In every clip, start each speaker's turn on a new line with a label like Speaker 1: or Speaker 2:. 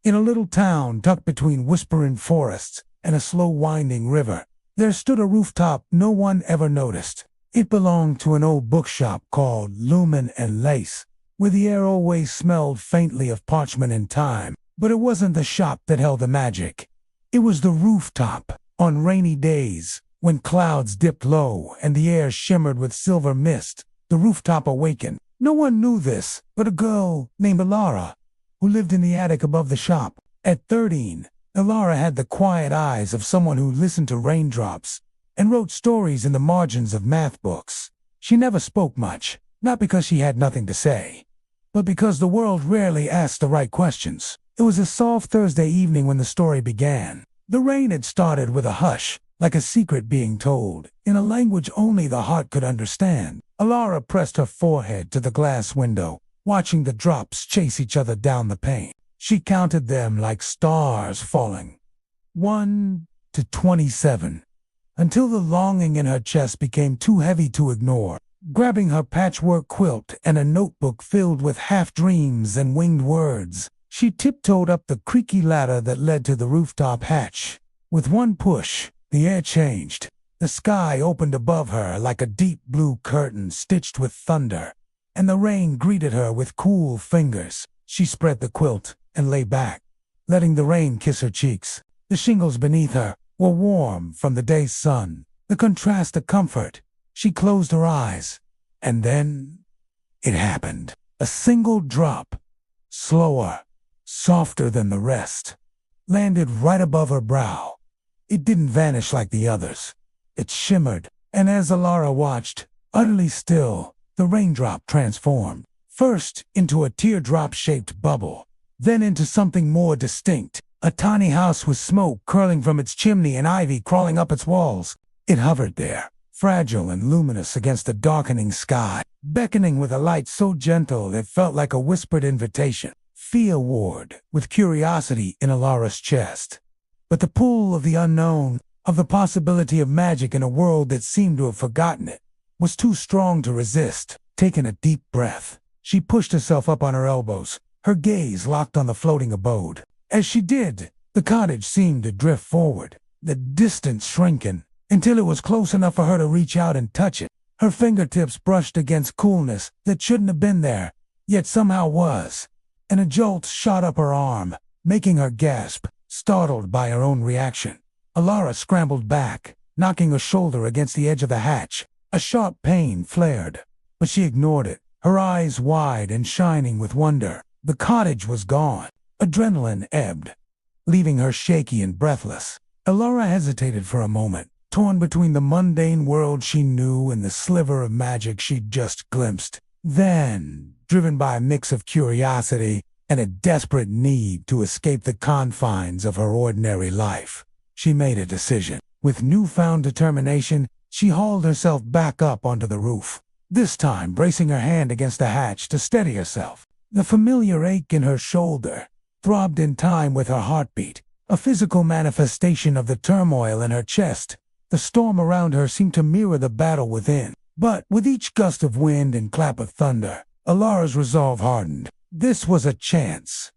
Speaker 1: In a little town tucked between whispering forests and a slow-winding river, there stood a rooftop no one ever noticed. It belonged to an old bookshop called Lumen and Lace, where the air always smelled faintly of parchment and time. But it wasn't the shop that held the magic. It was the rooftop. On rainy days, when clouds dipped low and the air shimmered with silver mist, the rooftop awakened. No one knew this but a girl named Elara, who lived in the attic above the shop. At 13, Elara had the quiet eyes of someone who listened to raindrops and wrote stories in the margins of math books. She never spoke much, not because she had nothing to say, but because the world rarely asked the right questions. It was a soft Thursday evening when the story began. The rain had started with a hush, like a secret being told, in a language only the heart could understand. Elara pressed her forehead to the glass window, watching the drops chase each other down the pane. She counted them like stars falling, 1 to 27, until the longing in her chest became too heavy to ignore. Grabbing her patchwork quilt and a notebook filled with half-dreams and winged words, she tiptoed up the creaky ladder that led to the rooftop hatch. With one push, the air changed. The sky opened above her like a deep blue curtain stitched with thunder, and the rain greeted her with cool fingers. She spread the quilt and lay back, letting the rain kiss her cheeks. The shingles beneath her were warm from the day's sun, the contrast a comfort. She closed her eyes, and then it happened. A single drop, slower, softer than the rest, landed right above her brow. It didn't vanish like the others. It shimmered, and as Elara watched, utterly still, the raindrop transformed, first into a teardrop-shaped bubble, then into something more distinct, a tiny house with smoke curling from its chimney and ivy crawling up its walls. It hovered there, fragile and luminous against the darkening sky, beckoning with a light so gentle it felt like a whispered invitation. Fear warred with curiosity in Elara's chest. But the pull of the unknown, of the possibility of magic in a world that seemed to have forgotten it, was too strong to resist. Taking a deep breath, she pushed herself up on her elbows, her gaze locked on the floating abode. As she did, the cottage seemed to drift forward, the distance shrinking, until it was close enough for her to reach out and touch it. Her fingertips brushed against coolness that shouldn't have been there, yet somehow was, and a jolt shot up her arm, making her gasp, startled by her own reaction. Elara scrambled back, knocking her shoulder against the edge of the hatch. A sharp pain flared, but she ignored it, her eyes wide and shining with wonder. The cottage was gone. Adrenaline ebbed, leaving her shaky and breathless. Elara hesitated for a moment, torn between the mundane world she knew and the sliver of magic she'd just glimpsed. Then, driven by a mix of curiosity and a desperate need to escape the confines of her ordinary life, she made a decision. With newfound determination, she hauled herself back up onto the roof, this time bracing her hand against the hatch to steady herself. The familiar ache in her shoulder throbbed in time with her heartbeat, a physical manifestation of the turmoil in her chest. The storm around her seemed to mirror the battle within. But with each gust of wind and clap of thunder, Elara's resolve hardened. This was a chance,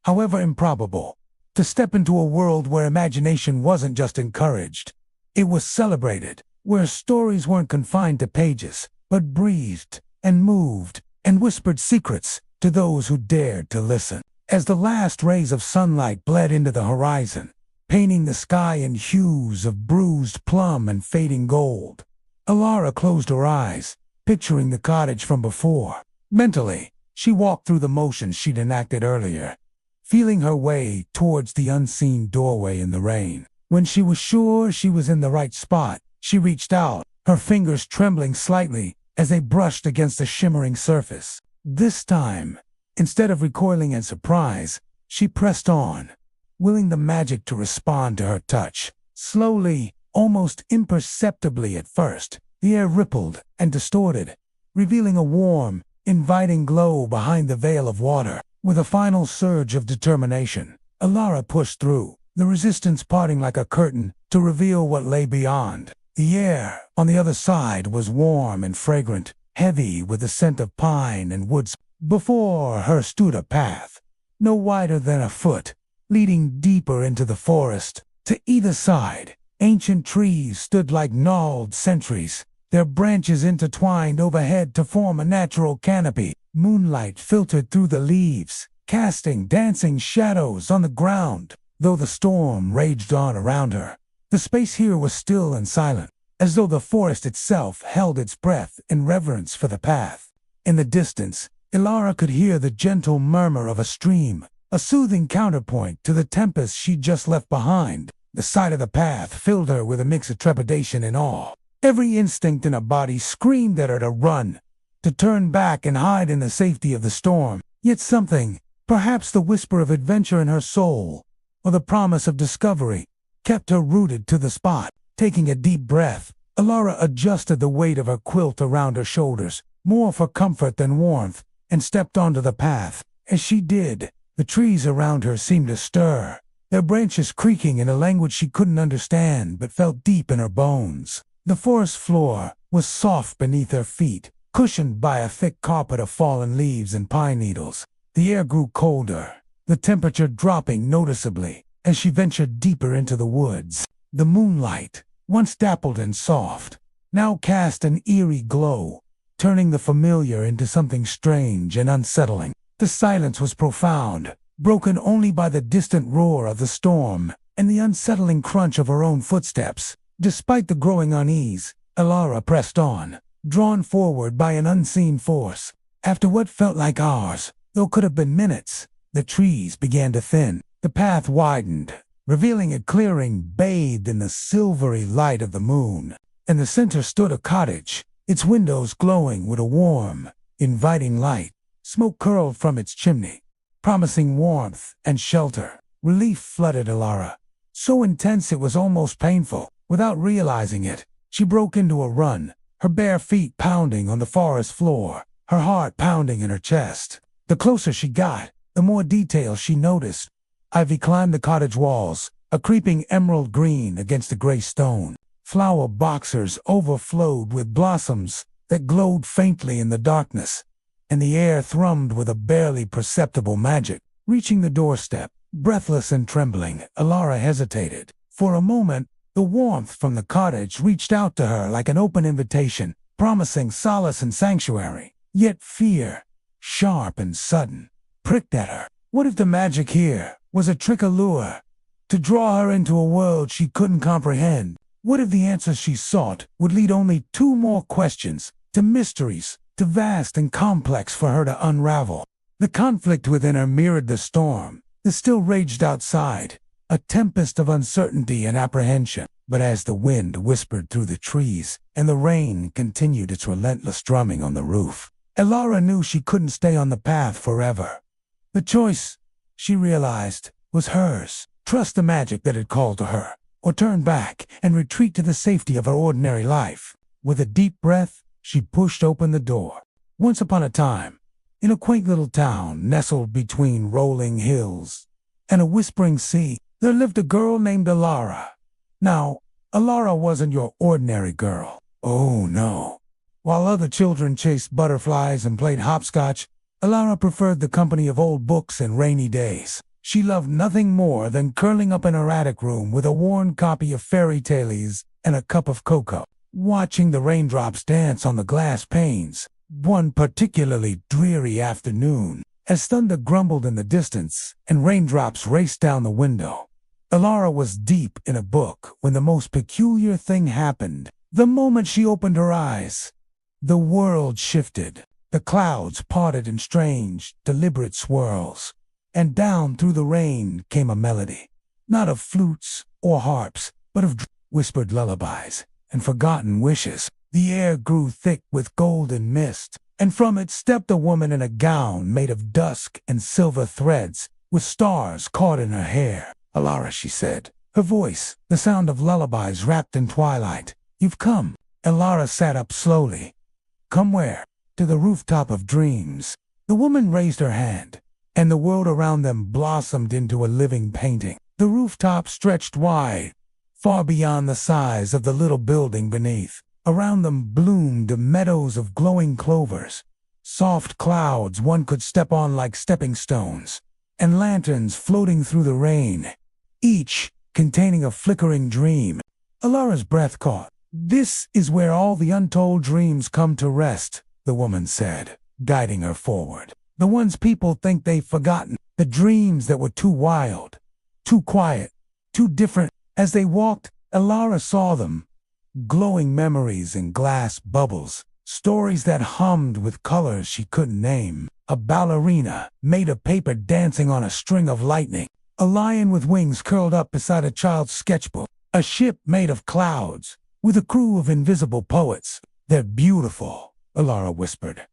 Speaker 1: however improbable, to step into a world where imagination wasn't just encouraged, it was celebrated, where stories weren't confined to pages, but breathed and moved and whispered secrets to those who dared to listen. As the last rays of sunlight bled into the horizon, painting the sky in hues of bruised plum and fading gold, Elara closed her eyes, picturing the cottage from before. Mentally, she walked through the motions she'd enacted earlier, feeling her way towards the unseen doorway in the rain. When she was sure she was in the right spot, she reached out, her fingers trembling slightly as they brushed against the shimmering surface. This time, instead of recoiling in surprise, she pressed on, willing the magic to respond to her touch. Slowly, almost imperceptibly at first, the air rippled and distorted, revealing a warm, inviting glow behind the veil of water. With a final surge of determination, Elara pushed through, the resistance parting like a curtain to reveal what lay beyond. The air on the other side was warm and fragrant, heavy with the scent of pine and woods. Before her stood a path, no wider than a foot, leading deeper into the forest. To either side, ancient trees stood like gnarled sentries, their branches intertwined overhead to form a natural canopy. Moonlight filtered through the leaves, casting dancing shadows on the ground. Though the storm raged on around her, the space here was still and silent, as though the forest itself held its breath in reverence for the path. In the distance, Elara could hear the gentle murmur of a stream, a soothing counterpoint to the tempest she'd just left behind. The sight of the path filled her with a mix of trepidation and awe. Every instinct in her body screamed at her to run, to turn back and hide in the safety of the storm. Yet something, perhaps the whisper of adventure in her soul, or the promise of discovery, kept her rooted to the spot. Taking a deep breath, Elara adjusted the weight of her quilt around her shoulders, more for comfort than warmth, and stepped onto the path. As she did, the trees around her seemed to stir, their branches creaking in a language she couldn't understand but felt deep in her bones. The forest floor was soft beneath her feet, cushioned by a thick carpet of fallen leaves and pine needles. The air grew colder, the temperature dropping noticeably as she ventured deeper into the woods. The moonlight, once dappled and soft, now cast an eerie glow, turning the familiar into something strange and unsettling. The silence was profound, broken only by the distant roar of the storm and the unsettling crunch of her own footsteps. Despite the growing unease, Elara pressed on, drawn forward by an unseen force. After what felt like hours, though could have been minutes, the trees began to thin. The path widened, revealing a clearing bathed in the silvery light of the moon. In the center stood a cottage, its windows glowing with a warm, inviting light. Smoke curled from its chimney, promising warmth and shelter. Relief flooded Elara, so intense it was almost painful. Without realizing it, she broke into a run, her bare feet pounding on the forest floor, her heart pounding in her chest. The closer she got, the more detail she noticed. Ivy climbed the cottage walls, a creeping emerald green against the gray stone. Flower boxers overflowed with blossoms that glowed faintly in the darkness, and the air thrummed with a barely perceptible magic. Reaching the doorstep, breathless and trembling, Elara hesitated. For a moment, the warmth from the cottage reached out to her like an open invitation, promising solace and sanctuary. Yet fear, sharp and sudden, pricked at her. What if the magic here was a trick allure, to draw her into a world she couldn't comprehend? What if the answers she sought would lead only to more questions, to mysteries, too vast and complex for her to unravel? The conflict within her mirrored the storm that still raged outside, a tempest of uncertainty and apprehension. But as the wind whispered through the trees and the rain continued its relentless drumming on the roof, Elara knew she couldn't stay on the path forever. The choice, she realized, was hers: trust the magic that had called to her, or turn back and retreat to the safety of her ordinary life. With a deep breath, she pushed open the door. Once upon a time, in a quaint little town nestled between rolling hills and a whispering sea, there lived a girl named Elara. Now, Elara wasn't your ordinary girl. Oh no. While other children chased butterflies and played hopscotch, Elara preferred the company of old books and rainy days. She loved nothing more than curling up in her attic room with a worn copy of fairy tales and a cup of cocoa, watching the raindrops dance on the glass panes. One particularly dreary afternoon, as thunder grumbled in the distance and raindrops raced down the window, Elara was deep in a book when the most peculiar thing happened. The moment she opened her eyes, the world shifted. The clouds parted in strange, deliberate swirls, and down through the rain came a melody, not of flutes or harps, but of whispered lullabies and forgotten wishes. The air grew thick with golden mist, and from it stepped a woman in a gown made of dusk and silver threads, with stars caught in her hair. "Elara," she said, her voice the sound of lullabies wrapped in twilight. "You've come." Elara sat up slowly. "Come where?" "To the rooftop of dreams." The woman raised her hand, and the world around them blossomed into a living painting. The rooftop stretched wide, far beyond the size of the little building beneath. Around them bloomed meadows of glowing clovers, soft clouds one could step on like stepping stones, and lanterns floating through the rain, each containing a flickering dream. Elara's breath caught. "This is where all the untold dreams come to rest," the woman said, guiding her forward. "The ones people think they've forgotten, the dreams that were too wild, too quiet, too different." As they walked, Elara saw them, glowing memories in glass bubbles, stories that hummed with colors she couldn't name. A ballerina made of paper dancing on a string of lightning. A lion with wings curled up beside a child's sketchbook. A ship made of clouds, with a crew of invisible poets. "They're beautiful," Elara whispered.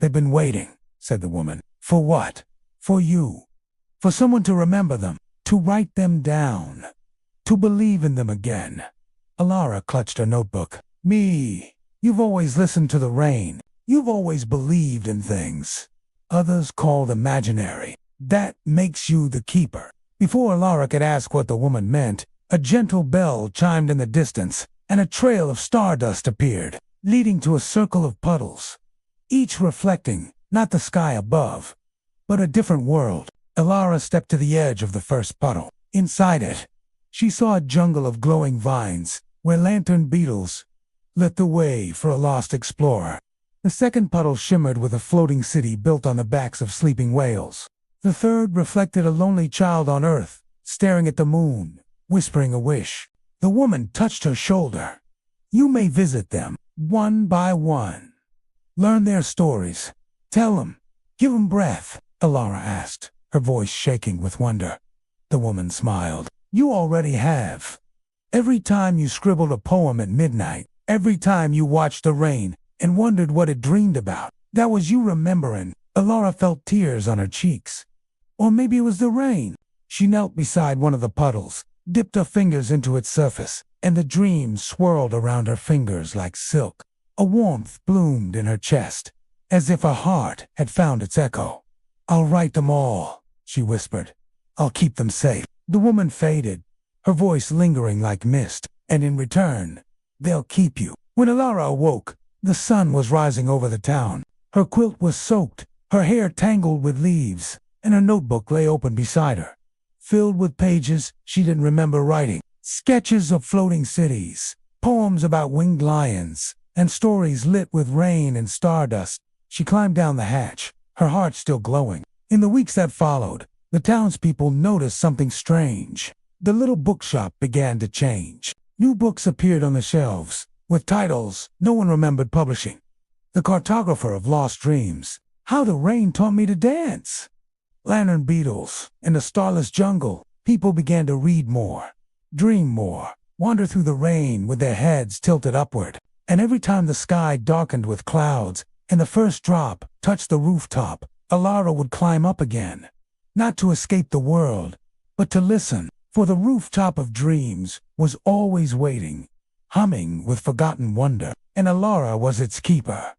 Speaker 1: "They've been waiting," said the woman. "For what?" "For you. For someone to remember them, to write them down, to believe in them again." Elara clutched her notebook. "Me. You've always listened to the rain. You've always believed in things others called imaginary. That makes you the keeper." Before Elara could ask what the woman meant, a gentle bell chimed in the distance, and a trail of stardust appeared, leading to a circle of puddles, each reflecting not the sky above, but a different world. Elara stepped to the edge of the first puddle. Inside it, she saw a jungle of glowing vines, where lantern beetles lit the way for a lost explorer. The second puddle shimmered with a floating city built on the backs of sleeping whales. The third reflected a lonely child on Earth, staring at the moon, whispering a wish. The woman touched her shoulder. "You may visit them, one by one. Learn their stories. Tell them. Give them breath," Elara asked, her voice shaking with wonder. The woman smiled. "You already have. Every time you scribbled a poem at midnight, every time you watched the rain and wondered what it dreamed about, that was you remembering." Elara felt tears on her cheeks. Or maybe it was the rain. She knelt beside one of the puddles, dipped her fingers into its surface, and the dream swirled around her fingers like silk. A warmth bloomed in her chest, as if her heart had found its echo. "I'll write them all," she whispered. "I'll keep them safe." The woman faded, her voice lingering like mist, "and in return, they'll keep you." When Elara awoke, the sun was rising over the town. Her quilt was soaked, her hair tangled with leaves, and her notebook lay open beside her, filled with pages she didn't remember writing. Sketches of floating cities, poems about winged lions, and stories lit with rain and stardust. She climbed down the hatch, her heart still glowing. In the weeks that followed, the townspeople noticed something strange. The little bookshop began to change. New books appeared on the shelves, with titles no one remembered publishing. "The Cartographer of Lost Dreams," "How the Rain Taught Me to Dance," "Lantern Beetles," "In the Starless Jungle." People began to read more, dream more, wander through the rain with their heads tilted upward. And every time the sky darkened with clouds and the first drop touched the rooftop, Elara would climb up again, not to escape the world, but to listen, for the rooftop of dreams was always waiting, humming with forgotten wonder, and Elara was its keeper.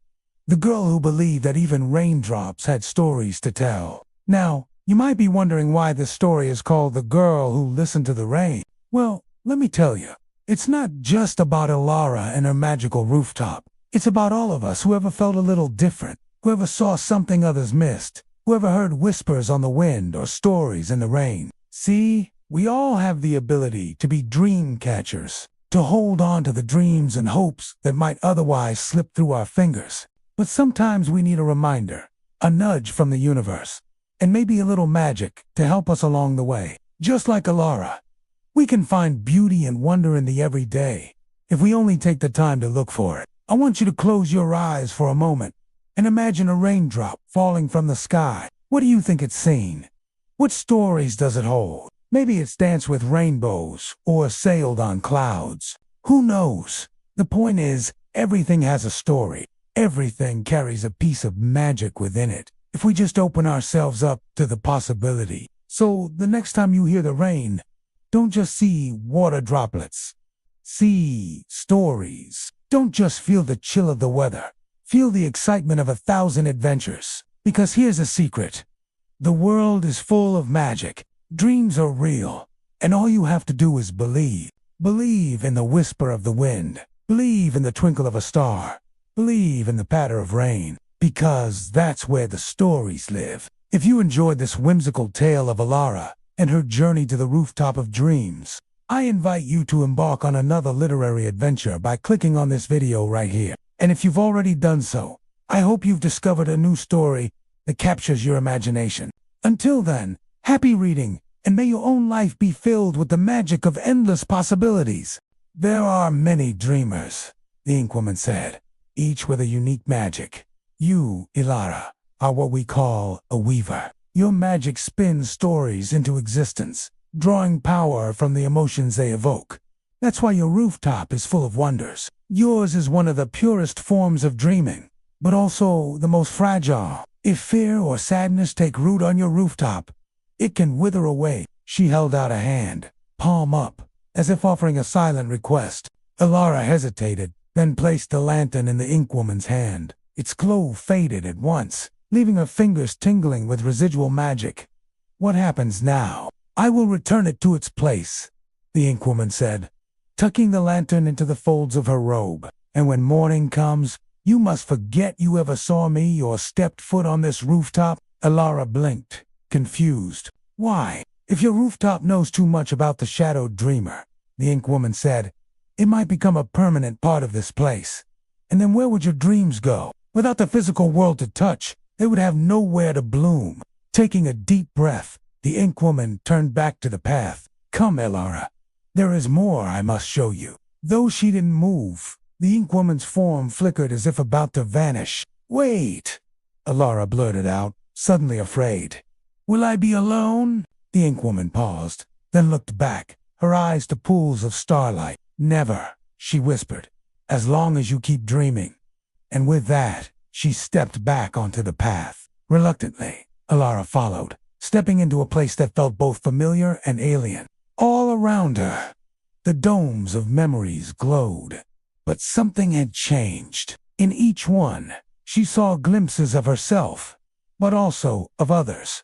Speaker 1: The girl who believed that even raindrops had stories to tell. Now, you might be wondering why this story is called The Girl Who Listened to the Rain. Well, let me tell you, it's not just about Elara and her magical rooftop. It's about all of us who ever felt a little different, who ever saw something others missed, who ever heard whispers on the wind or stories in the rain. See, we all have the ability to be dream catchers, to hold on to the dreams and hopes that might otherwise slip through our fingers. But sometimes we need a reminder, a nudge from the universe, and maybe a little magic to help us along the way. Just like Elara, we can find beauty and wonder in the everyday, if we only take the time to look for it. I want you to close your eyes for a moment and imagine a raindrop falling from the sky. What do you think it's seen? What stories does it hold? Maybe it's danced with rainbows or sailed on clouds. Who knows? The point is, everything has a story. Everything carries a piece of magic within it, if we just open ourselves up to the possibility. So the next time you hear the rain, don't just see water droplets. See stories. Don't just feel the chill of the weather. Feel the excitement of 1,000 adventures. Because here's a secret. The world is full of magic. Dreams are real. And all you have to do is believe. Believe in the whisper of the wind. Believe in the twinkle of a star. Believe in the patter of rain. Because that's where the stories live. If you enjoyed this whimsical tale of Elara and her journey to the rooftop of dreams, I invite you to embark on another literary adventure by clicking on this video right here. And if you've already done so, I hope you've discovered a new story that captures your imagination. Until then, happy reading, and may your own life be filled with the magic of endless possibilities. There are many dreamers, the Inkwoman said, each with a unique magic. You, Elara, are what we call a weaver. Your magic spins stories into existence, drawing power from the emotions they evoke. That's why your rooftop is full of wonders. Yours is one of the purest forms of dreaming, but also the most fragile. If fear or sadness take root on your rooftop, it can wither away. She held out a hand, palm up, as if offering a silent request. Elara hesitated, then placed the lantern in the Inkwoman's hand. Its glow faded at once, leaving her fingers tingling with residual magic. What happens now? I will return it to its place, the Inkwoman said, tucking the lantern into the folds of her robe. And when morning comes, you must forget you ever saw me or stepped foot on this rooftop. Elara blinked, confused. Why? If your rooftop knows too much about the shadowed dreamer, the Inkwoman said, it might become a permanent part of this place. And then where would your dreams go? Without the physical world to touch, they would have nowhere to bloom. Taking a deep breath, the Inkwoman turned back to the path. Come, Elara. There is more I must show you. Though she didn't move, the Inkwoman's form flickered as if about to vanish. Wait, Elara blurted out, suddenly afraid. Will I be alone? The Inkwoman paused, then looked back, her eyes to pools of starlight. Never, she whispered, as long as you keep dreaming. And with that, she stepped back onto the path. Reluctantly, Elara followed, stepping into a place that felt both familiar and alien. All around her, the domes of memories glowed. But something had changed. In each one, she saw glimpses of herself, but also of others.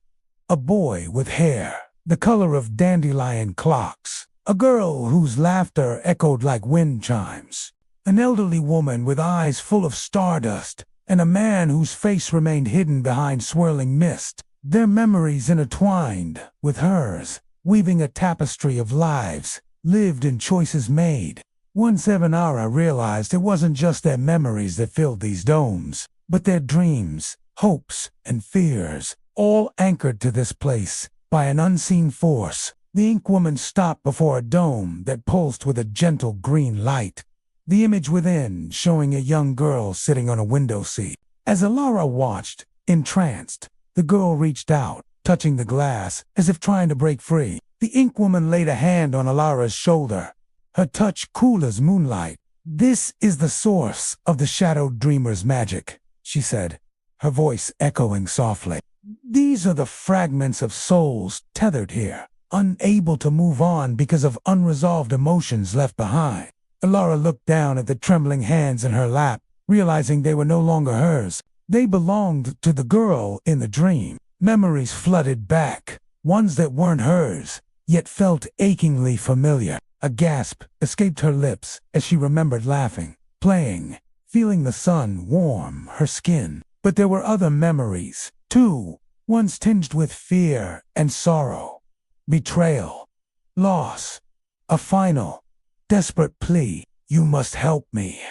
Speaker 1: A boy with hair, the color of dandelion clocks. A girl whose laughter echoed like wind chimes. An elderly woman with eyes full of stardust, and a man whose face remained hidden behind swirling mist. Their memories intertwined with hers, weaving a tapestry of lives lived and choices made. Once Elara realized it wasn't just their memories that filled these domes, but their dreams, hopes, and fears, all anchored to this place by an unseen force. The Inkwoman stopped before a dome that pulsed with a gentle green light, the image within showing a young girl sitting on a window seat. As Elara watched, entranced, the girl reached out, touching the glass as if trying to break free. The Inkwoman laid a hand on Elara's shoulder, her touch cool as moonlight. This is the source of the shadowed dreamer's magic, she said, her voice echoing softly. These are the fragments of souls tethered here, unable to move on because of unresolved emotions left behind. Elara looked down at the trembling hands in her lap, realizing they were no longer hers. They belonged to the girl in the dream. Memories flooded back, ones that weren't hers, yet felt achingly familiar. A gasp escaped her lips as she remembered laughing, playing, feeling the sun warm her skin. But there were other memories, too, ones tinged with fear and sorrow. Betrayal, loss, a final, desperate plea. You must help me,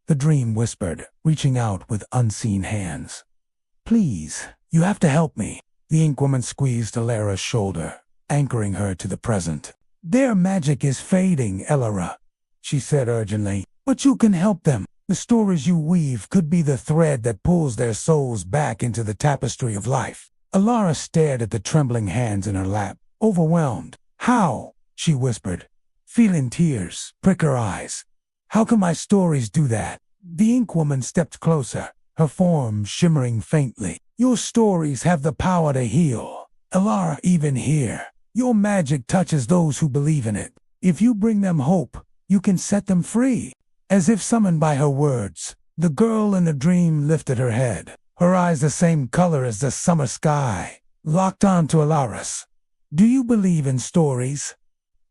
Speaker 1: the dream whispered, reaching out with unseen hands. Please, you have to help me. The Inkwoman squeezed Elara's shoulder, anchoring her to the present. Their magic is fading, Elara, she said urgently, but you can help them. The stories you weave could be the thread that pulls their souls back into the tapestry of life. Elara stared at the trembling hands in her lap, overwhelmed. How? She whispered, feeling tears prick her eyes. How can my stories do that? The Inkwoman stepped closer, her form shimmering faintly. Your stories have the power to heal. Elara, even here, your magic touches those who believe in it. If you bring them hope, you can set them free. As if summoned by her words, the girl in the dream lifted her head, her eyes the same color as the summer sky, locked onto Elara's. Do you believe in stories?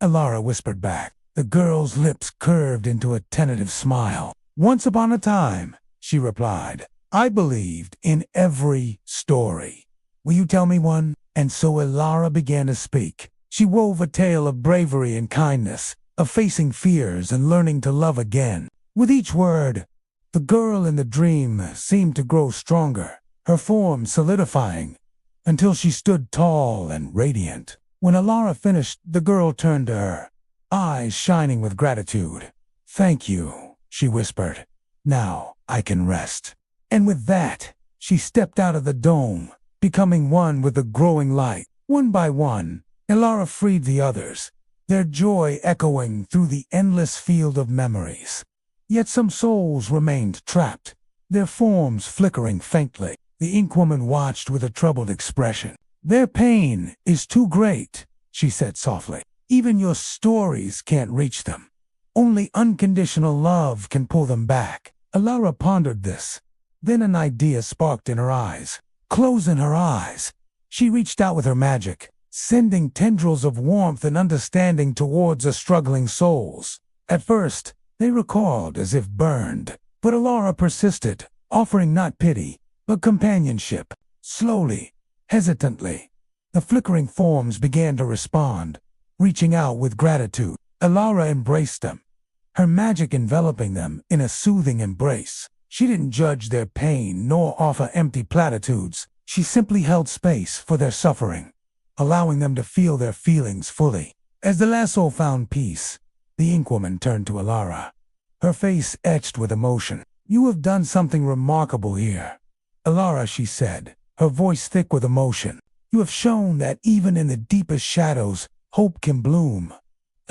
Speaker 1: Elara whispered back. The girl's lips curved into a tentative smile. Once upon a time, she replied, I believed in every story. Will you tell me one? And so Elara began to speak. She wove a tale of bravery and kindness, of facing fears and learning to love again. With each word, the girl in the dream seemed to grow stronger, her form solidifying, until she stood tall and radiant. When Elara finished, the girl turned to her, eyes shining with gratitude. "Thank you," she whispered. "Now I can rest." And with that, she stepped out of the dome, becoming one with the growing light. One by one, Elara freed the others, their joy echoing through the endless field of memories. Yet some souls remained trapped, their forms flickering faintly. The Inkwoman watched with a troubled expression. "Their pain is too great," she said softly. "Even your stories can't reach them. Only unconditional love can pull them back." Elara pondered this. Then an idea sparked in her eyes. Closing her eyes, she reached out with her magic, sending tendrils of warmth and understanding towards the struggling souls. At first, they recoiled as if burned, but Elara persisted, offering not pity, but companionship. Slowly, hesitantly, the flickering forms began to respond, reaching out with gratitude. Elara embraced them, her magic enveloping them in a soothing embrace. She didn't judge their pain nor offer empty platitudes. She simply held space for their suffering, allowing them to feel their feelings fully. As the last soul found peace, the Inkwoman turned to Elara, her face etched with emotion. "You have done something remarkable here, Elara," she said, her voice thick with emotion. "You have shown that even in the deepest shadows, hope can bloom."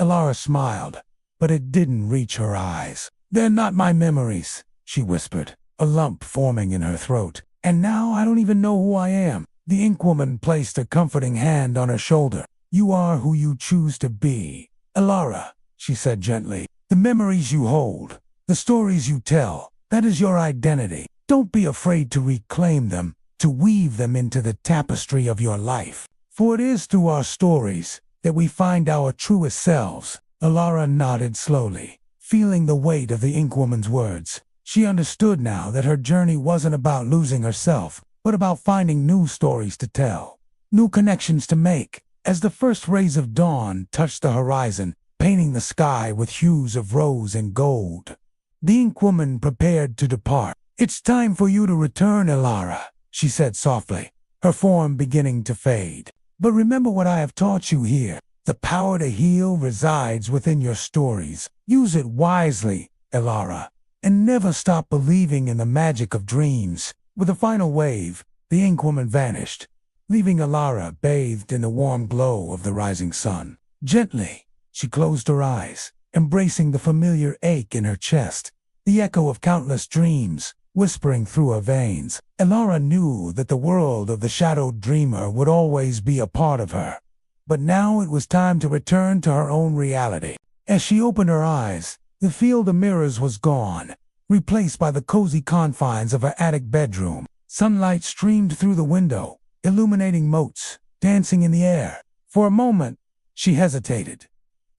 Speaker 1: Elara smiled, but it didn't reach her eyes. "They're not my memories," she whispered, a lump forming in her throat. "And now I don't even know who I am." The Inkwoman placed a comforting hand on her shoulder. "You are who you choose to be, Elara," she said gently. "The memories you hold, the stories you tell, that is your identity. Don't be afraid to reclaim them, to weave them into the tapestry of your life. For it is through our stories that we find our truest selves." Elara nodded slowly, feeling the weight of the Inkwoman's words. She understood now that her journey wasn't about losing herself, but about finding new stories to tell, new connections to make. As the first rays of dawn touched the horizon, painting the sky with hues of rose and gold, the Inkwoman prepared to depart. "It's time for you to return, Elara," she said softly, her form beginning to fade. "But remember what I have taught you here. The power to heal resides within your stories. Use it wisely, Elara, and never stop believing in the magic of dreams." With a final wave, the Inkwoman vanished, leaving Elara bathed in the warm glow of the rising sun. Gently, she closed her eyes, embracing the familiar ache in her chest, the echo of countless dreams whispering through her veins. Elara knew that the world of the shadowed dreamer would always be a part of her. But now it was time to return to her own reality. As she opened her eyes, the field of mirrors was gone, replaced by the cozy confines of her attic bedroom. Sunlight streamed through the window, illuminating motes, dancing in the air. For a moment, she hesitated,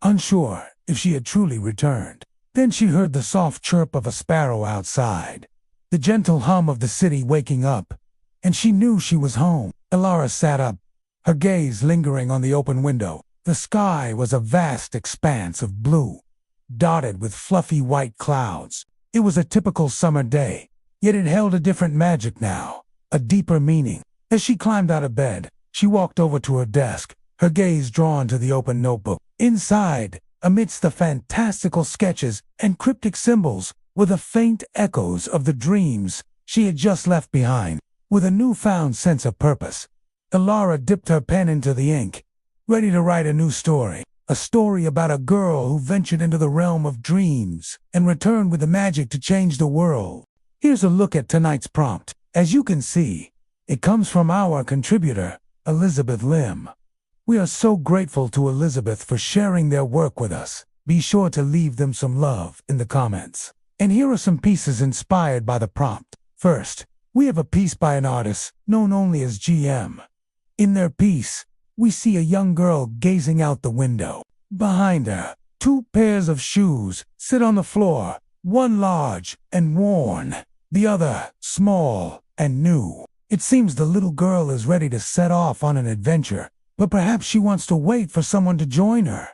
Speaker 1: unsure if she had truly returned. Then she heard the soft chirp of a sparrow outside, the gentle hum of the city waking up, and she knew she was home. Elara sat up, her gaze lingering on the open window. The sky was a vast expanse of blue, dotted with fluffy white clouds. It was a typical summer day, yet it held a different magic now, a deeper meaning. As she climbed out of bed, she walked over to her desk, her gaze drawn to the open notebook. Inside, amidst the fantastical sketches and cryptic symbols, were the faint echoes of the dreams she had just left behind. With a newfound sense of purpose, Elara dipped her pen into the ink, ready to write a new story. A story about a girl who ventured into the realm of dreams and returned with the magic to change the world. Here's a look at tonight's prompt. As you can see, it comes from our contributor, Elizabeth Lim. We are so grateful to Elizabeth for sharing their work with us. Be sure to leave them some love in the comments. And here are some pieces inspired by the prompt. First, we have a piece by an artist known only as GM. In their piece, we see a young girl gazing out the window. Behind her, two pairs of shoes sit on the floor, one large and worn, the other small and new. It seems the little girl is ready to set off on an adventure, but perhaps she wants to wait for someone to join her.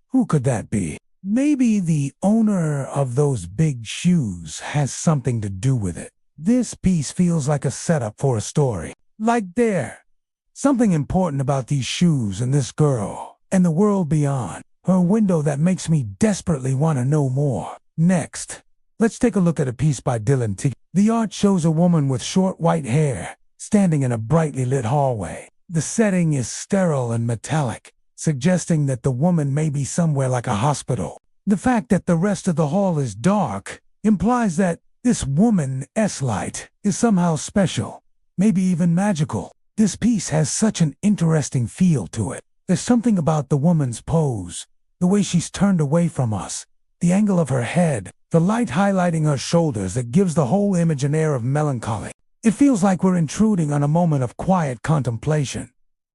Speaker 1: Who could that be? Maybe the owner of those big shoes has something to do with it. This piece feels like a setup for a story. Like there. Something important about these shoes and this girl, and the world beyond. Her window that makes me desperately want to know more. Next, let's take a look at a piece by Dylan T. The art shows a woman with short white hair, standing in a brightly lit hallway. The setting is sterile and metallic, suggesting that the woman may be somewhere like a hospital. The fact that the rest of the hall is dark implies that this woman's light is somehow special, maybe even magical. This piece has such an interesting feel to it. There's something about the woman's pose, the way she's turned away from us, the angle of her head, the light highlighting her shoulders that gives the whole image an air of melancholy. It feels like we're intruding on a moment of quiet contemplation.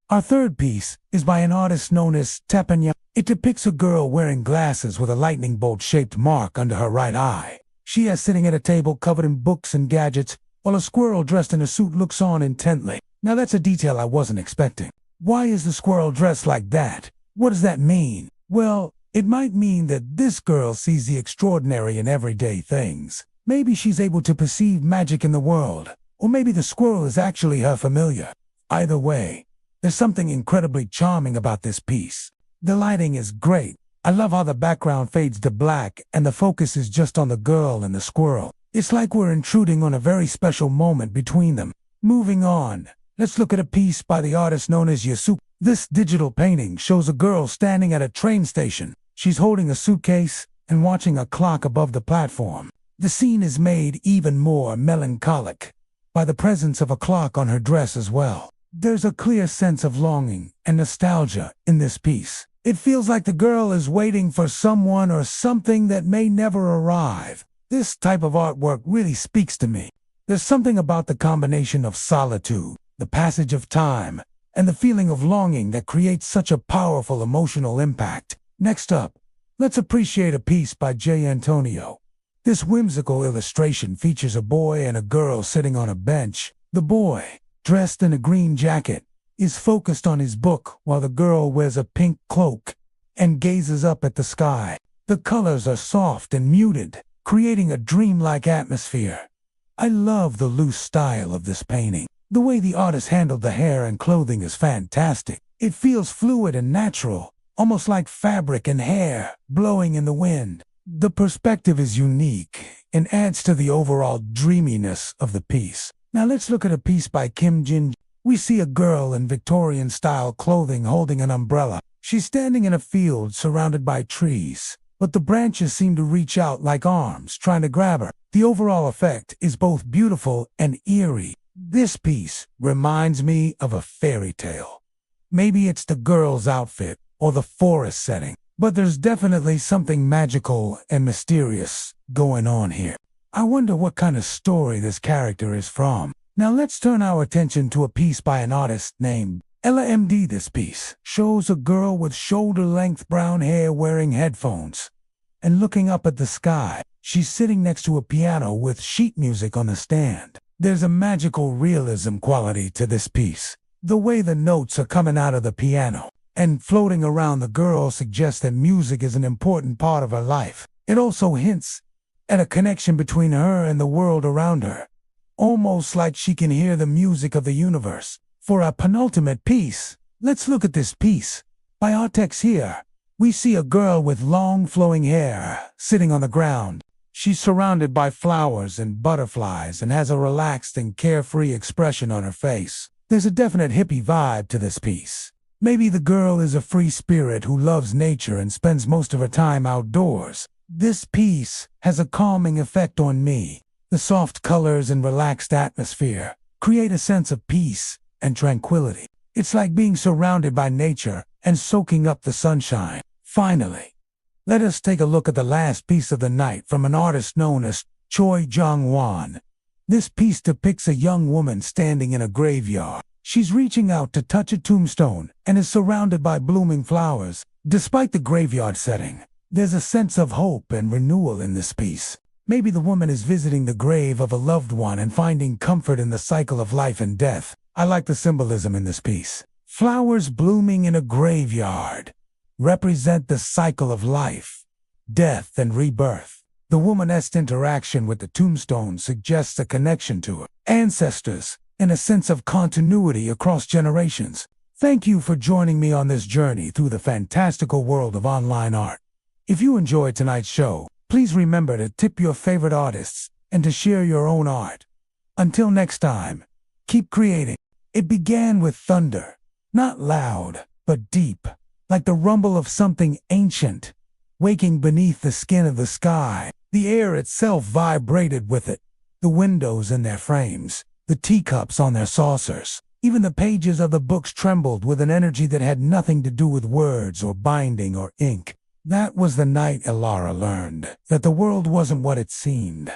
Speaker 1: Our third piece is by an artist known as Tepanya. It depicts a girl wearing glasses with a lightning bolt-shaped mark under her right eye. She is sitting at a table covered in books and gadgets, while a squirrel dressed in a suit looks on intently. Now that's a detail I wasn't expecting. Why is the squirrel dressed like that? What does that mean? Well, it might mean that this girl sees the extraordinary in everyday things. Maybe she's able to perceive magic in the world, or maybe the squirrel is actually her familiar. Either way, there's something incredibly charming about this piece. The lighting is great. I love how the background fades to black and the focus is just on the girl and the squirrel. It's like we're intruding on a very special moment between them. Moving on. Let's look at a piece by the artist known as Yasuko. This digital painting shows a girl standing at a train station. She's holding a suitcase and watching a clock above the platform. The scene is made even more melancholic by the presence of a clock on her dress as well. There's a clear sense of longing and nostalgia in this piece. It feels like the girl is waiting for someone or something that may never arrive. This type of artwork really speaks to me. There's something about the combination of solitude, the passage of time, and the feeling of longing that creates such a powerful emotional impact. Next up, let's appreciate a piece by J. Antonio. This whimsical illustration features a boy and a girl sitting on a bench. The boy, dressed in a green jacket, is focused on his book while the girl wears a pink cloak and gazes up at the sky. The colors are soft and muted, creating a dreamlike atmosphere. I love the loose style of this painting. The way the artist handled the hair and clothing is fantastic. It feels fluid and natural, almost like fabric and hair blowing in the wind. The perspective is unique and adds to the overall dreaminess of the piece. Now let's look at a piece by Kim Jin. We see a girl in Victorian-style clothing holding an umbrella. She's standing in a field surrounded by trees, but the branches seem to reach out like arms trying to grab her. The overall effect is both beautiful and eerie. This piece reminds me of a fairy tale. Maybe it's the girl's outfit or the forest setting, but there's definitely something magical and mysterious going on here. I wonder what kind of story this character is from. Now let's turn our attention to a piece by an artist named Elara MD. This piece shows a girl with shoulder-length brown hair wearing headphones and looking up at the sky. She's sitting next to a piano with sheet music on the stand. There's a magical realism quality to this piece. The way the notes are coming out of the piano and floating around the girl suggests that music is an important part of her life. It also hints at a connection between her and the world around her, almost like she can hear the music of the universe. For our penultimate piece, let's look at this piece by Artex here. We see a girl with long flowing hair sitting on the ground. She's surrounded by flowers and butterflies and has a relaxed and carefree expression on her face. There's a definite hippie vibe to this piece. Maybe the girl is a free spirit who loves nature and spends most of her time outdoors. This piece has a calming effect on me. The soft colors and relaxed atmosphere create a sense of peace and tranquility. It's like being surrounded by nature and soaking up the sunshine. Finally, let us take a look at the last piece of the night from an artist known as Choi Jong-won. This piece depicts a young woman standing in a graveyard. She's reaching out to touch a tombstone and is surrounded by blooming flowers. Despite the graveyard setting, there's a sense of hope and renewal in this piece. Maybe the woman is visiting the grave of a loved one and finding comfort in the cycle of life and death. I like the symbolism in this piece. Flowers blooming in a graveyard represent the cycle of life, death, and rebirth. The woman's interaction with the tombstone suggests a connection to her ancestors and a sense of continuity across generations. Thank you for joining me on this journey through the fantastical world of online art. If you enjoyed tonight's show, please remember to tip your favorite artists and to share your own art. Until next time, keep creating. It began with thunder, not loud, but deep, like the rumble of something ancient, waking beneath the skin of the sky. The air itself vibrated with it, the windows in their frames, the teacups on their saucers. Even the pages of the books trembled with an energy that had nothing to do with words or binding or ink. That was the night Elara learned that the world wasn't what it seemed.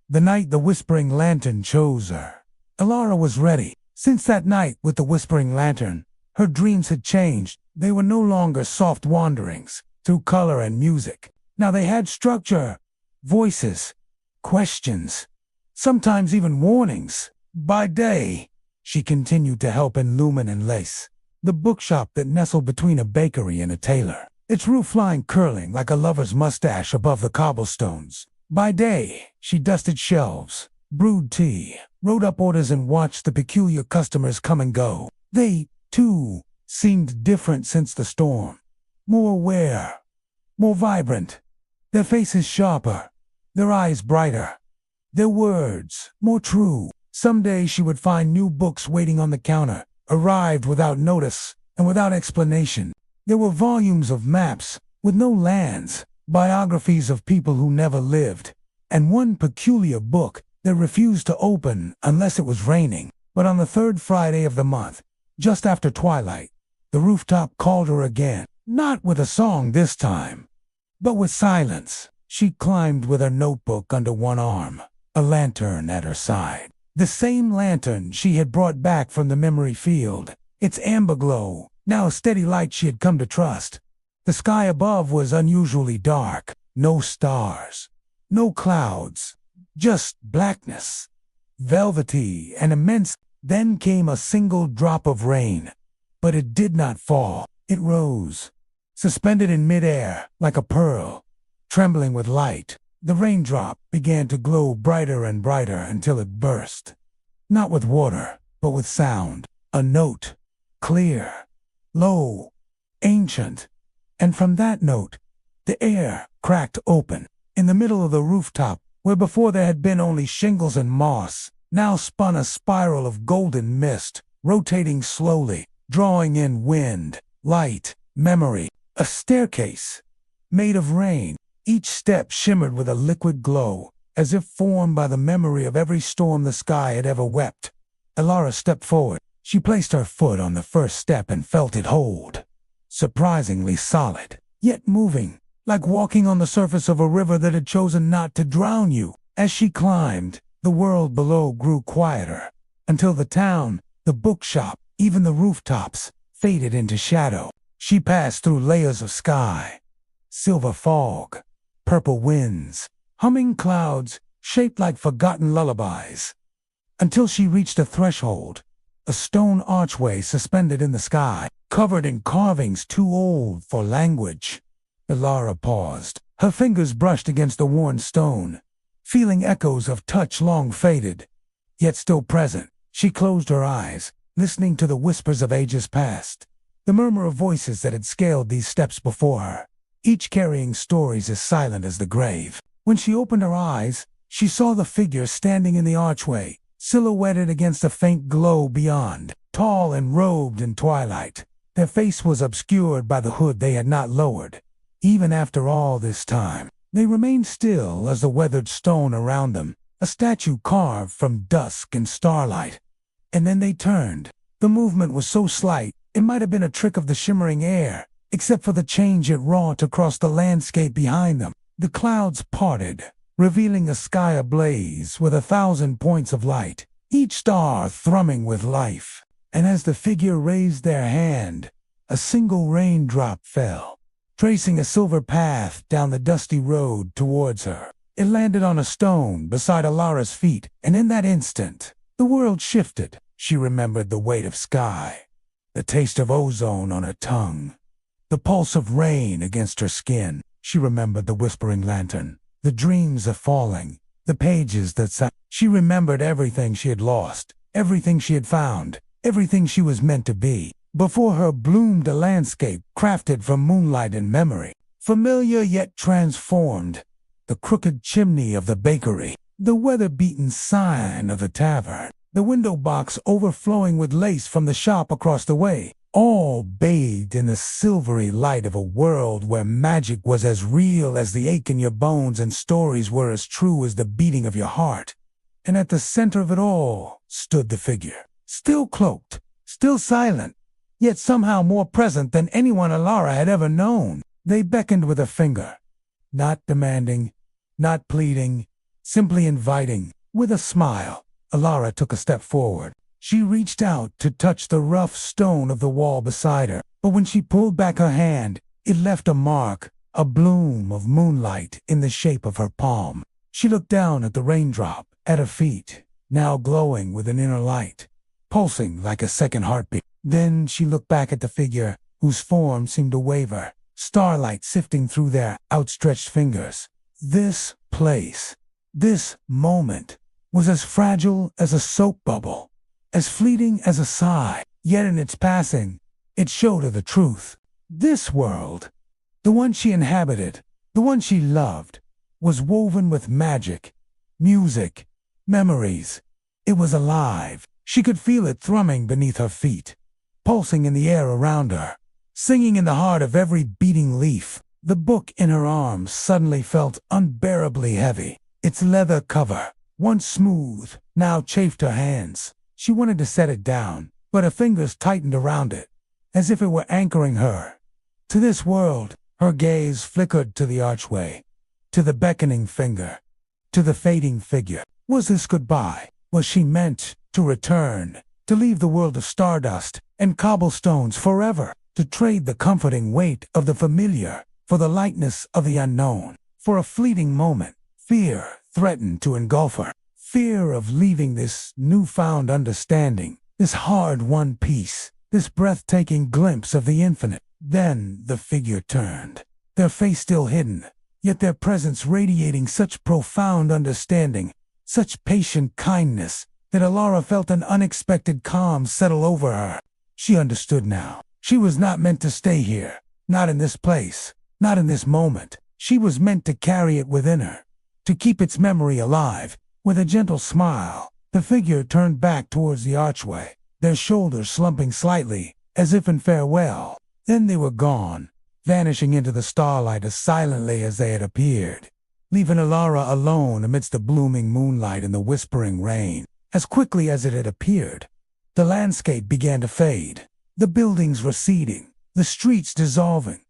Speaker 1: The night the Whispering Lantern chose her. Elara was ready. Since that night with the Whispering Lantern, her dreams had changed. They were no longer soft wanderings through color and music. Now they had structure, voices, questions, sometimes even warnings. By day, she continued to help illumine and lace the bookshop that nestled between a bakery and a tailor, its roof line curling like a lover's mustache above the cobblestones. By day, she dusted shelves, brewed tea, wrote up orders, and watched the peculiar customers come and go. They, too, seemed different since the storm. More aware, more vibrant, their faces sharper, their eyes brighter, their words more true. Someday she would find new books waiting on the counter, arrived without notice and without explanation. There were volumes of maps with no lands, biographies of people who never lived, and one peculiar book that refused to open unless it was raining. But on the third Friday of the month, just after twilight, the rooftop called her again, not with a song this time, but with silence. She climbed with her notebook under one arm, a lantern at her side. The same lantern she had brought back from the memory field, its amber glow, now a steady light she had come to trust. The sky above was unusually dark, no stars, no clouds, just blackness, velvety and immense. Then came a single drop of rain, but it did not fall. It rose, suspended in midair like a pearl, trembling with light. The raindrop began to glow brighter and brighter until it burst. Not with water, but with sound. A note, clear, low, ancient. And from that note, the air cracked open. In the middle of the rooftop, where before there had been only shingles and moss, now spun a spiral of golden mist, rotating slowly, drawing in wind, light, memory. A staircase, made of rain. Each step shimmered with a liquid glow, as if formed by the memory of every storm the sky had ever wept. Elara stepped forward. She placed her foot on the first step and felt it hold. Surprisingly solid, yet moving, like walking on the surface of a river that had chosen not to drown you. As she climbed, the world below grew quieter, until the town, the bookshop, even the rooftops, faded into shadow. She passed through layers of sky, silver fog, purple winds, humming clouds shaped like forgotten lullabies, until she reached a threshold, a stone archway suspended in the sky, covered in carvings too old for language. Elara paused. Her fingers brushed against the worn stone, feeling echoes of touch long faded, yet still present. She closed her eyes, listening to the whispers of ages past, the murmur of voices that had scaled these steps before her, each carrying stories as silent as the grave. When she opened her eyes, she saw the figure standing in the archway, silhouetted against a faint glow beyond, tall and robed in twilight. Their face was obscured by the hood they had not lowered. Even after all this time, they remained still as the weathered stone around them, a statue carved from dusk and starlight. And then they turned. The movement was so slight, it might have been a trick of the shimmering air, except for the change it wrought across the landscape behind them. The clouds parted, revealing a sky ablaze with 1,000 points of light, each star thrumming with life. And as the figure raised their hand, a single raindrop fell, tracing a silver path down the dusty road towards her. It landed on a stone beside Elara's feet, and in that instant, the world shifted. She remembered the weight of sky, the taste of ozone on her tongue, the pulse of rain against her skin. She remembered the whispering lantern, the dreams of falling, the pages that sang. She remembered everything she had lost, everything she had found, everything she was meant to be. Before her bloomed a landscape crafted from moonlight and memory, familiar yet transformed. The crooked chimney of the bakery, the weather-beaten sign of the tavern, the window box overflowing with lace from the shop across the way, all bathed in the silvery light of a world where magic was as real as the ache in your bones and stories were as true as the beating of your heart. And at the center of it all stood the figure, still cloaked, still silent, yet somehow more present than anyone Elara had ever known. They beckoned with a finger, not demanding, not pleading, simply inviting. With a smile, Elara took a step forward. She reached out to touch the rough stone of the wall beside her, but when she pulled back her hand, it left a mark, a bloom of moonlight in the shape of her palm. She looked down at the raindrop at her feet, now glowing with an inner light, pulsing like a second heartbeat. Then she looked back at the figure, whose form seemed to waver, starlight sifting through their outstretched fingers. This place, this moment, was as fragile as a soap bubble, as fleeting as a sigh, yet in its passing, it showed her the truth. This world, the one she inhabited, the one she loved, was woven with magic, music, memories. It was alive. She could feel it thrumming beneath her feet, pulsing in the air around her, singing in the heart of every beating leaf. The book in her arms suddenly felt unbearably heavy. Its leather cover, once smooth, now chafed her hands. She wanted to set it down, but her fingers tightened around it, as if it were anchoring her to this world. Her gaze flickered to the archway, to the beckoning finger, to the fading figure. Was this goodbye? Was she meant to return, to leave the world of stardust and cobblestones forever, to trade the comforting weight of the familiar for the lightness of the unknown? For a fleeting moment, fear threatened to engulf her. Fear of leaving this newfound understanding, this hard-won peace, this breathtaking glimpse of the infinite. Then the figure turned, their face still hidden, yet their presence radiating such profound understanding, such patient kindness, that Elara felt an unexpected calm settle over her. She understood now. She was not meant to stay here, not in this place, not in this moment. She was meant to carry it within her, to keep its memory alive. With a gentle smile, the figure turned back towards the archway, their shoulders slumping slightly, as if in farewell. Then they were gone, vanishing into the starlight as silently as they had appeared, leaving Elara alone amidst the blooming moonlight and the whispering rain. As quickly as it had appeared, the landscape began to fade, the buildings receding, the streets dissolving,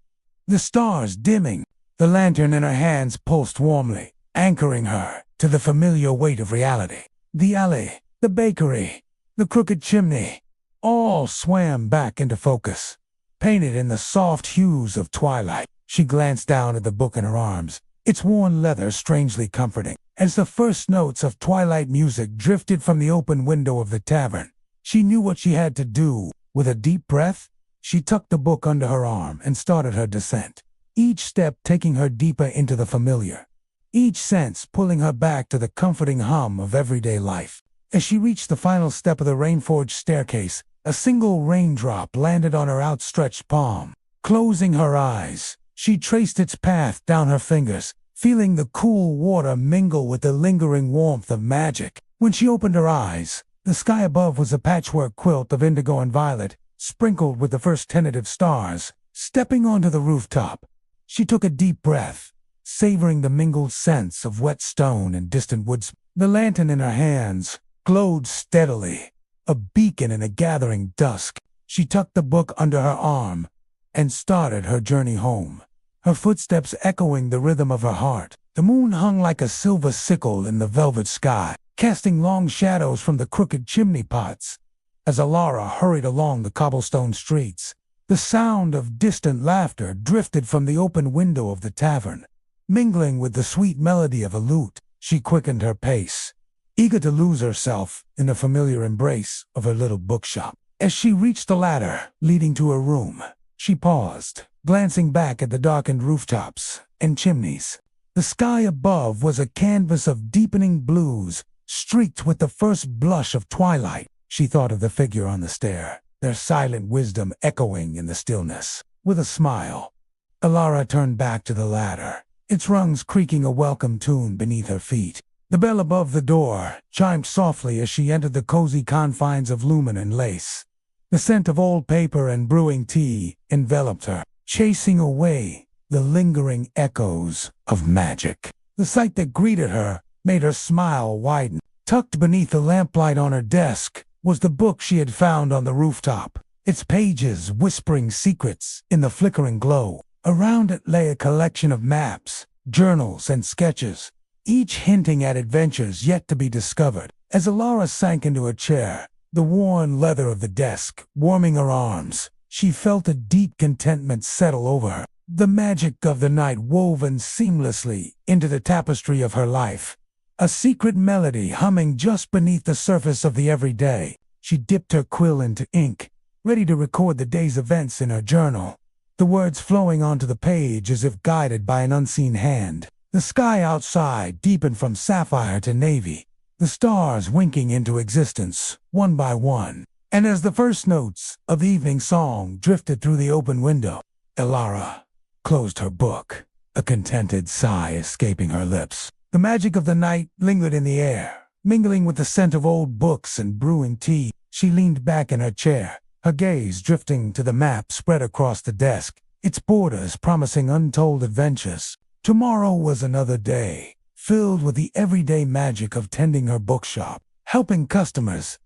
Speaker 1: the stars dimming. The lantern in her hands pulsed warmly, anchoring her to the familiar weight of reality. The alley, the bakery, the crooked chimney, all swam back into focus, painted in the soft hues of twilight. She glanced down at the book in her arms, its worn leather strangely comforting. As the first notes of twilight music drifted from the open window of the tavern, she knew what she had to do. With a deep breath, she tucked the book under her arm and started her descent, each step taking her deeper into the familiar, each sense pulling her back to the comforting hum of everyday life. As she reached the final step of the rain-forged staircase, a single raindrop landed on her outstretched palm. Closing her eyes, she traced its path down her fingers, feeling the cool water mingle with the lingering warmth of magic. When she opened her eyes, the sky above was a patchwork quilt of indigo and violet, sprinkled with the first tentative stars. Stepping onto the rooftop, she took a deep breath, savoring the mingled scents of wet stone and distant woods. The lantern in her hands glowed steadily, a beacon in a gathering dusk. She tucked the book under her arm and started her journey home, her footsteps echoing the rhythm of her heart. The moon hung like a silver sickle in the velvet sky, casting long shadows from the crooked chimney pots. As Elara hurried along the cobblestone streets, the sound of distant laughter drifted from the open window of the tavern. mingling with the sweet melody of a lute. She quickened her pace, eager to lose herself in the familiar embrace of her little bookshop. As she reached the ladder leading to her room, she paused, glancing back at the darkened rooftops and chimneys. The sky above was a canvas of deepening blues, streaked with the first blush of twilight. She thought of the figure on the stair, their silent wisdom echoing in the stillness. With a smile, Elara turned back to the ladder, its rungs creaking a welcome tune beneath her feet. The bell above the door chimed softly as she entered the cozy confines of lumen and lace. The scent of old paper and brewing tea enveloped her, chasing away the lingering echoes of magic. The sight that greeted her made her smile widen. Tucked beneath the lamplight on her desk was the book she had found on the rooftop, its pages whispering secrets in the flickering glow. Around it lay a collection of maps, journals, and sketches, each hinting at adventures yet to be discovered. As Elara sank into a chair, the worn leather of the desk warming her arms, she felt a deep contentment settle over her. The magic of the night woven seamlessly into the tapestry of her life, a secret melody humming just beneath the surface of the everyday. She dipped her quill into ink, ready to record the day's events in her journal, the words flowing onto the page as if guided by an unseen hand. The sky outside deepened from sapphire to navy, the stars winking into existence, one by one. And as the first notes of the evening song drifted through the open window, Elara closed her book, a contented sigh escaping her lips. The magic of the night lingered in the air, mingling with the scent of old books and brewing tea. She leaned back in her chair, her gaze drifting to the map spread across the desk, its borders promising untold adventures. Tomorrow was another day, filled with the everyday magic of tending her bookshop, helping customers,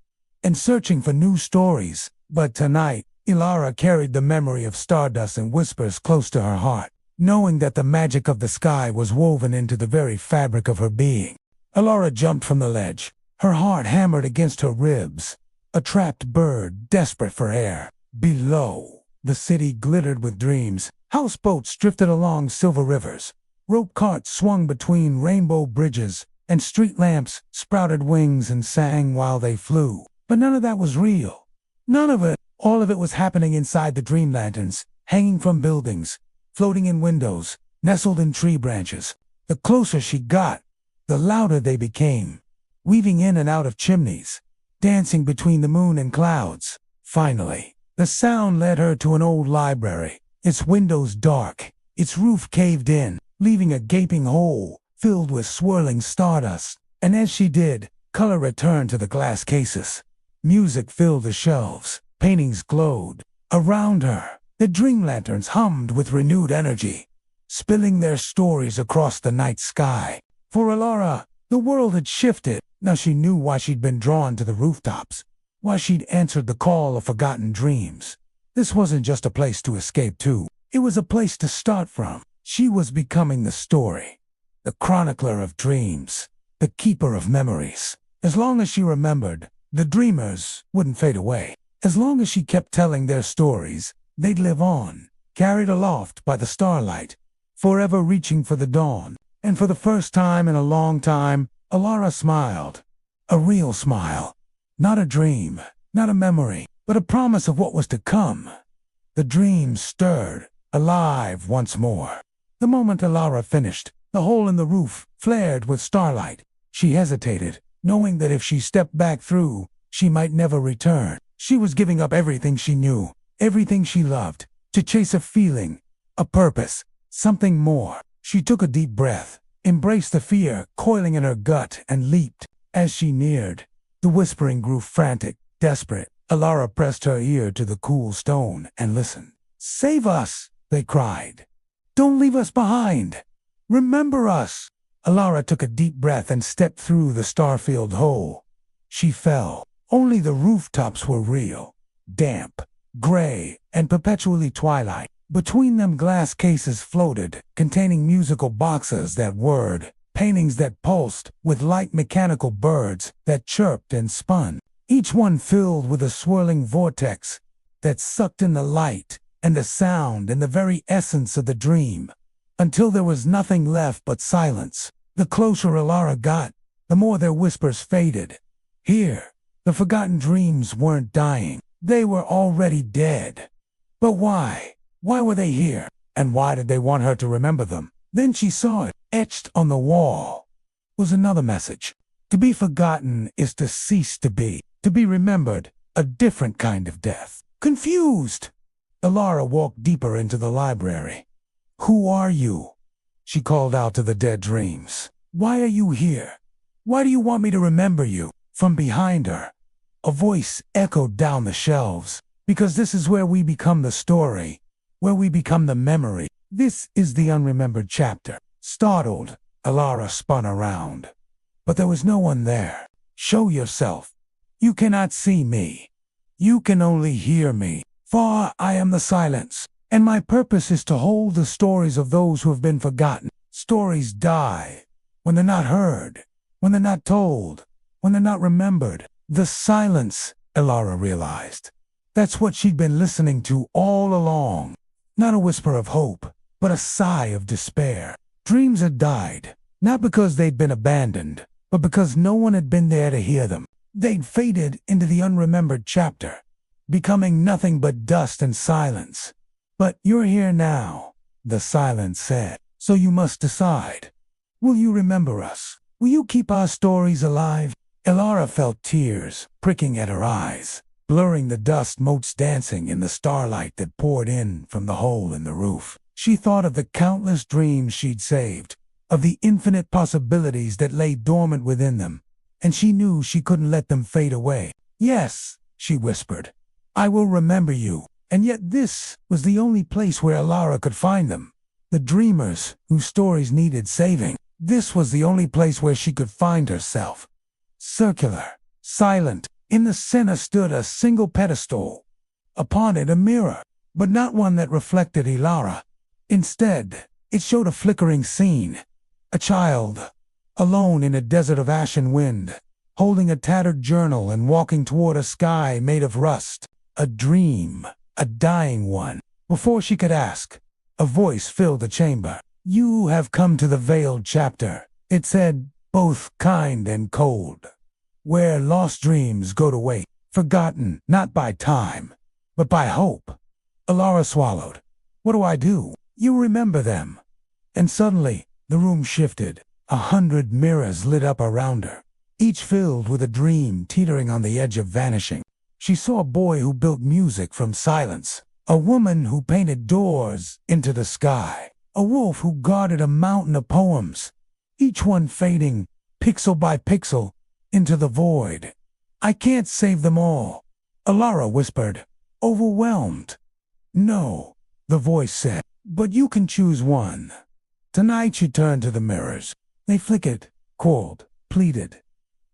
Speaker 1: and searching for new stories. But tonight, Elara carried the memory of stardust and whispers close to her heart, knowing that the magic of the sky was woven into the very fabric of her being. Elara jumped from the ledge, her heart hammered against her ribs, a trapped bird desperate for air. Below, the city glittered with dreams. Houseboats drifted along silver rivers, rope carts swung between rainbow bridges, and street lamps sprouted wings and sang while they flew. But none of that was real. None of it. All of it was happening inside the dream lanterns, hanging from buildings, floating in windows, nestled in tree branches. The closer she got, the louder they became, weaving in and out of chimneys, dancing between the moon and clouds. Finally, the sound led her to an old library, its windows dark, its roof caved in, leaving a gaping hole filled with swirling stardust. And as she did, color returned to the glass cases. Music filled the shelves, paintings glowed. Around her, the dream lanterns hummed with renewed energy, spilling their stories across the night sky. For Elara, the world had shifted. Now she knew why she'd been drawn to the rooftops, why she'd answered the call of forgotten dreams. This wasn't just a place to escape to, it was a place to start from. She was becoming the story, the chronicler of dreams, the keeper of memories. As long as she remembered, the dreamers wouldn't fade away. As long as she kept telling their stories, they'd live on, carried aloft by the starlight, forever reaching for the dawn. And for the first time in a long time, Elara smiled. A real smile. Not a dream, not a memory, but a promise of what was to come. The dream stirred, alive once more. The moment Elara finished, the hole in the roof flared with starlight. She hesitated, knowing that if she stepped back through, she might never return. She was giving up everything she knew, everything she loved, to chase a feeling, a purpose, something more. She took a deep breath, embraced the fear coiling in her gut, and leaped. As she neared, the whispering grew frantic, desperate. Elara pressed her ear to the cool stone and listened. "Save us!" they cried. "Don't leave us behind! Remember us!" Elara took a deep breath and stepped through the star-filled hole. She fell. Only the rooftops were real, damp, gray, and perpetually twilight. Between them glass cases floated, containing musical boxes that whirred, paintings that pulsed, with light mechanical birds that chirped and spun, each one filled with a swirling vortex that sucked in the light and the sound and the very essence of the dream. until there was nothing left but silence. The closer Elara got, the more their whispers faded. Here, the forgotten dreams weren't dying. They were already dead. But why? Why were they here? And why did they want her to remember them? Then she saw it, etched on the wall. Was another message. To be forgotten is to cease to be. To be remembered, a different kind of death. Confused, Elara walked deeper into the library. Who are you? She called out to the dead dreams. Why are you here? Why do you want me to remember you? From behind her, a voice echoed down the shelves. Because this is where we become the story, where we become the memory. This is the unremembered chapter. Startled, Elara spun around. But there was no one there. Show yourself. You cannot see me. You can only hear me. For I am the silence, and my purpose is to hold the stories of those who have been forgotten. Stories die when they're not heard, when they're not told, when they're not remembered. The silence, Elara realized. That's what she'd been listening to all along. Not a whisper of hope, but a sigh of despair. Dreams had died, not because they'd been abandoned, but because no one had been there to hear them. They'd faded into the unremembered chapter, becoming nothing but dust and silence. But you're here now, the silence said, so you must decide. Will you remember us? Will you keep our stories alive? Elara felt tears pricking at her eyes, blurring the dust motes dancing in the starlight that poured in from the hole in the roof. She thought of the countless dreams she'd saved, of the infinite possibilities that lay dormant within them, and she knew she couldn't let them fade away. Yes, she whispered, I will remember you. And yet this was the only place where Elara could find them. The dreamers whose stories needed saving. This was the only place where she could find herself. Circular, silent, in the center stood a single pedestal. Upon it a mirror, but not one that reflected Elara. Instead, it showed a flickering scene. A child, alone in a desert of ashen wind, holding a tattered journal and walking toward a sky made of rust. A dream, a dying one. Before she could ask, a voice filled the chamber. You have come to the veiled chapter, it said, both kind and cold, where lost dreams go to wait, forgotten not by time, but by hope. Elara swallowed. What do I do? You remember them. And suddenly, the room shifted. 100 mirrors lit up around her, each filled with a dream teetering on the edge of vanishing. She saw a boy who built music from silence, a woman who painted doors into the sky, a wolf who guarded a mountain of poems, each one fading, pixel by pixel, into the void. I can't save them all, Elara whispered, overwhelmed. No, the voice said, but you can choose one. Tonight she turned to the mirrors. They flickered, called, pleaded.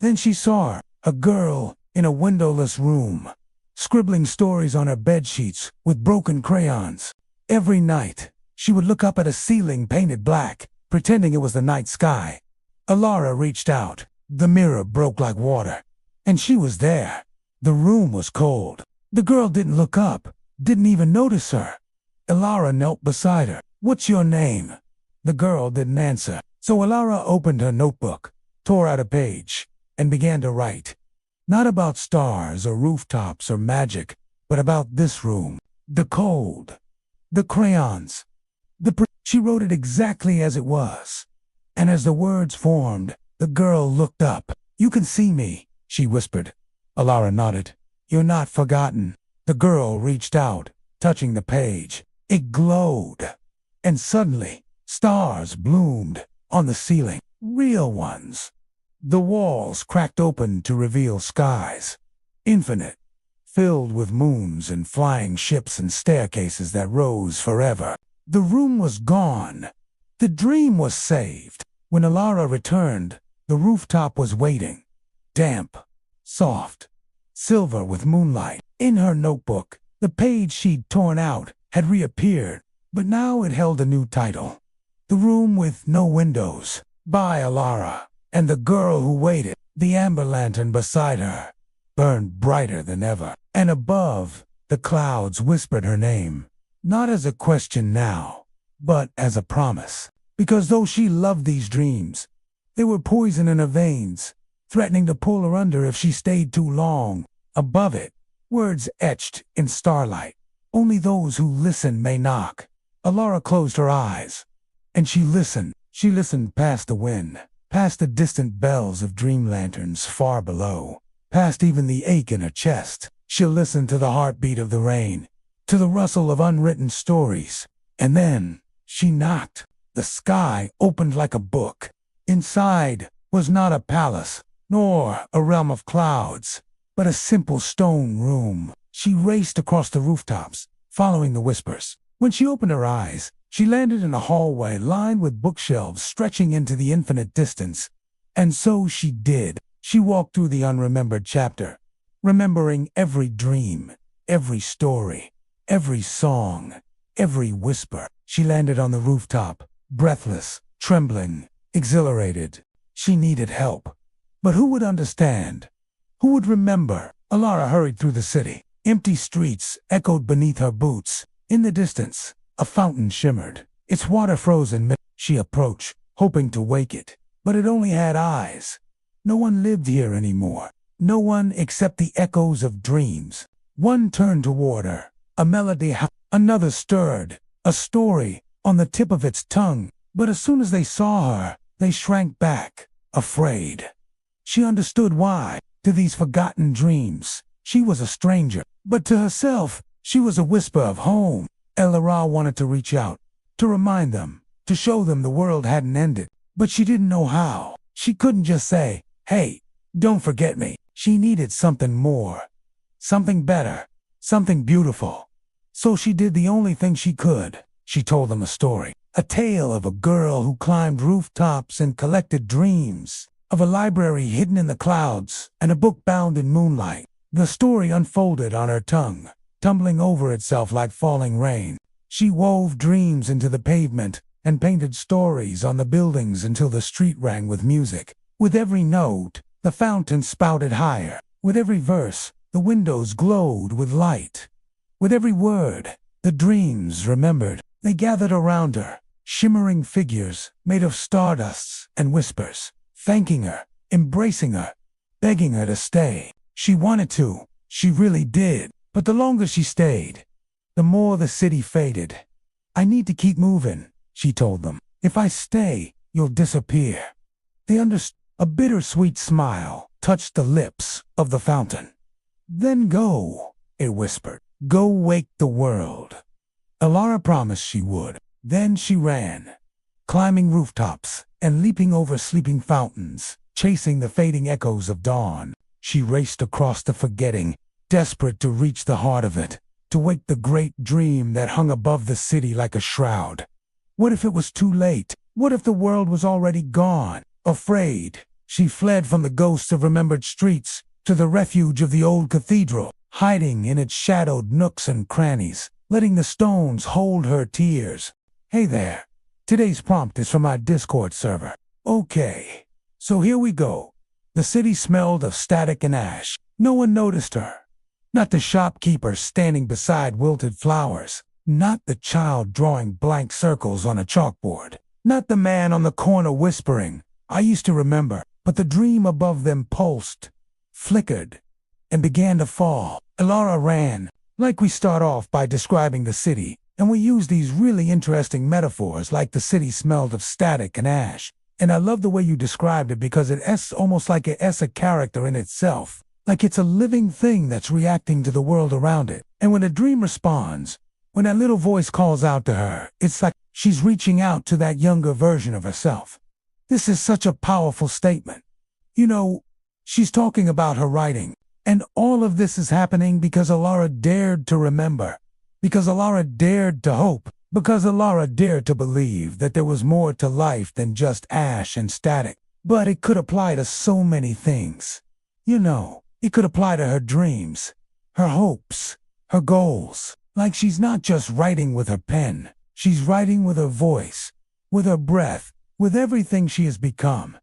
Speaker 1: Then she saw her, a girl in a windowless room, scribbling stories on her bedsheets with broken crayons. Every night, she would look up at a ceiling painted black, pretending it was the night sky. Elara reached out. The mirror broke like water, and she was there. The room was cold. The girl didn't look up, didn't even notice her. Elara knelt beside her. What's your name? The girl didn't answer, so Elara opened her notebook, tore out a page, and began to write. Not about stars or rooftops or magic, but about this room. The cold. The crayons. She wrote it exactly as it was. And as the words formed, the girl looked up. You can see me, she whispered. Elara nodded. You're not forgotten. The girl reached out, touching the page. It glowed. And suddenly, stars bloomed on the ceiling. Real ones. The walls cracked open to reveal skies, infinite, filled with moons and flying ships and staircases that rose forever. The room was gone. The dream was saved. When Elara returned, the rooftop was waiting, damp, soft, silver with moonlight. In her notebook, the page she'd torn out had reappeared, but now it held a new title. The Room with No Windows, by Elara. And the girl who waited, the amber lantern beside her, burned brighter than ever. And above, the clouds whispered her name, not as a question now, but as a promise. Because though she loved these dreams, they were poison in her veins, threatening to pull her under if she stayed too long. Above it, words etched in starlight. Only those who listen may knock. Elara closed her eyes, and she listened. She listened past the wind, past the distant bells of dream lanterns far below, past even the ache in her chest. She listened to the heartbeat of the rain, to the rustle of unwritten stories. And then she knocked. The sky opened like a book. Inside was not a palace, nor a realm of clouds, but a simple stone room. She raced across the rooftops, following the whispers. When she opened her eyes, she landed in a hallway lined with bookshelves stretching into the infinite distance. And so she did. She walked through the unremembered chapter, remembering every dream, every story, every song, every whisper. She landed on the rooftop, breathless, trembling, exhilarated. She needed help. But who would understand? Who would remember? Elara hurried through the city. Empty streets echoed beneath her boots. In the distance, a fountain shimmered, its water frozen. She approached, hoping to wake it, but it only had eyes. No one lived here anymore. No one except the echoes of dreams. One turned toward her, a melody. Another stirred, a story on the tip of its tongue. But as soon as they saw her, they shrank back, afraid. She understood why. To these forgotten dreams, she was a stranger. But to herself, she was a whisper of home. Elara wanted to reach out, to remind them, to show them the world hadn't ended. But she didn't know how. She couldn't just say, "Hey, don't forget me." She needed something more, something better, something beautiful. So she did the only thing she could. She told them a story, a tale of a girl who climbed rooftops and collected dreams, of a library hidden in the clouds, and a book bound in moonlight. The story unfolded on her tongue, tumbling over itself like falling rain. She wove dreams into the pavement and painted stories on the buildings until the street rang with music. With every note, the fountain spouted higher. With every verse, the windows glowed with light. With every word, the dreams remembered. They gathered around her, shimmering figures made of stardusts and whispers, thanking her, embracing her, begging her to stay. She wanted to. She really did. But the longer she stayed, the more the city faded. "I need to keep moving," she told them. "If I stay, you'll disappear." They understood. A bittersweet smile touched the lips of the fountain. "Then go," it whispered. "Go wake the world." Elara promised she would. Then she ran, climbing rooftops and leaping over sleeping fountains, chasing the fading echoes of dawn. She raced across the forgetting, desperate to reach the heart of it, to wake the great dream that hung above the city like a shroud. What if it was too late? What if the world was already gone? Afraid, she fled from the ghosts of remembered streets to the refuge of the old cathedral, hiding in its shadowed nooks and crannies, letting the stones hold her tears. Hey there. Today's prompt is from our Discord server. Okay, so here we go. The city smelled of static and ash. No one noticed her. Not the shopkeeper standing beside wilted flowers. Not the child drawing blank circles on a chalkboard. Not the man on the corner whispering, "I used to remember." But the dream above them pulsed, flickered, and began to fall. Elara ran. Like we start off by describing the city, and we use these really interesting metaphors like the city smelled of static and ash. And I love the way you described it because it's almost like it's a character in itself. Like it's a living thing that's reacting to the world around it. And when a dream responds, when that little voice calls out to her, it's like she's reaching out to that younger version of herself. This is such a powerful statement. You know, she's talking about her writing. And all of this is happening because Elara dared to remember. Because Elara dared to hope. Because Elara dared to believe that there was more to life than just ash and static. But it could apply to so many things. You know, it could apply to her dreams, her hopes, her goals. Like she's not just writing with her pen. She's writing with her voice, with her breath, with everything she has become.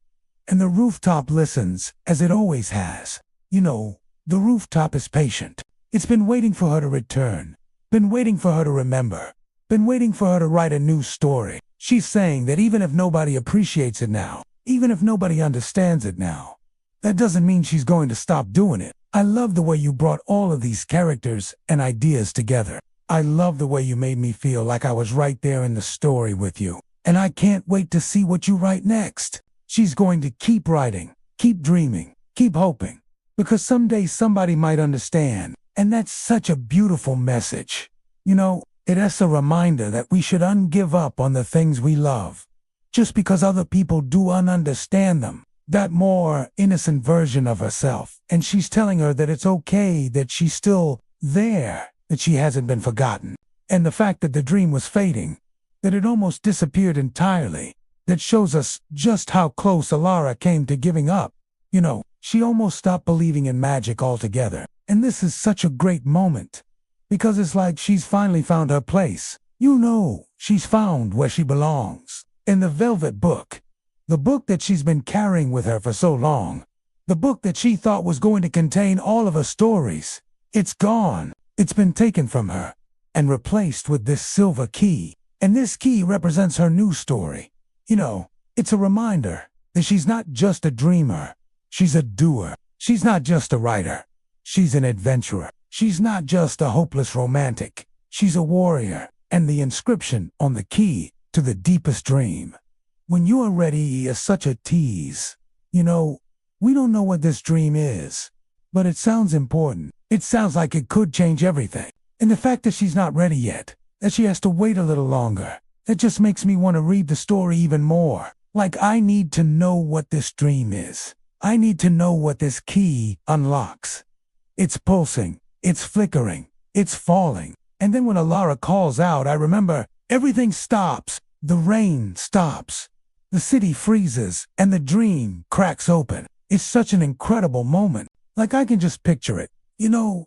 Speaker 1: And the rooftop listens, as it always has. You know, the rooftop is patient. It's been waiting for her to return, been waiting for her to remember, been waiting for her to write a new story. She's saying that even if nobody appreciates it now, even if nobody understands it now, that doesn't mean she's going to stop doing it. I love the way you brought all of these characters and ideas together. I love the way you made me feel like I was right there in the story with you. And I can't wait to see what you write next. She's going to keep writing, keep dreaming, keep hoping, because someday somebody might understand. And that's such a beautiful message. You know, it's a reminder that we should give up on the things we love, just because other people do understand them. That more innocent version of herself. And she's telling her that it's okay, that she's still there, that she hasn't been forgotten. And the fact that the dream was fading, that it almost disappeared entirely, that shows us just how close Elara came to giving up. You know, she almost stopped believing in magic altogether. And this is such a great moment, because it's like she's finally found her place. You know, she's found where she belongs. In the Velvet Book, the book that she's been carrying with her for so long, the book that she thought was going to contain all of her stories, it's gone. It's been taken from her and replaced with this silver key. And this key represents her new story. You know, it's a reminder that she's not just a dreamer, she's a doer. She's not just a writer, she's an adventurer. She's not just a hopeless romantic, she's a warrior. And the inscription on the key to the deepest dream, "When you are ready," is such a tease. You know, we don't know what this dream is, but it sounds important. It sounds like it could change everything. And the fact that she's not ready yet, that she has to wait a little longer, that just makes me want to read the story even more. Like, I need to know what this dream is. I need to know what this key unlocks. It's pulsing, it's flickering, it's falling. And then when Elara calls out, I remember everything stops. The rain stops. The city freezes, and the dream cracks open. It's such an incredible moment. Like, I can just picture it. You know,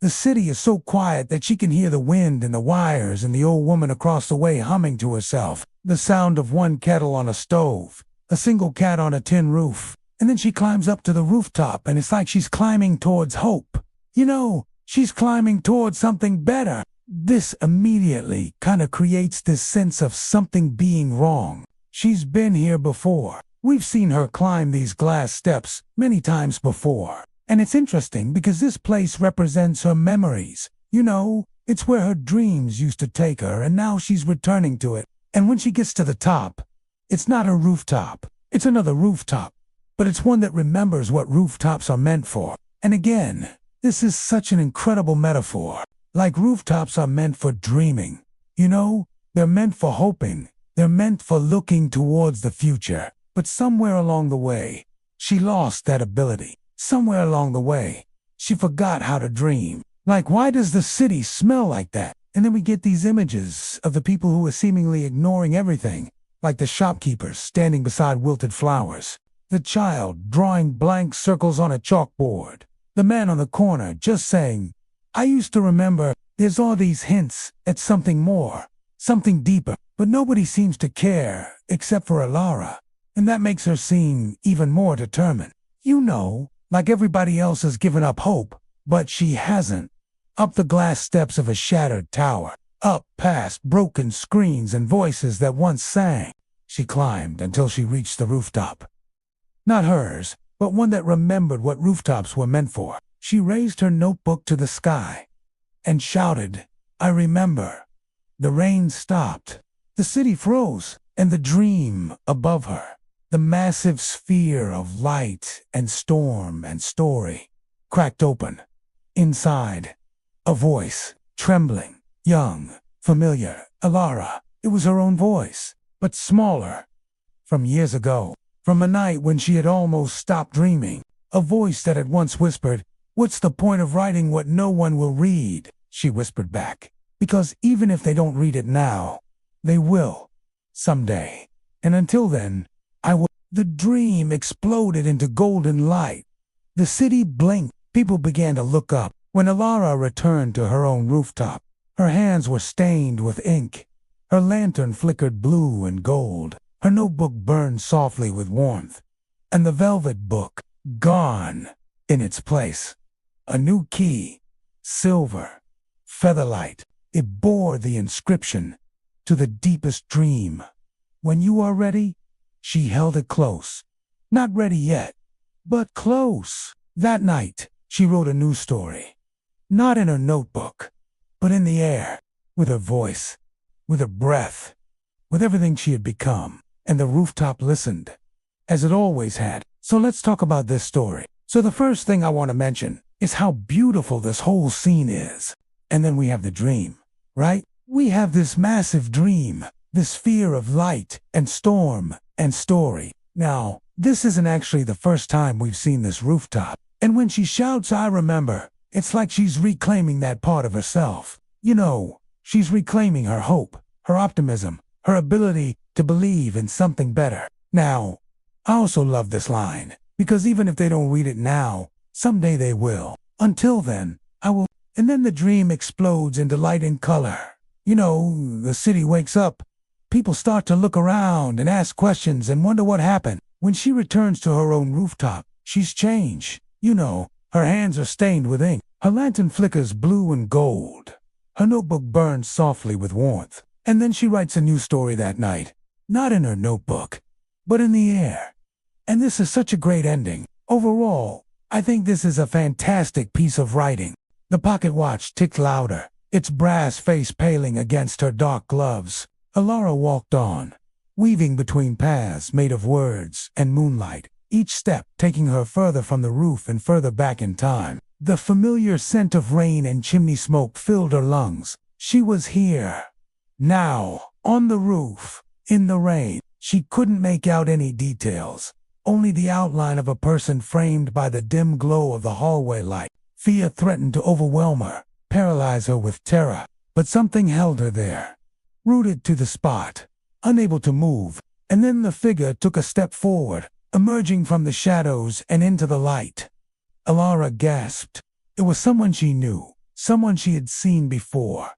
Speaker 1: the city is so quiet that she can hear the wind and the wires and the old woman across the way humming to herself. The sound of one kettle on a stove, a single cat on a tin roof. And then she climbs up to the rooftop, and it's like she's climbing towards hope. You know, she's climbing towards something better. This immediately kind of creates this sense of something being wrong. She's been here before. We've seen her climb these glass steps many times before. And it's interesting because this place represents her memories. You know, it's where her dreams used to take her, and now she's returning to it. And when she gets to the top, it's not her rooftop. It's another rooftop. But it's one that remembers what rooftops are meant for. And again, this is such an incredible metaphor. Like, rooftops are meant for dreaming. You know, they're meant for hoping. They're meant for looking towards the future. But somewhere along the way, she lost that ability. Somewhere along the way, she forgot how to dream. Like, why does the city smell like that? And then we get these images of the people who are seemingly ignoring everything, like the shopkeepers standing beside wilted flowers, the child drawing blank circles on a chalkboard, the man on the corner just saying, "I used to remember." There's all these hints at something more, something deeper, but nobody seems to care except for Elara, and that makes her seem even more determined. You know, like everybody else has given up hope, but she hasn't. Up the glass steps of a shattered tower, up past broken screens and voices that once sang, she climbed until she reached the rooftop. Not hers, but one that remembered what rooftops were meant for. She raised her notebook to the sky and shouted, "I remember." The rain stopped. The city froze, and the dream above her, the massive sphere of light and storm and story, cracked open. Inside, a voice, trembling, young, familiar, Elara. It was her own voice, but smaller. From years ago, from a night when she had almost stopped dreaming, a voice that had once whispered, "What's the point of writing what no one will read?" She whispered back, "Because even if they don't read it now, they will, someday. And until then, I will." The dream exploded into golden light. The city blinked. People began to look up. When Elara returned to her own rooftop, her hands were stained with ink. Her lantern flickered blue and gold. Her notebook burned softly with warmth. And the velvet book, gone in its place. A new key, silver, featherlight. It bore the inscription, to the deepest dream. When you are ready, she held it close. Not ready yet, but close. That night, she wrote a new story. Not in her notebook, but in the air, with her voice, with her breath, with everything she had become. And the rooftop listened, as it always had. So let's talk about this story. So the first thing I want to mention is how beautiful this whole scene is. And then we have the dream, right? We have this massive dream, this fear of light and storm and story. Now, this isn't actually the first time we've seen this rooftop. And when she shouts, "I remember," it's like she's reclaiming that part of herself. You know, she's reclaiming her hope, her optimism, her ability to believe in something better. Now, I also love this line, because even if they don't read it now, someday they will. Until then, I will. And then the dream explodes into light and color. You know, the city wakes up. People start to look around and ask questions and wonder what happened. When she returns to her own rooftop, she's changed. You know, her hands are stained with ink. Her lantern flickers blue and gold. Her notebook burns softly with warmth. And then she writes a new story that night. Not in her notebook, but in the air. And this is such a great ending. Overall, I think this is a fantastic piece of writing. The pocket watch ticked louder, its brass face paling against her dark gloves. Elara walked on, weaving between paths made of words and moonlight, each step taking her further from the roof and further back in time. The familiar scent of rain and chimney smoke filled her lungs. She was here. Now, on the roof, in the rain. She couldn't make out any details, only the outline of a person framed by the dim glow of the hallway light. Fear threatened to overwhelm her, paralyze her with terror, but something held her there, rooted to the spot, unable to move. And then the figure took a step forward, emerging from the shadows and into the light. Elara gasped. It was someone she knew, someone she had seen before,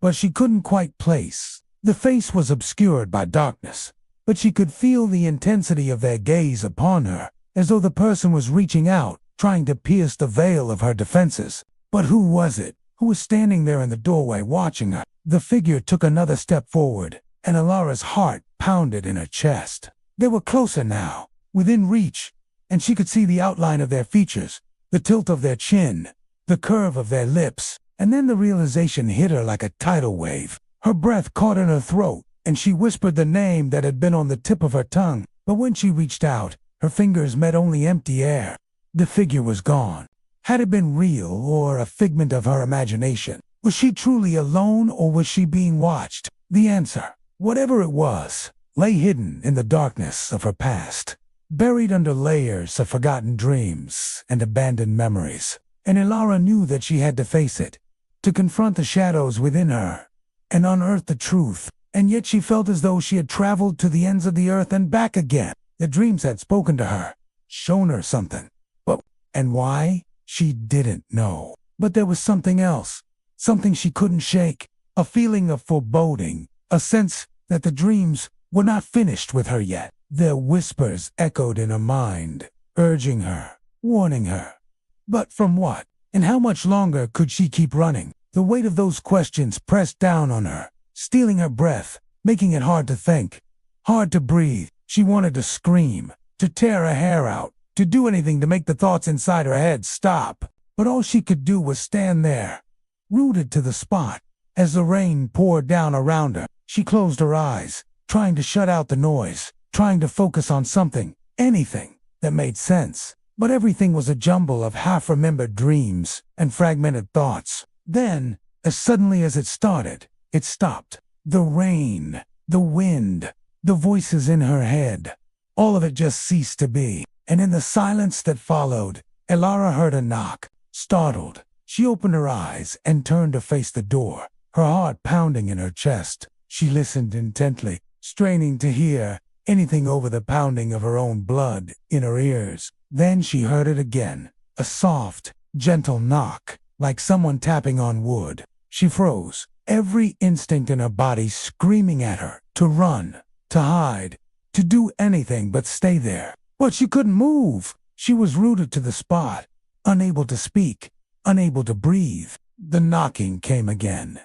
Speaker 1: but she couldn't quite place. The face was obscured by darkness, but she could feel the intensity of their gaze upon her, as though the person was reaching out, trying to pierce the veil of her defenses. But who was it? Who was standing there in the doorway watching her? The figure took another step forward, and Elara's heart pounded in her chest. They were closer now, within reach, and she could see the outline of their features, the tilt of their chin, the curve of their lips. And then the realization hit her like a tidal wave. Her breath caught in her throat, and she whispered the name that had been on the tip of her tongue. But when she reached out, her fingers met only empty air. The figure was gone. Had it been real or a figment of her imagination? Was she truly alone, or was she being watched? The answer, whatever it was, lay hidden in the darkness of her past, buried under layers of forgotten dreams and abandoned memories. And Elara knew that she had to face it, to confront the shadows within her and unearth the truth. And yet she felt as though she had traveled to the ends of the earth and back again. The dreams had spoken to her, shown her something. And why? She didn't know. But there was something else, something she couldn't shake, a feeling of foreboding, a sense that the dreams were not finished with her yet. Their whispers echoed in her mind, urging her, warning her. But from what? And how much longer could she keep running? The weight of those questions pressed down on her, stealing her breath, making it hard to think, hard to breathe. She wanted to scream, to tear her hair out, to do anything to make the thoughts inside her head stop. But all she could do was stand there, rooted to the spot. As the rain poured down around her, she closed her eyes, trying to shut out the noise, trying to focus on something, anything, that made sense. But everything was a jumble of half-remembered dreams and fragmented thoughts. Then, as suddenly as it started, it stopped. The rain, the wind, the voices in her head, all of it just ceased to be. And in the silence that followed, Elara heard a knock. Startled, she opened her eyes and turned to face the door, her heart pounding in her chest. She listened intently, straining to hear anything over the pounding of her own blood in her ears. Then she heard it again, a soft, gentle knock, like someone tapping on wood. She froze, every instinct in her body screaming at her to run, to hide, to do anything but stay there. But she couldn't move. She was rooted to the spot, unable to speak, unable to breathe. The knocking came again,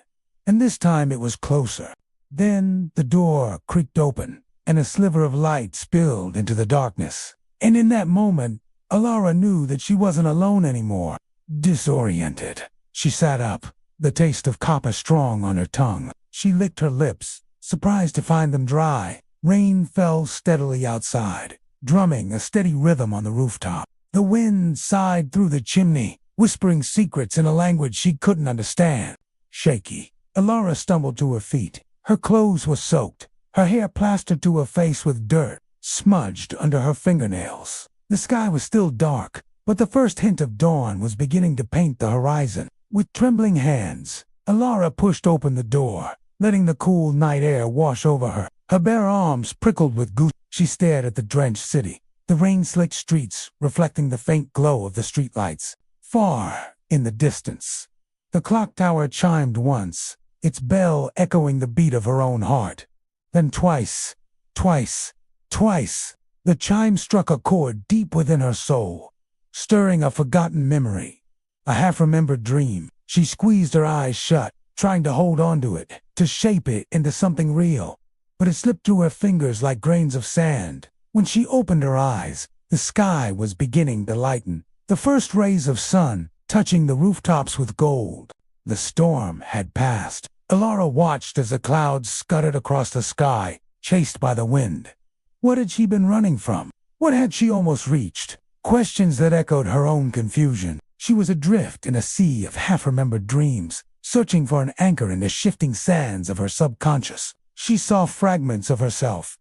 Speaker 1: and this time it was closer, Then the door creaked open, and a sliver of light spilled into the darkness. And in that moment, Elara knew that she wasn't alone anymore. Disoriented, she sat up, the taste of copper strong on her tongue. She licked her lips, surprised to find them dry. Rain fell steadily outside, drumming a steady rhythm on the rooftop. The wind sighed through the chimney, whispering secrets in a language she couldn't understand. Shaky, Elara stumbled to her feet. Her clothes were soaked, her hair plastered to her face with dirt, smudged under her fingernails. The sky was still dark, but the first hint of dawn was beginning to paint the horizon. With trembling hands, Elara pushed open the door, letting the cool night air wash over her. Her bare arms prickled with goose. She stared at the drenched city, the rain-slicked streets reflecting the faint glow of the streetlights. Far in the distance, the clock tower chimed once, its bell echoing the beat of her own heart. Then twice, twice, twice, the chime struck a chord deep within her soul, stirring a forgotten memory, a half-remembered dream. She squeezed her eyes shut, trying to hold on to it, to shape it into something real. But it slipped through her fingers like grains of sand. When she opened her eyes, the sky was beginning to lighten, the first rays of sun touching the rooftops with gold. The storm had passed. Elara watched as the clouds scudded across the sky, chased by the wind. What had she been running from? What had she almost reached? Questions that echoed her own confusion. She was adrift in a sea of half-remembered dreams, searching for an anchor in the shifting sands of her subconscious. She saw fragments of herself,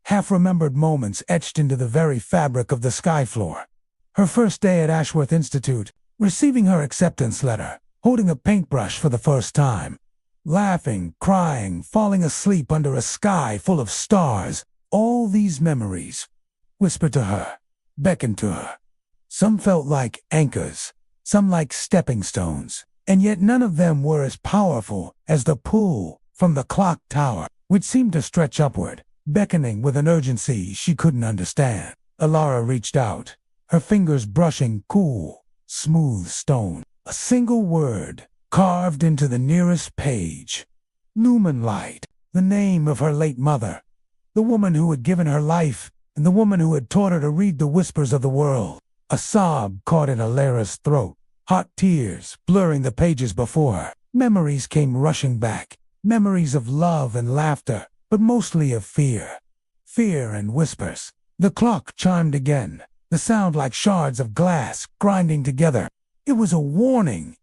Speaker 1: half-remembered moments etched into the very fabric of the sky floor. Her first day at Ashworth Institute, receiving her acceptance letter, holding a paintbrush for the first time, laughing, crying, falling asleep under a sky full of stars. All these memories whispered to her, beckoned to her. Some felt like anchors, some like stepping stones, and yet none of them were as powerful as the pull from the clock tower, which seemed to stretch upward, beckoning with an urgency she couldn't understand. Elara reached out, her fingers brushing cool, smooth stone. A single word carved into the nearest page. Lumen light, the name of her late mother, the woman who had given her life, and the woman who had taught her to read the whispers of the world. A sob caught in Elara's throat, hot tears blurring the pages before her. Memories came rushing back, memories of love and laughter, but mostly of fear. Fear and whispers. The clock chimed again, the sound like shards of glass grinding together. It was a warning.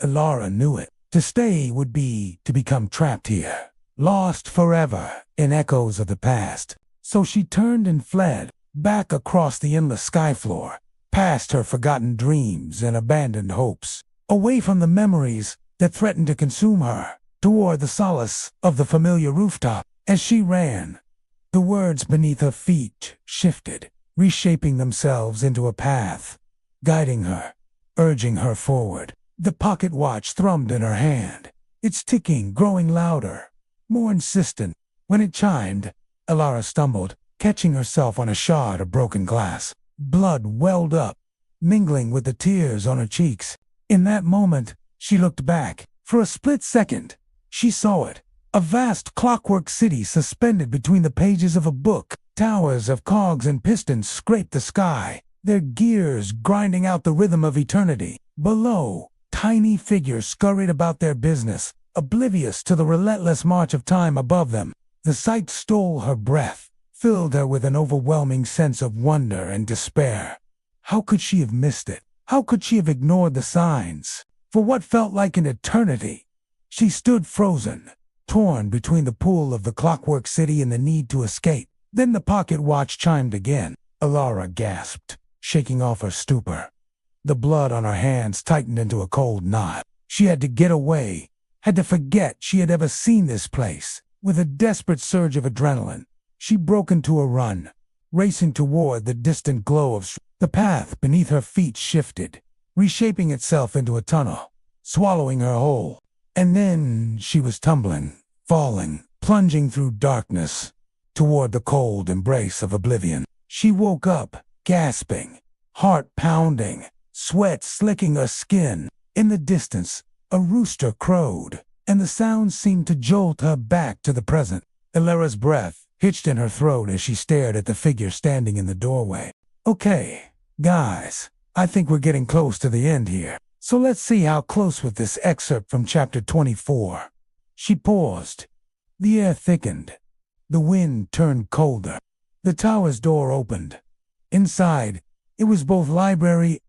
Speaker 1: Elara knew it. To stay would be to become trapped here, lost forever in echoes of the past. So she turned and fled, back across the endless sky floor, past her forgotten dreams and abandoned hopes, away from the memories that threatened to consume her, toward the solace of the familiar rooftop. As she ran, the words beneath her feet shifted, reshaping themselves into a path, guiding her, urging her forward. The pocket watch thrummed in her hand, its ticking growing louder, more insistent. When it chimed, Elara stumbled, catching herself on a shard of broken glass. Blood welled up, mingling with the tears on her cheeks. In that moment, she looked back. For a split second, she saw it. A vast clockwork city suspended between the pages of a book. Towers of cogs and pistons scraped the sky, their gears grinding out the rhythm of eternity. Below, tiny figures scurried about their business, oblivious to the relentless march of time above them. The sight stole her breath, filled her with an overwhelming sense of wonder and despair. How could she have missed it? How could she have ignored the signs? For what felt like an eternity, she stood frozen, torn between the pull of the clockwork city and the need to escape. Then the pocket watch chimed again. Elara gasped, shaking off her stupor. The blood on her hands tightened into a cold knot. She had to get away, had to forget she had ever seen this place. With a desperate surge of adrenaline, she broke into a run, racing toward the distant glow of the path beneath her feet shifted, reshaping itself into a tunnel, swallowing her whole. And then she was tumbling, falling, plunging through darkness, toward the cold embrace of oblivion. She woke up, gasping, heart pounding, sweat slicking her skin. In the distance, a rooster crowed, and the sound seemed to jolt her back to the present. Elara's breath hitched in her throat as she stared at the figure standing in the doorway. Okay, guys, I think we're getting close to the end here. So let's see how close with this excerpt from chapter 24. She paused. The air thickened. The wind turned colder. The tower's door opened. Inside, it was both library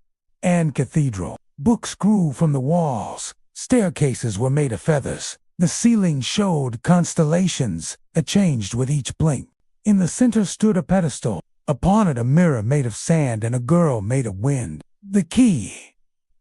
Speaker 1: and cathedral. Books grew from the walls. Staircases were made of feathers. The ceiling showed constellations that changed with each blink. In the center stood a pedestal. Upon it a mirror made of sand and a girl made of wind. The key,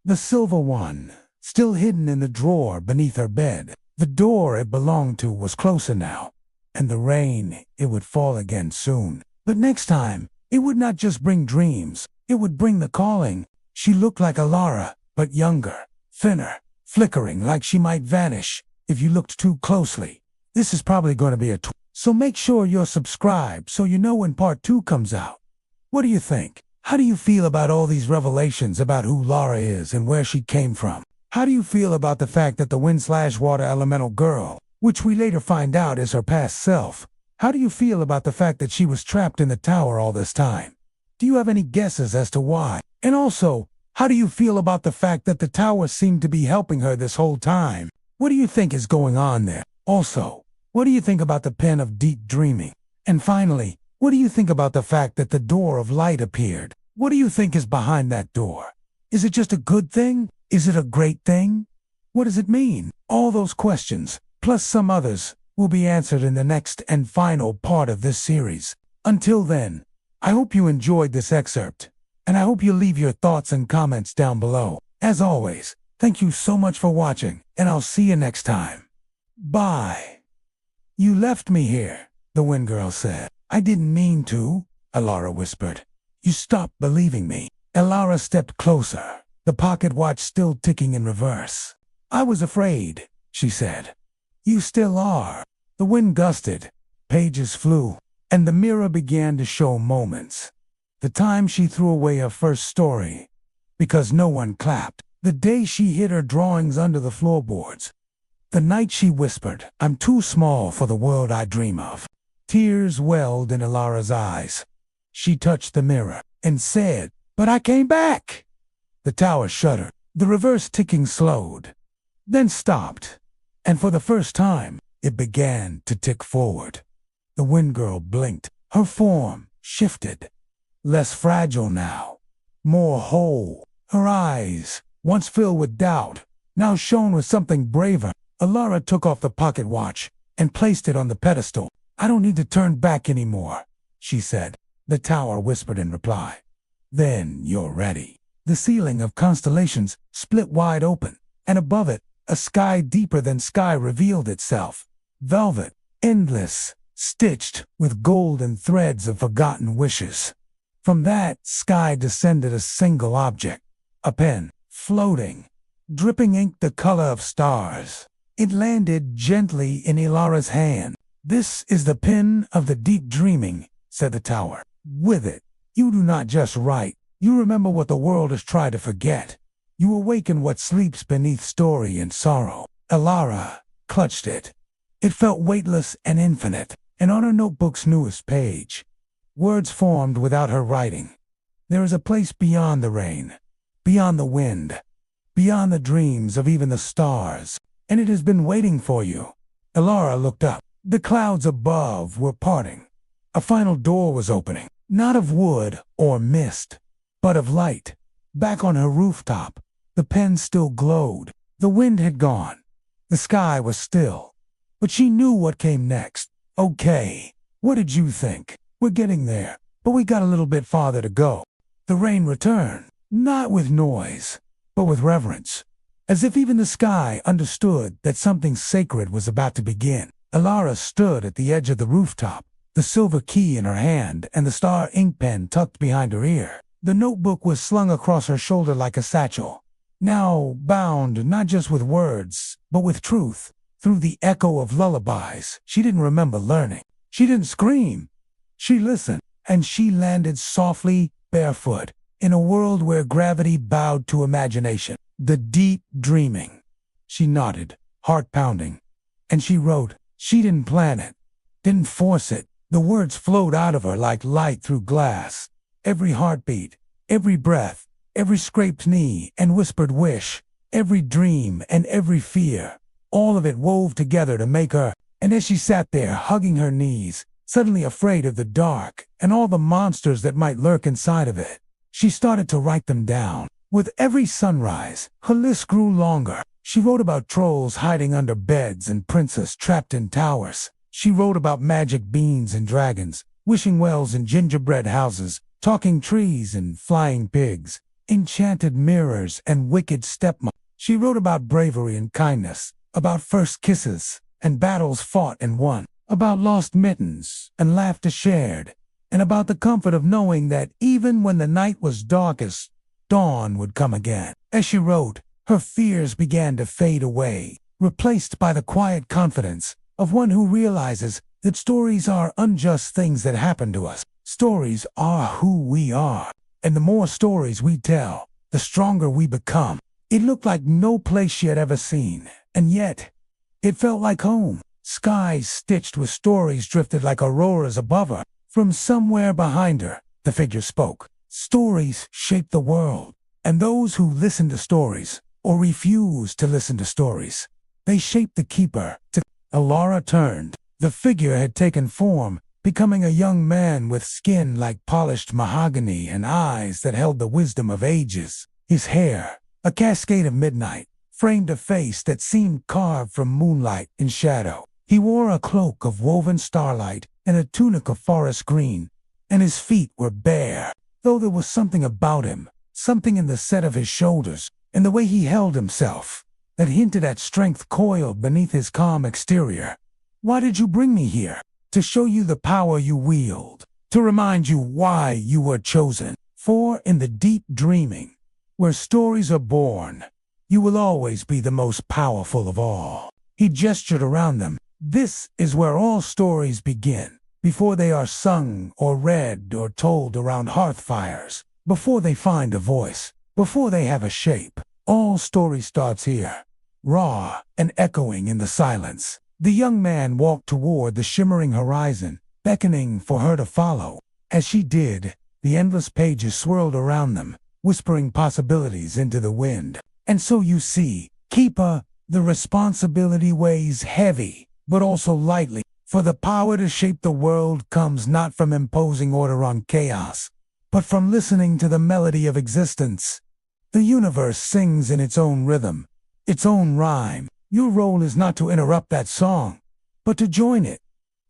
Speaker 1: the silver one, still hidden in the drawer beneath her bed. The door it belonged to was closer now, and the rain, it would fall again soon. But next time, it would not just bring dreams, it would bring the calling. She looked like Elara, but younger, thinner, flickering like she might vanish if you looked too closely. This is probably going to be a so make sure you're subscribed so you know when part 2 comes out. What do you think? How do you feel about all these revelations about who Lara is and where she came from? How do you feel about the fact that the wind/water elemental girl, which we later find out is her past self, how do you feel about the fact that she was trapped in the tower all this time? Do you have any guesses as to why? And also, how do you feel about the fact that the tower seemed to be helping her this whole time? What do you think is going on there? Also, what do you think about the pen of deep dreaming? And finally, what do you think about the fact that the door of light appeared? What do you think is behind that door? Is it just a good thing? Is it a great thing? What does it mean? All those questions, plus some others, will be answered in the next and final part of this series. Until then, I hope you enjoyed this excerpt, and I hope you leave your thoughts and comments down below. As always, thank you so much for watching, and I'll see you next time. Bye. You left me here, the wind girl said. I didn't mean to, Elara whispered. You stopped believing me. Elara stepped closer, the pocket watch still ticking in reverse. I was afraid, she said. You still are. The wind gusted, pages flew, and the mirror began to show moments. The time she threw away her first story, because no one clapped. The day she hid her drawings under the floorboards. The night she whispered, I'm too small for the world I dream of. Tears welled in Elara's eyes. She touched the mirror and said, but I came back. The tower shuddered. The reverse ticking slowed, then stopped, and for the first time, it began to tick forward. The wind girl blinked. Her form shifted. Less fragile now, more whole. Her eyes, once filled with doubt, now shone with something braver. Elara took off the pocket watch and placed it on the pedestal. I don't need to turn back anymore, she said. The tower whispered in reply. Then you're ready. The ceiling of constellations split wide open, and above it, a sky deeper than sky revealed itself. Velvet, endless, stitched with golden threads of forgotten wishes. From that sky descended a single object, a pen, floating, dripping ink the color of stars. It landed gently in Elara's hand. This is the pen of the deep dreaming, said the tower. With it, you do not just write. You remember what the world has tried to forget. You awaken what sleeps beneath story and sorrow. Elara clutched it. It felt weightless and infinite, and on her notebook's newest page, words formed without her writing. There is a place beyond the rain, beyond the wind, beyond the dreams of even the stars, and it has been waiting for you. Elara looked up. The clouds above were parting. A final door was opening, not of wood or mist, but of light. Back on her rooftop, the pen still glowed. The wind had gone. The sky was still. But she knew what came next. Okay, what did you think? We're getting there, but we got a little bit farther to go. The rain returned, not with noise, but with reverence, as if even the sky understood that something sacred was about to begin. Elara stood at the edge of the rooftop, the silver key in her hand and the star ink pen tucked behind her ear. The notebook was slung across her shoulder like a satchel, now bound not just with words, but with truth. Through the echo of lullabies she didn't remember learning. She didn't scream. She listened, and she landed softly, barefoot, in a world where gravity bowed to imagination. The deep dreaming. She nodded. heart pounding. And she wrote. She didn't plan it, didn't force it. The words flowed out of her like light through glass. Every heartbeat, every breath, every scraped knee and whispered wish, every dream and every fear, all of it wove together to make her. And as she sat there hugging her knees, suddenly afraid of the dark and all the monsters that might lurk inside of it, she started to write them down. With every sunrise, her list grew longer. She wrote about trolls hiding under beds and princes trapped in towers. She wrote about magic beans and dragons, wishing wells and gingerbread houses, talking trees and flying pigs, enchanted mirrors and wicked stepmothers. She wrote about bravery and kindness, about first kisses and battles fought and won, about lost mittens and laughter shared, and about the comfort of knowing that even when the night was darkest, dawn would come again. As she wrote, her fears began to fade away, replaced by the quiet confidence of one who realizes that stories are unjust things that happen to us. Stories are who we are, and the more stories we tell, the stronger we become. It looked like no place she had ever seen, and yet it felt like home. Skies stitched with stories drifted like auroras above her. From somewhere behind her, the figure spoke. Stories shape the world, and those who listen to stories, or refuse to listen to stories, they shape the keeper. Elara turned. The figure had taken form, becoming a young man with skin like polished mahogany and eyes that held the wisdom of ages. His hair, a cascade of midnight, framed a face that seemed carved from moonlight and shadow. He wore a cloak of woven starlight and a tunic of forest green, and his feet were bare, though there was something about him, something in the set of his shoulders and the way he held himself, that hinted at strength coiled beneath his calm exterior. Why did you bring me here? To show you the power you wield, to remind you why you were chosen. For in the deep dreaming, where stories are born, you will always be the most powerful of all. He gestured around them. This is where all stories begin, before they are sung or read or told around hearth fires, before they find a voice, before they have a shape. All story starts here, raw and echoing in the silence. The young man walked toward the shimmering horizon, beckoning for her to follow. As she did, the endless pages swirled around them, whispering possibilities into the wind. And so you see, Keeper, the responsibility weighs heavy, but also lightly. For the power to shape the world comes not from imposing order on chaos, but from listening to the melody of existence. The universe sings in its own rhythm, its own rhyme. Your role is not to interrupt that song, but to join it,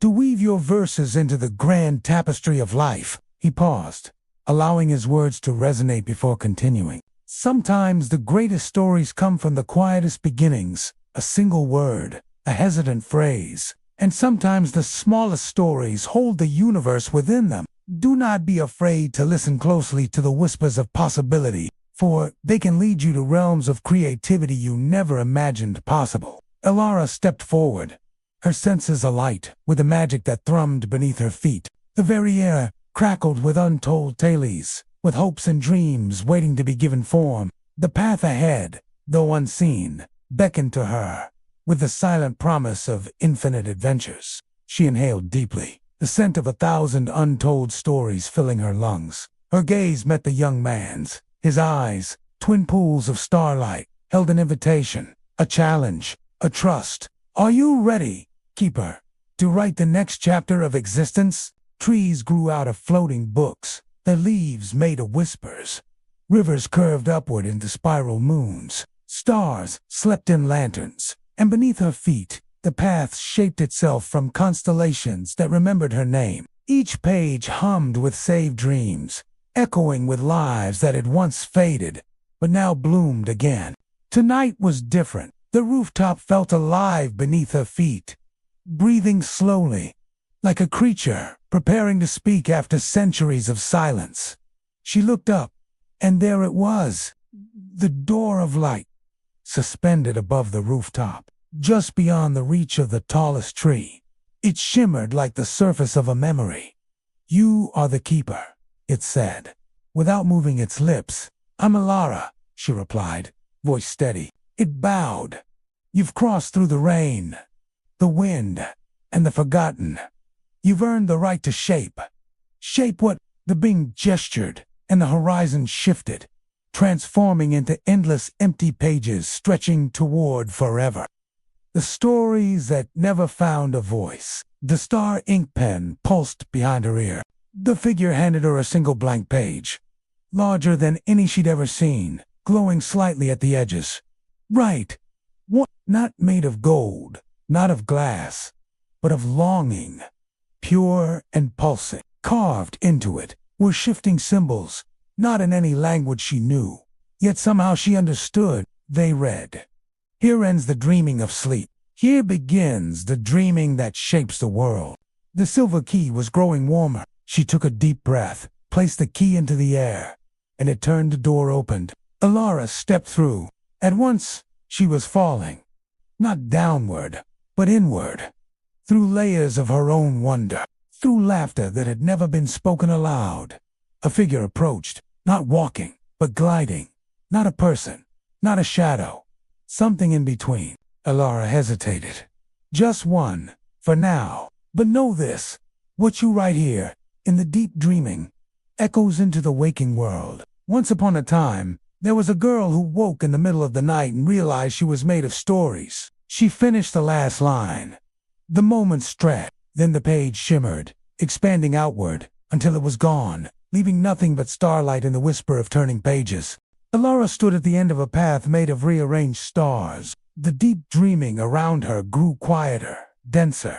Speaker 1: to weave your verses into the grand tapestry of life. He paused, allowing his words to resonate before continuing. Sometimes the greatest stories come from the quietest beginnings, a single word, a hesitant phrase, and sometimes the smallest stories hold the universe within them. Do not be afraid to listen closely to the whispers of possibility, for they can lead you to realms of creativity you never imagined possible. Elara stepped forward, her senses alight with the magic that thrummed beneath her feet. The very air crackled with untold tales, with hopes and dreams waiting to be given form. The path ahead, though unseen, beckoned to her, with the silent promise of infinite adventures. She inhaled deeply, the scent of 1,000 untold stories filling her lungs. Her gaze met the young man's. His eyes, twin pools of starlight, held an invitation, a challenge, a trust. Are you ready, Keeper, to write the next chapter of existence? Trees grew out of floating books, their leaves made of whispers. Rivers curved upward into spiral moons. Stars slept in lanterns, and beneath her feet, the path shaped itself from constellations that remembered her name. Each page hummed with saved dreams, echoing with lives that had once faded, but now bloomed again. Tonight was different. The rooftop felt alive beneath her feet, breathing slowly, like a creature preparing to speak after centuries of silence. She looked up, and there it was, the door of light, suspended above the rooftop, just beyond the reach of the tallest tree. It shimmered like the surface of a memory. You are the keeper, it said, without moving its lips. I'm Elara, she replied, voice steady. It bowed, You've crossed through the rain, the wind, and the forgotten. You've earned the right to shape. Shape what? The being gestured, and the horizon shifted, transforming into endless empty pages stretching toward forever. The stories that never found a voice. The star ink pen pulsed behind her ear. The figure handed her a single blank page, larger than any she'd ever seen, glowing slightly at the edges. Right. What? Not made of gold, not of glass, but of longing, pure and pulsing. Carved into it were shifting symbols, not in any language she knew, yet somehow she understood. They read, "Here ends the dreaming of sleep. Here begins the dreaming that shapes the world." The silver key was growing warmer. She took a deep breath, placed the key into the air, and it turned. The door opened. Elara stepped through. At once, she was falling, not downward, but inward, through layers of her own wonder, through laughter that had never been spoken aloud. A figure approached, not walking, but gliding, not a person, not a shadow, something in between. Elara hesitated. Just one, for now. But know this, what you write here, in the deep dreaming, echoes into the waking world. Once upon a time, there was a girl who woke in the middle of the night and realized she was made of stories. She finished the last line. The moment stretched, then the page shimmered, expanding outward, until it was gone, leaving nothing but starlight and the whisper of turning pages. Elara stood at the end of a path made of rearranged stars. The deep dreaming around her grew quieter, denser,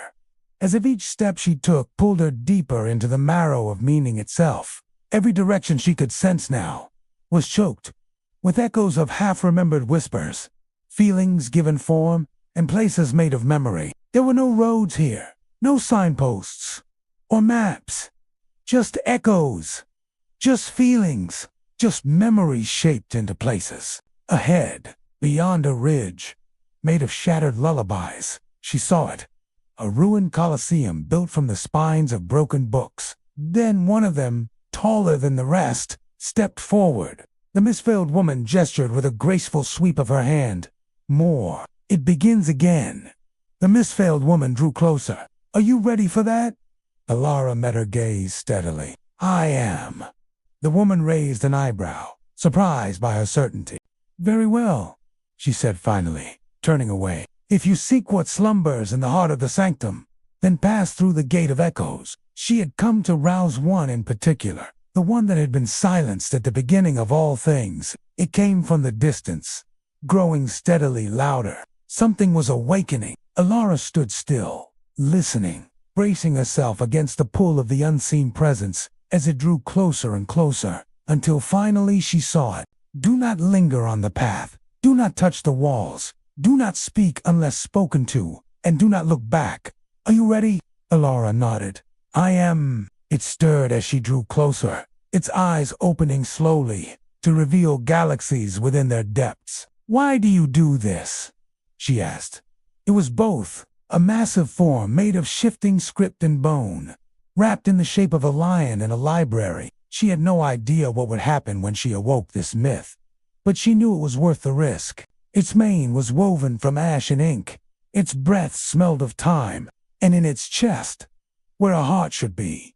Speaker 1: as if each step she took pulled her deeper into the marrow of meaning itself. Every direction she could sense now was choked with echoes of half-remembered whispers, feelings given form, and places made of memory. There were no roads here, no signposts or maps, just echoes, just feelings, just memories shaped into places. Ahead, beyond a ridge, made of shattered lullabies, she saw it, a ruined coliseum built from the spines of broken books. Then one of them, taller than the rest, stepped forward. The misveiled woman gestured with a graceful sweep of her hand. More. It begins again. The misveiled woman drew closer. Are you ready for that? Elara met her gaze steadily. I am. The woman raised an eyebrow, surprised by her certainty. Very well, she said finally, turning away. If you seek what slumbers in the heart of the sanctum, then pass through the gate of echoes. She had come to rouse one in particular, the one that had been silenced at the beginning of all things. It came from the distance, growing steadily louder. Something was awakening. Elara stood still, listening, bracing herself against the pull of the unseen presence as it drew closer and closer, until finally she saw it. Do not linger on the path. Do not touch the walls. Do not speak unless spoken to, and do not look back. Are you ready? Elara nodded. I am. It stirred as she drew closer, its eyes opening slowly to reveal galaxies within their depths. Why do you do this? She asked. It was both, a massive form made of shifting script and bone, wrapped in the shape of a lion in a library. She had no idea what would happen when she awoke this myth, but she knew it was worth the risk. Its mane was woven from ash and ink. Its breath smelled of time, and in its chest, where a heart should be,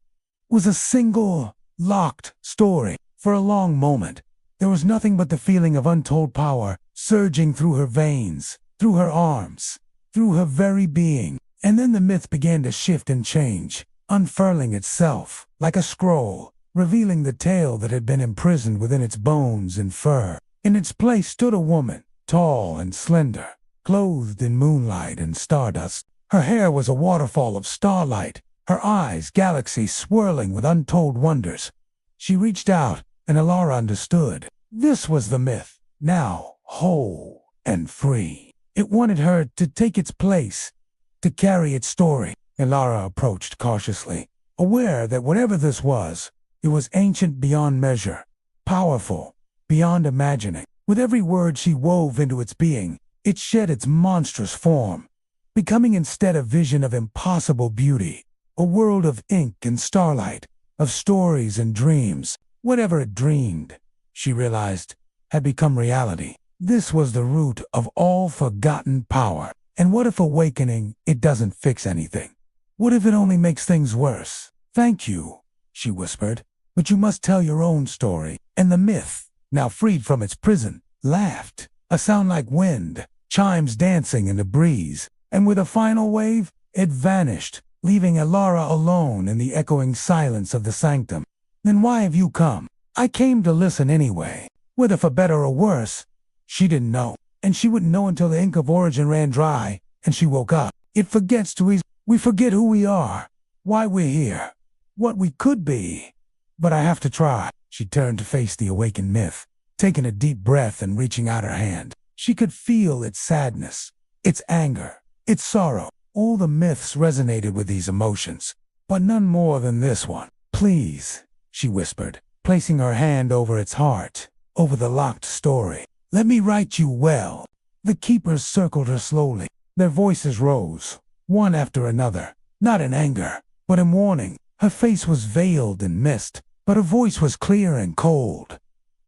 Speaker 1: was a single, locked story. For a long moment, there was nothing but the feeling of untold power surging through her veins, through her arms, through her very being. And then the myth began to shift and change, unfurling itself like a scroll, revealing the tale that had been imprisoned within its bones and fur. In its place stood a woman, tall and slender, clothed in moonlight and stardust. Her hair was a waterfall of starlight, her eyes galaxies swirling with untold wonders. She reached out, and Elara understood. This was the myth, now whole and free. It wanted her to take its place, to carry its story. Elara approached cautiously, aware that whatever this was, it was ancient beyond measure, powerful beyond imagining. With every word she wove into its being, it shed its monstrous form, becoming instead a vision of impossible beauty, a world of ink and starlight, of stories and dreams. Whatever it dreamed, she realized, had become reality. This was the root of all forgotten power. And what if awakening, it doesn't fix anything? What if it only makes things worse? Thank you, she whispered, but you must tell your own story. And the myth, now freed from its prison, laughed, a sound like wind, chimes dancing in the breeze, and with a final wave, it vanished, leaving Elara alone in the echoing silence of the sanctum. Then why have you come? I came to listen anyway. Whether for better or worse, she didn't know. And she wouldn't know until the ink of origin ran dry, and she woke up. It forgets too easily. We forget who we are, why we're here, what we could be. But I have to try. She turned to face the awakened myth, taking a deep breath and reaching out her hand. She could feel its sadness, its anger, its sorrow. All the myths resonated with these emotions, but none more than this one. Please, she whispered, placing her hand over its heart, over the locked story. Let me write you well. The keepers circled her slowly. Their voices rose, one after another, not in anger, but in warning. Her face was veiled in mist, but her voice was clear and cold.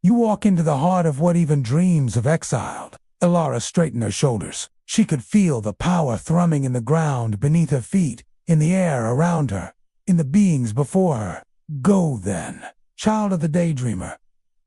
Speaker 1: You walk into the heart of what even dreams of exiled. Elara straightened her shoulders. She could feel the power thrumming in the ground beneath her feet, in the air around her, in the beings before her. Go then, child of the daydreamer.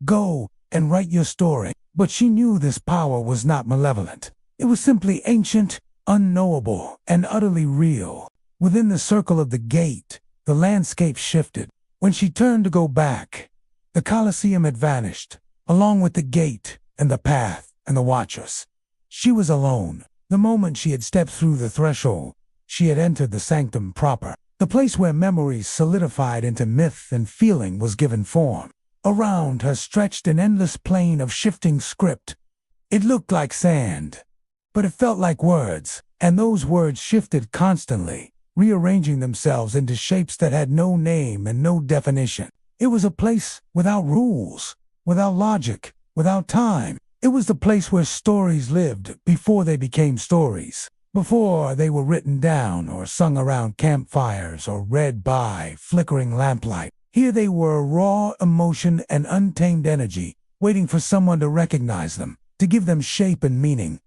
Speaker 1: Go and write your story. But she knew this power was not malevolent. It was simply ancient, unknowable, and utterly real. Within the circle of the gate, the landscape shifted. When she turned to go back, the Colosseum had vanished, along with the gate and the path and the watchers. She was alone. The moment she had stepped through the threshold, she had entered the sanctum proper. The place where memories solidified into myth and feeling was given form. Around her stretched an endless plain of shifting script. It looked like sand, but it felt like words, and those words shifted constantly, rearranging themselves into shapes that had no name and no definition. It was a place without rules, without logic, without time. It was the place where stories lived before they became stories, before they were written down or sung around campfires or read by flickering lamplight. Here they were, raw emotion and untamed energy, waiting for someone to recognize them, to give them shape and meaning.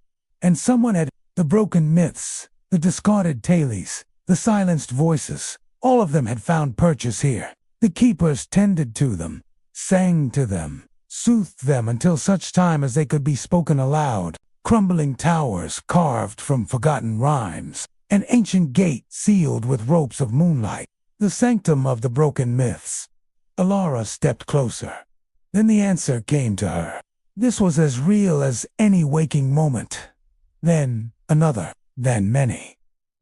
Speaker 1: And someone had. The broken myths, the discarded tales, the silenced voices, all of them had found purchase here. The keepers tended to them, sang to them, soothed them until such time as they could be spoken aloud. Crumbling towers carved from forgotten rhymes, an ancient gate sealed with ropes of moonlight. The sanctum of the broken myths. Elara stepped closer. Then the answer came to her. This was as real as any waking moment. Then another, then many.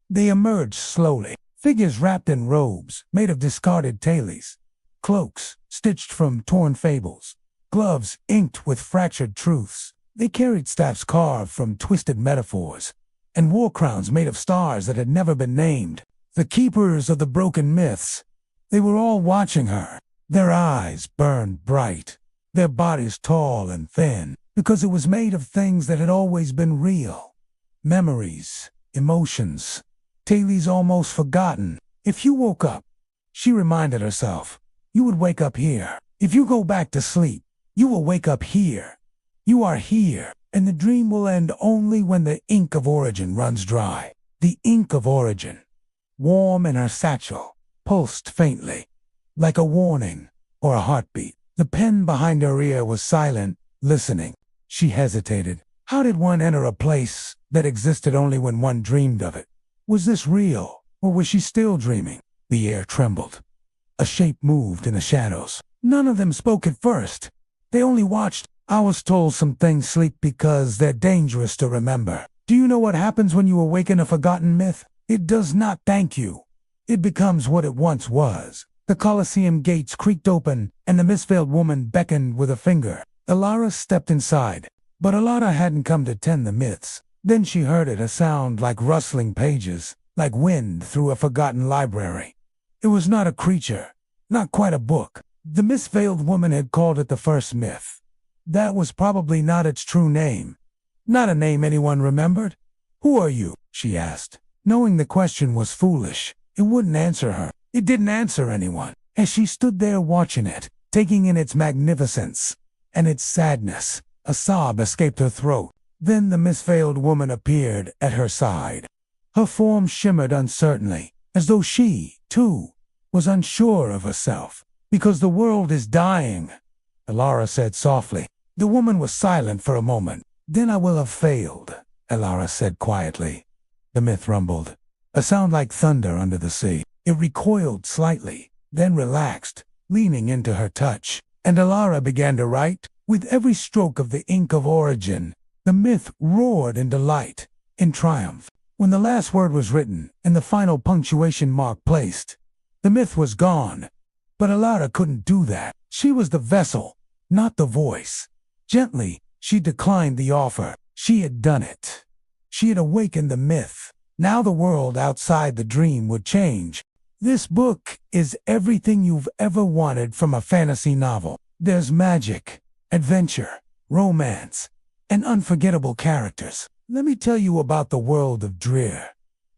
Speaker 1: They emerged slowly, figures wrapped in robes made of discarded tales, cloaks stitched from torn fables, gloves inked with fractured truths. They carried staffs carved from twisted metaphors, and war crowns made of stars that had never been named. The keepers of the broken myths. They were all watching her. Their eyes burned bright, their bodies tall and thin, because it was made of things that had always been real. Memories, emotions, tales almost forgotten. If you woke up, she reminded herself, you would wake up here. If you go back to sleep, you will wake up here. You are here, and the dream will end only when the ink of origin runs dry. The ink of origin. Warm in her satchel, pulsed faintly, like a warning or a heartbeat. The pen behind her ear was silent, listening. She hesitated. How did one enter a place that existed only when one dreamed of it? Was this real, or was she still dreaming? The air trembled. A shape moved in the shadows. None of them spoke at first. They only watched. I was told some things sleep because they're dangerous to remember. Do you know what happens when you awaken a forgotten myth? It does not thank you. It becomes what it once was. The Colosseum gates creaked open, and the mist-veiled woman beckoned with a finger. Elara stepped inside, but Elara hadn't come to tend the myths. Then she heard it, a sound like rustling pages, like wind through a forgotten library. It was not a creature, not quite a book. The mist-veiled woman had called it the first myth. That was probably not its true name. Not a name anyone remembered. Who are you? She asked. Knowing the question was foolish, it wouldn't answer her. It didn't answer anyone. As she stood there watching it, taking in its magnificence and its sadness, A sob escaped her throat. Then the misveiled woman appeared at her side. Her form shimmered uncertainly, as though she, too, was unsure of herself. "Because the world is dying," Elara said softly. The woman was silent for a moment. "Then I will have failed," Elara said quietly. The myth rumbled, a sound like thunder under the sea. It recoiled slightly, then relaxed, leaning into her touch. And Elara began to write. With every stroke of the ink of origin, the myth roared in delight, in triumph. When the last word was written and the final punctuation mark placed, the myth was gone. But Elara couldn't do that. She was the vessel, not the voice. Gently, she declined the offer. She had done it. She had awakened the myth. Now the world outside the dream would change. This book is everything you've ever wanted from a fantasy novel. There's magic, adventure, romance, and unforgettable characters. Let me tell you about the world of Drear.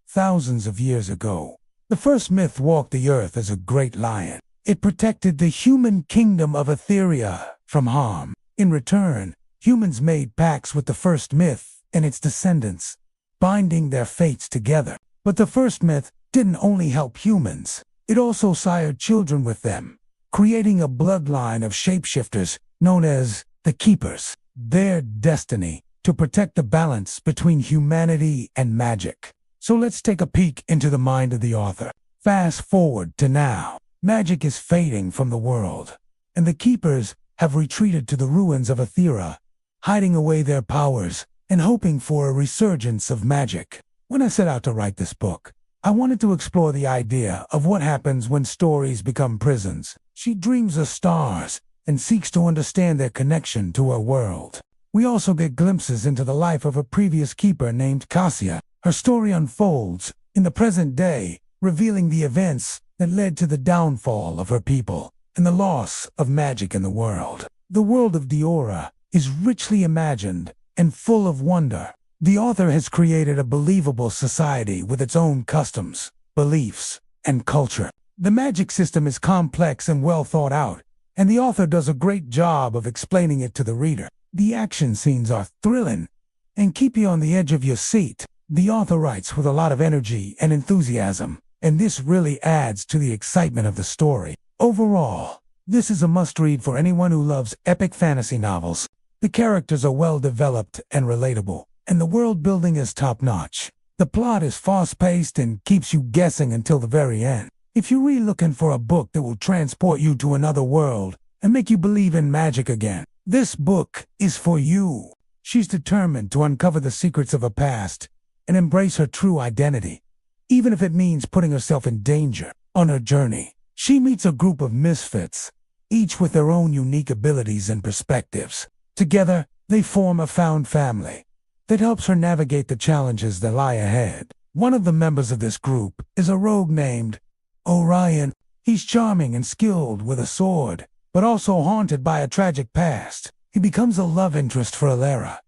Speaker 1: Thousands of years ago, the first myth walked the earth as a great lion. It protected the human kingdom of Etheria from harm. In return, humans made pacts with the first myth and its descendants, binding their fates together. But the first myth didn't only help humans, it also sired children with them, creating a bloodline of shapeshifters known as the Keepers. Their destiny to protect the balance between humanity and magic. So let's take a peek into the mind of the author. Fast forward to now. Magic is fading from the world, and the Keepers have retreated to the ruins of Etheria, hiding away their powers and hoping for a resurgence of magic. When I set out to write this book, I wanted to explore the idea of what happens when stories become prisons. She dreams of stars and seeks to understand their connection to her world. We also get glimpses into the life of a previous keeper named Cassia. Her story unfolds in the present day, revealing the events that led to the downfall of her people and the loss of magic in the world. The world of Diora is richly imagined and full of wonder. The author has created a believable society with its own customs, beliefs, and culture. The magic system is complex and well thought out, and the author does a great job of explaining it to the reader. The action scenes are thrilling and keep you on the edge of your seat. The author writes with a lot of energy and enthusiasm, and this really adds to the excitement of the story. Overall, this is a must-read for anyone who loves epic fantasy novels. The characters are well developed and relatable, and the world building is top-notch. The plot is fast-paced and keeps you guessing until the very end. If you're really looking for a book that will transport you to another world and make you believe in magic again, this book is for you. She's determined to uncover the secrets of her past and embrace her true identity, even if it means putting herself in danger. On her journey, she meets a group of misfits, each with their own unique abilities and perspectives. Together, they form a found family that helps her navigate the challenges that lie ahead. One of the members of this group is a rogue named Orion. He's charming and skilled with a sword, but also haunted by a tragic past. He becomes a love interest for Elara,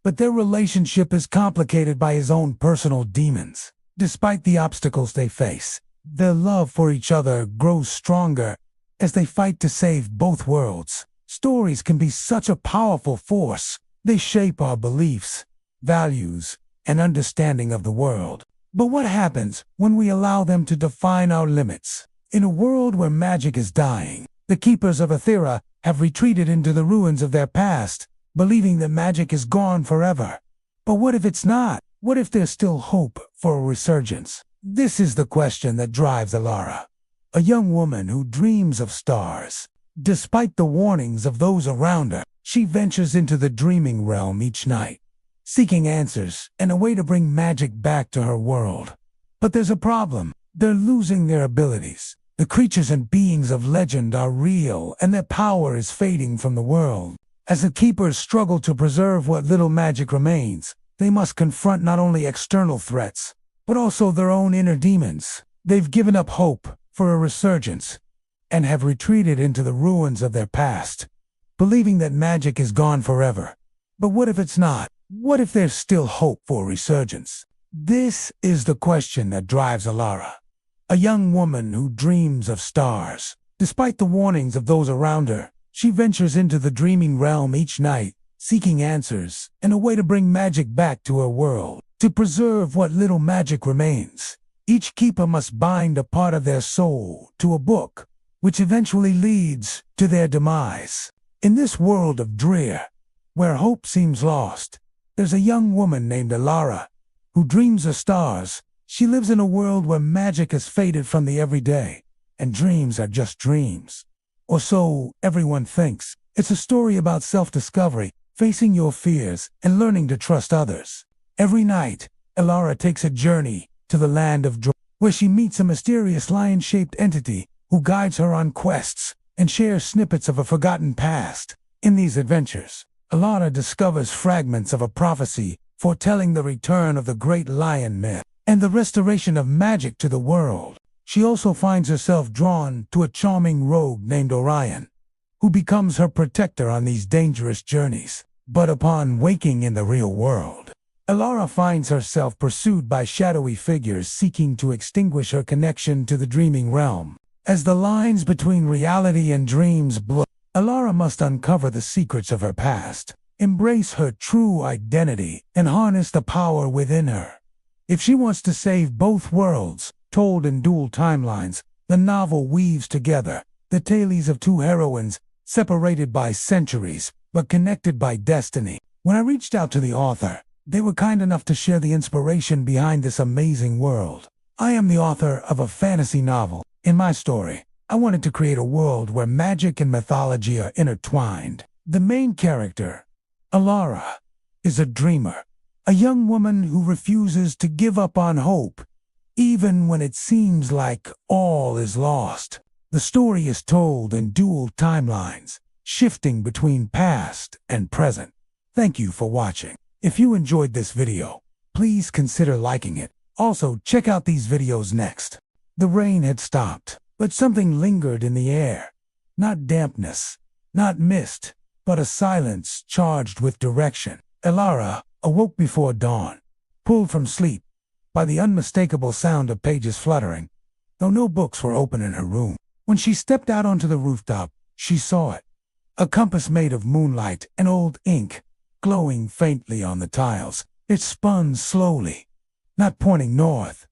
Speaker 1: but their relationship is complicated by his own personal demons. Despite the obstacles they face, their love for each other grows stronger as they fight to save both worlds. Stories can be such a powerful force. They shape our beliefs, values, and understanding of the world. But what happens when we allow them to define our limits? In a world where magic is dying, the Keepers of Etheria have retreated into the ruins of their past, believing that magic is gone forever. But what if it's not? What if there's still hope for a resurgence? This is the question that drives Elara, a young woman who dreams of stars. Despite the warnings of those around her, she ventures into the dreaming realm each night, seeking answers and a way to bring magic back to her world. But there's a problem. They're losing their abilities. The creatures and beings of legend are real, and their power is fading from the world. As the Keepers struggle to preserve what little magic remains, they must confront not only external threats, but also their own inner demons. They've given up hope for a resurgence and have retreated into the ruins of their past, believing that magic is gone forever. But what if it's not? What if there's still hope for a resurgence? This is the question that drives Elara, a young woman who dreams of stars. Despite the warnings of those around her, she ventures into the dreaming realm each night, seeking answers and a way to bring magic back to her world. To preserve what little magic remains, each keeper must bind a part of their soul to a book, which eventually leads to their demise. In this world of drear, where hope seems lost, there's a young woman named Elara who dreams of stars. She lives in a world where magic has faded from the everyday, and dreams are just dreams. Or so everyone thinks. It's a story about self-discovery, facing your fears, and learning to trust others. Every night, Elara takes a journey to the land of dreams, where she meets a mysterious lion-shaped entity who guides her on quests and shares snippets of a forgotten past. In these adventures, Elara discovers fragments of a prophecy foretelling the return of the great lion myth and the restoration of magic to the world. She also finds herself drawn to a charming rogue named Orion, who becomes her protector on these dangerous journeys. But upon waking in the real world, Elara finds herself pursued by shadowy figures seeking to extinguish her connection to the dreaming realm. As the lines between reality and dreams blur, Elara must uncover the secrets of her past, embrace her true identity, and harness the power within her. If she wants to save both worlds, told in dual timelines, the novel weaves together the tales of two heroines separated by centuries, but connected by destiny. When I reached out to the author, they were kind enough to share the inspiration behind this amazing world. I am the author of a fantasy novel. In my story, I wanted to create a world where magic and mythology are intertwined. The main character, Elara, is a dreamer, a young woman who refuses to give up on hope, even when it seems like all is lost. The story is told in dual timelines, shifting between past and present. Thank you for watching. If you enjoyed this video, please consider liking it. Also, check out these videos next. The rain had stopped, but something lingered in the air. Not dampness, not mist, but a silence charged with direction. Elara awoke before dawn, pulled from sleep by the unmistakable sound of pages fluttering, though no books were open in her room. When she stepped out onto the rooftop, she saw it. A compass made of moonlight and old ink, glowing faintly on the tiles. It spun slowly, not pointing north,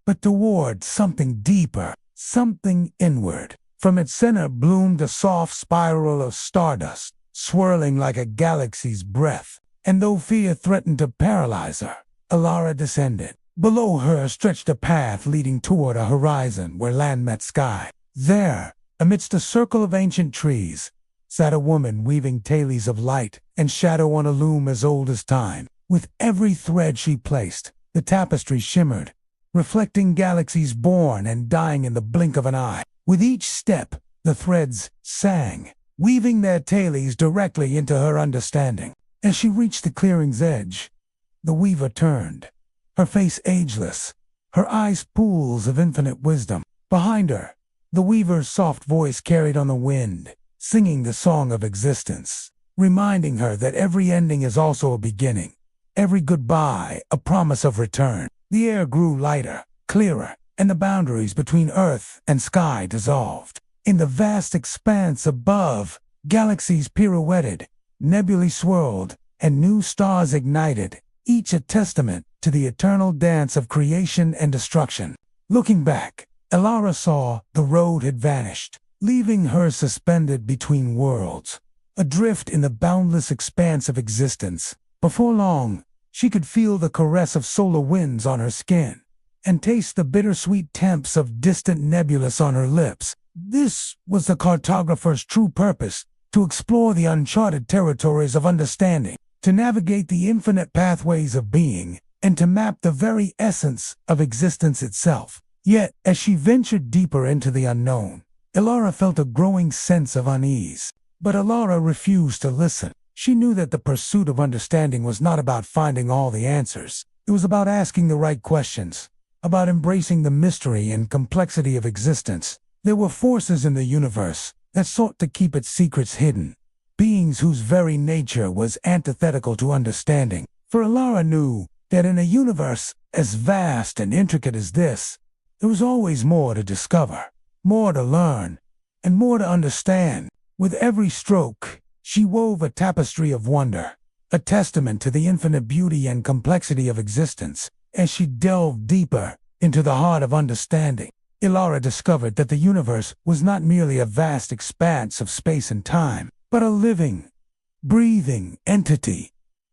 Speaker 1: but toward something deeper, something inward. From its center bloomed a soft spiral of stardust, swirling like a galaxy's breath. And though fear threatened to paralyze her, Elara descended. Below her stretched a path leading toward a horizon where land met sky. There, amidst a circle of ancient trees, sat a woman weaving tales of light and shadow on a loom as old as time. With every thread she placed, the tapestry shimmered, reflecting galaxies born and dying in the blink of an eye. With each step, the threads sang, weaving their tales directly into her understanding. As she reached the clearing's edge, the weaver turned, her face ageless, her eyes pools of infinite wisdom. Behind her, the weaver's soft voice carried on the wind, singing the song of existence, reminding her that every ending is also a beginning, every goodbye a promise of return. The air grew lighter, clearer, and the boundaries between earth and sky dissolved. In the vast expanse above, galaxies pirouetted, nebulae swirled, and new stars ignited, each a testament to the eternal dance of creation and destruction. Looking back, Elara saw the road had vanished, leaving her suspended between worlds, adrift in the boundless expanse of existence. Before long, she could feel the caress of solar winds on her skin, and taste the bittersweet temps of distant nebulous on her lips. This was the cartographer's true purpose, to explore the uncharted territories of understanding, to navigate the infinite pathways of being, and to map the very essence of existence itself. Yet, as she ventured deeper into the unknown, Elara felt a growing sense of unease. But Elara refused to listen. She knew that the pursuit of understanding was not about finding all the answers. It was about asking the right questions, about embracing the mystery and complexity of existence. There were forces in the universe that sought to keep its secrets hidden, beings whose very nature was antithetical to understanding. For Elara knew that in a universe as vast and intricate as this, there was always more to discover, more to learn, and more to understand. With every stroke, She wove a tapestry of wonder, a testament to the infinite beauty and complexity of existence. As she delved deeper into the heart of understanding, Elara discovered that the universe was not merely a vast expanse of space and time, but a living, breathing entity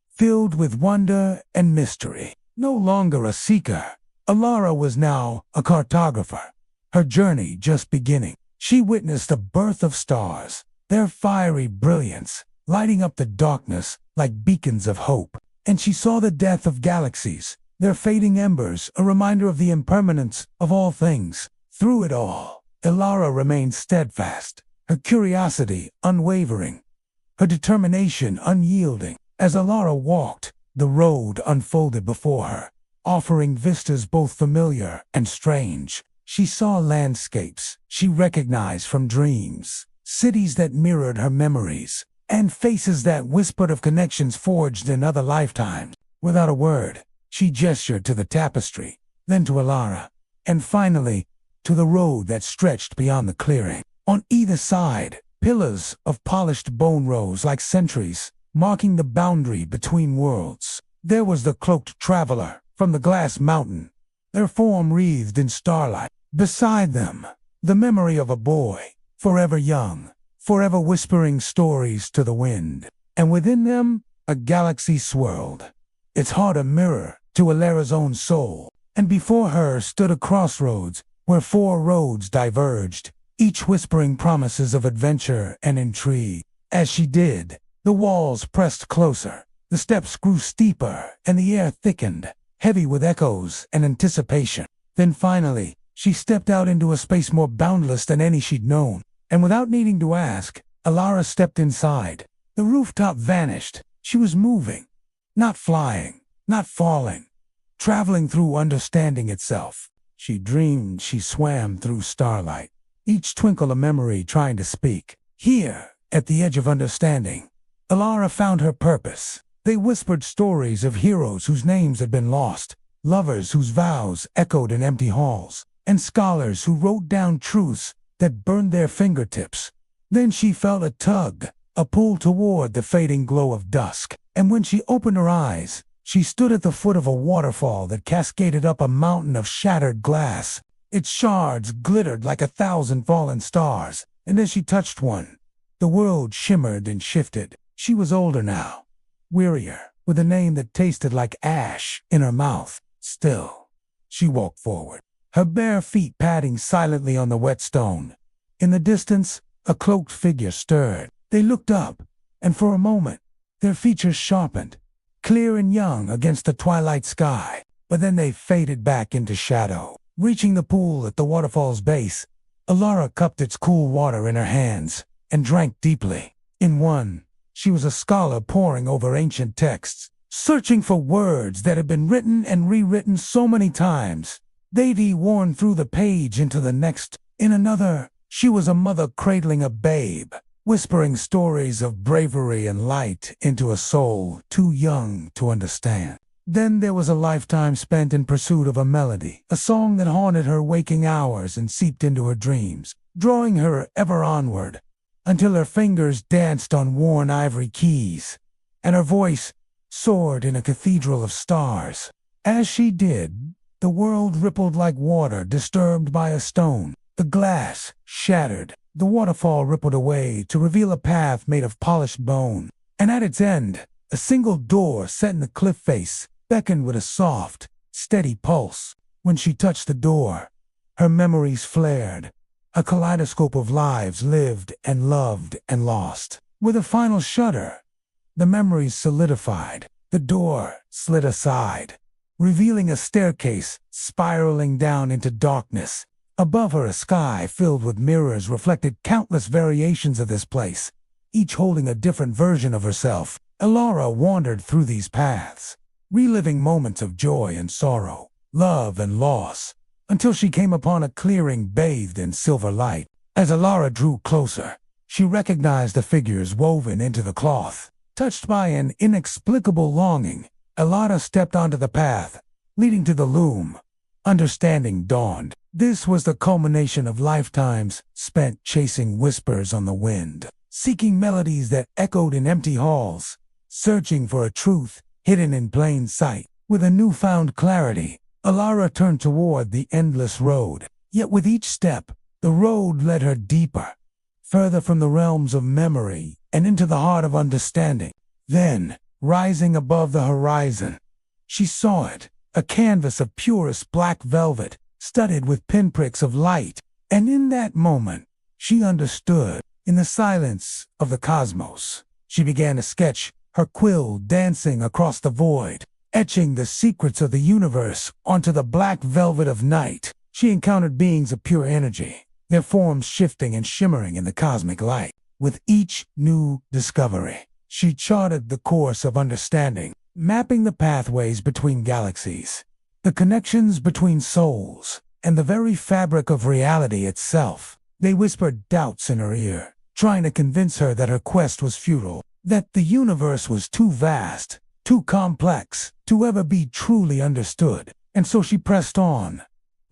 Speaker 1: filled with wonder and mystery. No longer a seeker, Elara was now a cartographer, her journey just beginning. She witnessed the birth of stars, their fiery brilliance lighting up the darkness like beacons of hope. And she saw the death of galaxies, their fading embers, a reminder of the impermanence of all things. Through it all, Elara remained steadfast, her curiosity unwavering, her determination unyielding. As Elara walked, the road unfolded before her, offering vistas both familiar and strange. She saw landscapes she recognized from dreams, cities that mirrored her memories, and faces that whispered of connections forged in other lifetimes. Without a word, she gestured to the tapestry, then to Elara, and finally to the road that stretched beyond the clearing. On either side, pillars of polished bone rose like sentries, marking the boundary between worlds. There was the cloaked traveler from the glass mountain, their form wreathed in starlight. Beside them, the memory of a boy, forever young, forever whispering stories to the wind. And within them, a galaxy swirled, its heart a mirror to Elara's own soul. And before her stood a crossroads where four roads diverged, each whispering promises of adventure and intrigue. As she did, the walls pressed closer, the steps grew steeper, and the air thickened, heavy with echoes and anticipation. Then finally, she stepped out into a space more boundless than any she'd known. And without needing to ask, Elara stepped inside. The rooftop vanished. She was moving, not flying, not falling, traveling through understanding itself. She dreamed she swam through starlight, each twinkle a memory trying to speak. Here, at the edge of understanding, Elara found her purpose. They whispered stories of heroes whose names had been lost, lovers whose vows echoed in empty halls, and scholars who wrote down truths that burned their fingertips. Then she felt a tug, a pull toward the fading glow of dusk. And when she opened her eyes, she stood at the foot of a waterfall that cascaded up a mountain of shattered glass. Its shards glittered like 1,000 fallen stars, and as she touched one, the world shimmered and shifted. She was older now, wearier, with a name that tasted like ash in her mouth. Still, she walked forward, her bare feet padding silently on the wet stone. In the distance, a cloaked figure stirred. They looked up, and for a moment, their features sharpened, clear and young against the twilight sky. But then they faded back into shadow. Reaching the pool at the waterfall's base, Elara cupped its cool water in her hands and drank deeply. In one, she was a scholar poring over ancient texts, searching for words that had been written and rewritten so many times, they'd worn through the page into the next. In another, she was a mother cradling a babe, whispering stories of bravery and light into a soul too young to understand. Then there was a lifetime spent in pursuit of a melody, a song that haunted her waking hours and seeped into her dreams, drawing her ever onward, until her fingers danced on worn ivory keys, and her voice soared in a cathedral of stars. As she did, the world rippled like water disturbed by a stone. The glass shattered. The waterfall rippled away to reveal a path made of polished bone, and at its end, a single door set in the cliff face beckoned with a soft, steady pulse. When she touched the door, her memories flared, a kaleidoscope of lives lived and loved and lost. With a final shudder, the memories solidified. The door slid aside, revealing a staircase spiraling down into darkness. Above her, a sky filled with mirrors reflected countless variations of this place, each holding a different version of herself. Elara wandered through these paths, reliving moments of joy and sorrow, love and loss, until she came upon a clearing bathed in silver light. As Elara drew closer, she recognized the figures woven into the cloth. Touched by an inexplicable longing, Elara stepped onto the path, leading to the loom. Understanding dawned. This was the culmination of lifetimes spent chasing whispers on the wind. seeking melodies that echoed in empty halls, searching for a truth hidden in plain sight. With a newfound clarity, Elara turned toward the endless road. Yet with each step, the road led her deeper, further from the realms of memory and into the heart of understanding. Then, rising above the horizon, she saw it, a canvas of purest black velvet, studded with pinpricks of light. And in that moment, she understood. In the silence of the cosmos, she began to sketch, her quill dancing across the void, etching the secrets of the universe onto the black velvet of night. She encountered beings of pure energy, their forms shifting and shimmering in the cosmic light. With each new discovery, she charted the course of understanding, mapping the pathways between galaxies, the connections between souls, and the very fabric of reality itself. They whispered doubts in her ear, trying to convince her that her quest was futile, that the universe was too vast, too complex, to ever be truly understood. And so she pressed on,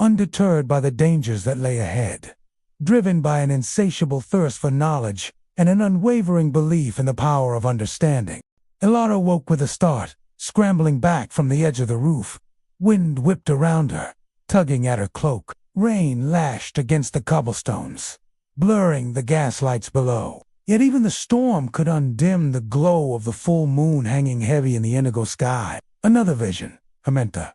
Speaker 1: undeterred by the dangers that lay ahead, driven by an insatiable thirst for knowledge and an unwavering belief in the power of understanding. Elara woke with a start, scrambling back from the edge of the roof. Wind whipped around her, tugging at her cloak. Rain lashed against the cobblestones, blurring the gaslights below. Yet even the storm could undim the glow of the full moon hanging heavy in the indigo sky. Another vision, Hamenta?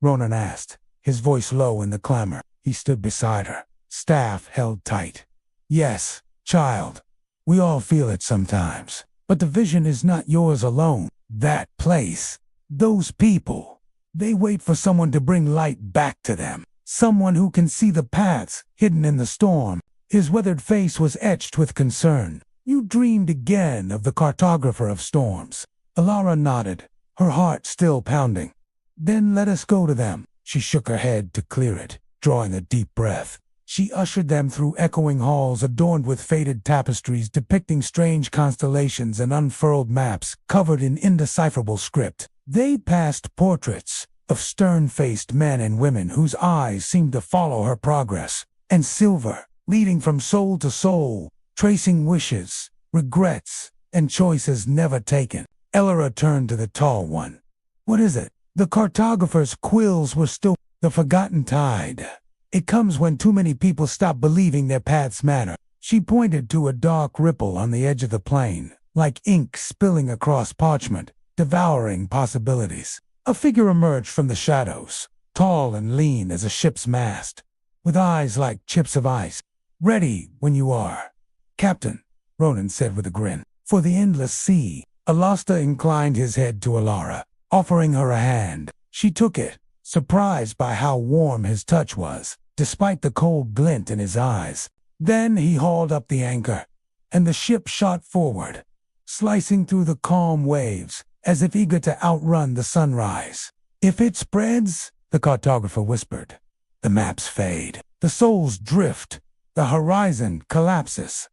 Speaker 1: Ronan asked, his voice low in the clamor. He stood beside her, staff held tight. Yes, child, we all feel it sometimes. But the vision is not yours alone. That place, those people, they wait for someone to bring light back to them. Someone who can see the paths hidden in the storm. His weathered face was etched with concern. You dreamed again of the cartographer of storms. Elara nodded, her heart still pounding. Then let us go to them. She shook her head to clear it, drawing a deep breath. She ushered them through echoing halls adorned with faded tapestries depicting strange constellations and unfurled maps covered in indecipherable script. They passed portraits of stern-faced men and women whose eyes seemed to follow her progress, and silver, leading from soul to soul, tracing wishes, regrets, and choices never taken. Elara turned to the tall one. What is it? The cartographer's quills were still the forgotten tide. It comes when too many people stop believing their paths matter. She pointed to a dark ripple on the edge of the plain, like ink spilling across parchment, devouring possibilities. A figure emerged from the shadows, tall and lean as a ship's mast, with eyes like chips of ice. Ready when you are, Captain, Ronan said with a grin. For the endless sea. Alasta inclined his head to Elara, offering her a hand. She took it, surprised by how warm his touch was, despite the cold glint in his eyes. Then he hauled up the anchor, and the ship shot forward, slicing through the calm waves, as if eager to outrun the sunrise. If it spreads, the cartographer whispered, the maps fade, the souls drift, the horizon collapses.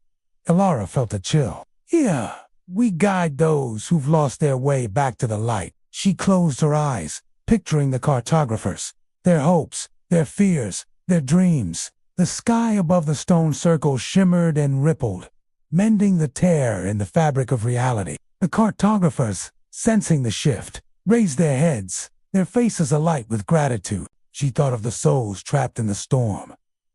Speaker 1: Elara felt a chill. Here, we guide those who've lost their way back to the light. She closed her eyes, picturing the cartographers, their hopes, their fears, their dreams. The sky above the stone circle shimmered and rippled, mending the tear in the fabric of reality. The cartographers, sensing the shift, raised their heads, their faces alight with gratitude. She thought of the souls trapped in the storm,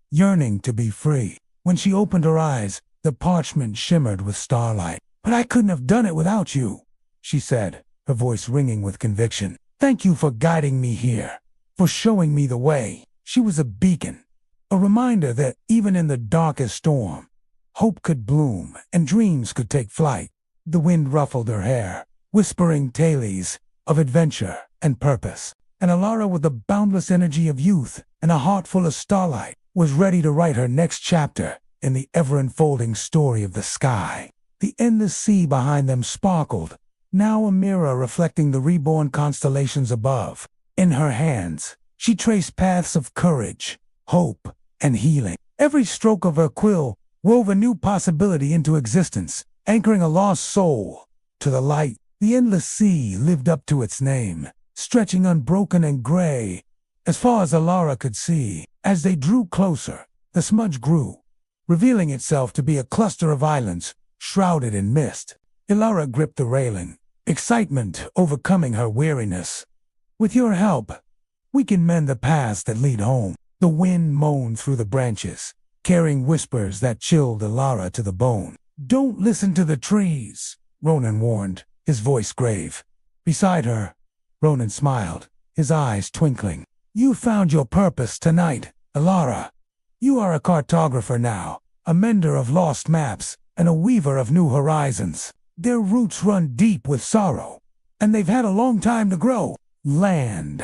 Speaker 1: yearning to be free. When she opened her eyes, the parchment shimmered with starlight. But I couldn't have done it without you, she said, her voice ringing with conviction. Thank you for guiding me here, for showing me the way. She was a beacon, a reminder that even in the darkest storm, hope could bloom and dreams could take flight. The wind ruffled her hair, whispering tales of adventure and purpose. And Elara, with the boundless energy of youth and a heart full of starlight, was ready to write her next chapter in the ever-unfolding story of the sky. The endless sea behind them sparkled, now a mirror reflecting the reborn constellations above. In her hands, she traced paths of courage, hope, and healing. Every stroke of her quill wove a new possibility into existence, anchoring a lost soul to the light. The endless sea lived up to its name, stretching unbroken and gray, as far as Elara could see. As they drew closer, the smudge grew, revealing itself to be a cluster of islands, shrouded in mist. Elara gripped the railing, excitement overcoming her weariness. "With your help, we can mend the paths that lead home." The wind moaned through the branches, carrying whispers that chilled Elara to the bone. "Don't listen to the trees," Ronan warned, his voice grave. Beside her, Ronan smiled, his eyes twinkling. "You found your purpose tonight, Elara. You are a cartographer now, a mender of lost maps, and a weaver of new horizons. Their roots run deep with sorrow, and they've had a long time to grow. Land.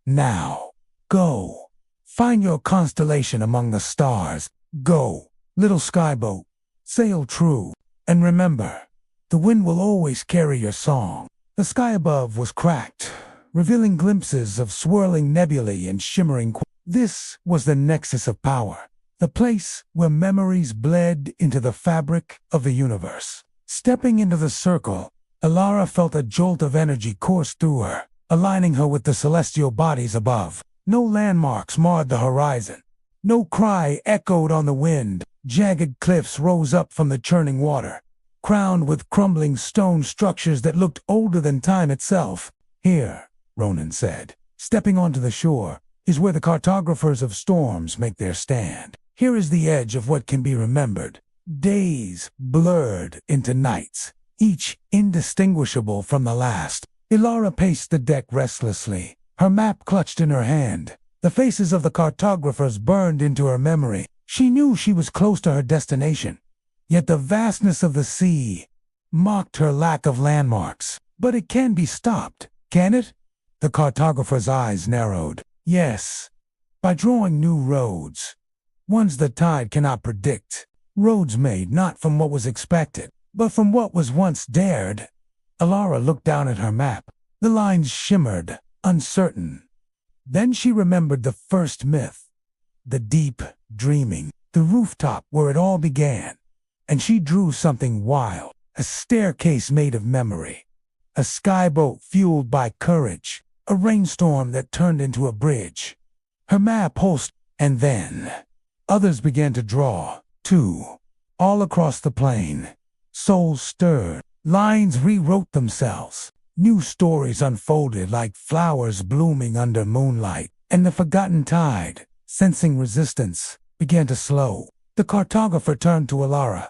Speaker 1: Now. Go. Find your constellation among the stars. Go, little skyboat. Sail true. And remember, the wind will always carry your song." The sky above was cracked, revealing glimpses of swirling nebulae and shimmering This was the nexus of power, the place where memories bled into the fabric of the universe. Stepping into the circle, Elara felt a jolt of energy course through her, aligning her with the celestial bodies above. No landmarks marred the horizon. No cry echoed on the wind. Jagged cliffs rose up from the churning water, crowned with crumbling stone structures that looked older than time itself. "Here," Ronan said, stepping onto the shore, "is where the cartographers of storms make their stand. Here is the edge of what can be remembered. Days blurred into nights, each indistinguishable from the last." Elara paced the deck restlessly, her map clutched in her hand. The faces of the cartographers burned into her memory. She knew she was close to her destination, yet the vastness of the sea mocked her lack of landmarks. "But it can be stopped, can it?" The cartographer's eyes narrowed. "Yes, by drawing new roads, ones the tide cannot predict. Roads made not from what was expected, but from what was once dared." Elara looked down at her map. The lines shimmered, uncertain. Then she remembered the first myth, the deep dreaming, the rooftop where it all began. And she drew something wild, a staircase made of memory, a skyboat fueled by courage, a rainstorm that turned into a bridge. Her map pulsed, and then others began to draw, too, all across the plain. Souls stirred, lines rewrote themselves. New stories unfolded like flowers blooming under moonlight, and the forgotten tide, sensing resistance, began to slow. The cartographer turned to Elara.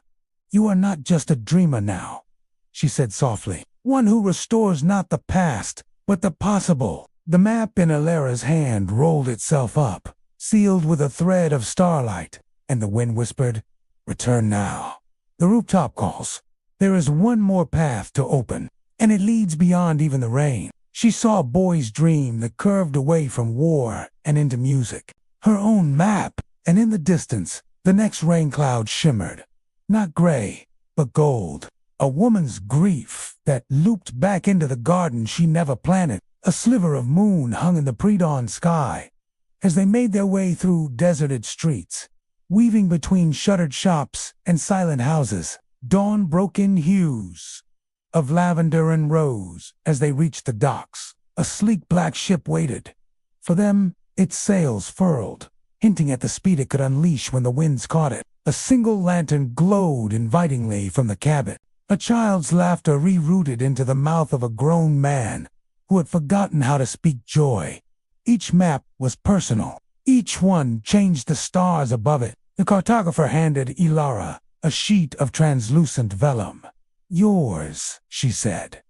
Speaker 1: "You are not just a dreamer now," she said softly. "One who restores not the past, but the possible." The map in Elara's hand rolled itself up, sealed with a thread of starlight, and the wind whispered, "Return now. The rooftop calls. There is one more path to open, and it leads beyond even the rain." She saw a boy's dream that curved away from war and into music. Her own map, and in the distance, the next rain cloud shimmered. Not gray, but gold. A woman's grief that looped back into the garden she never planted. A sliver of moon hung in the pre-dawn sky. As they made their way through deserted streets, weaving between shuttered shops and silent houses, dawn broke in hues of lavender and rose. As they reached the docks, a sleek black ship waited. For them, its sails furled, hinting at the speed it could unleash when the winds caught it. A single lantern glowed invitingly from the cabin. A child's laughter rerouted into the mouth of a grown man who had forgotten how to speak joy. Each map was personal. Each one changed the stars above it. The cartographer handed Elara a sheet of translucent vellum. "Yours," she said.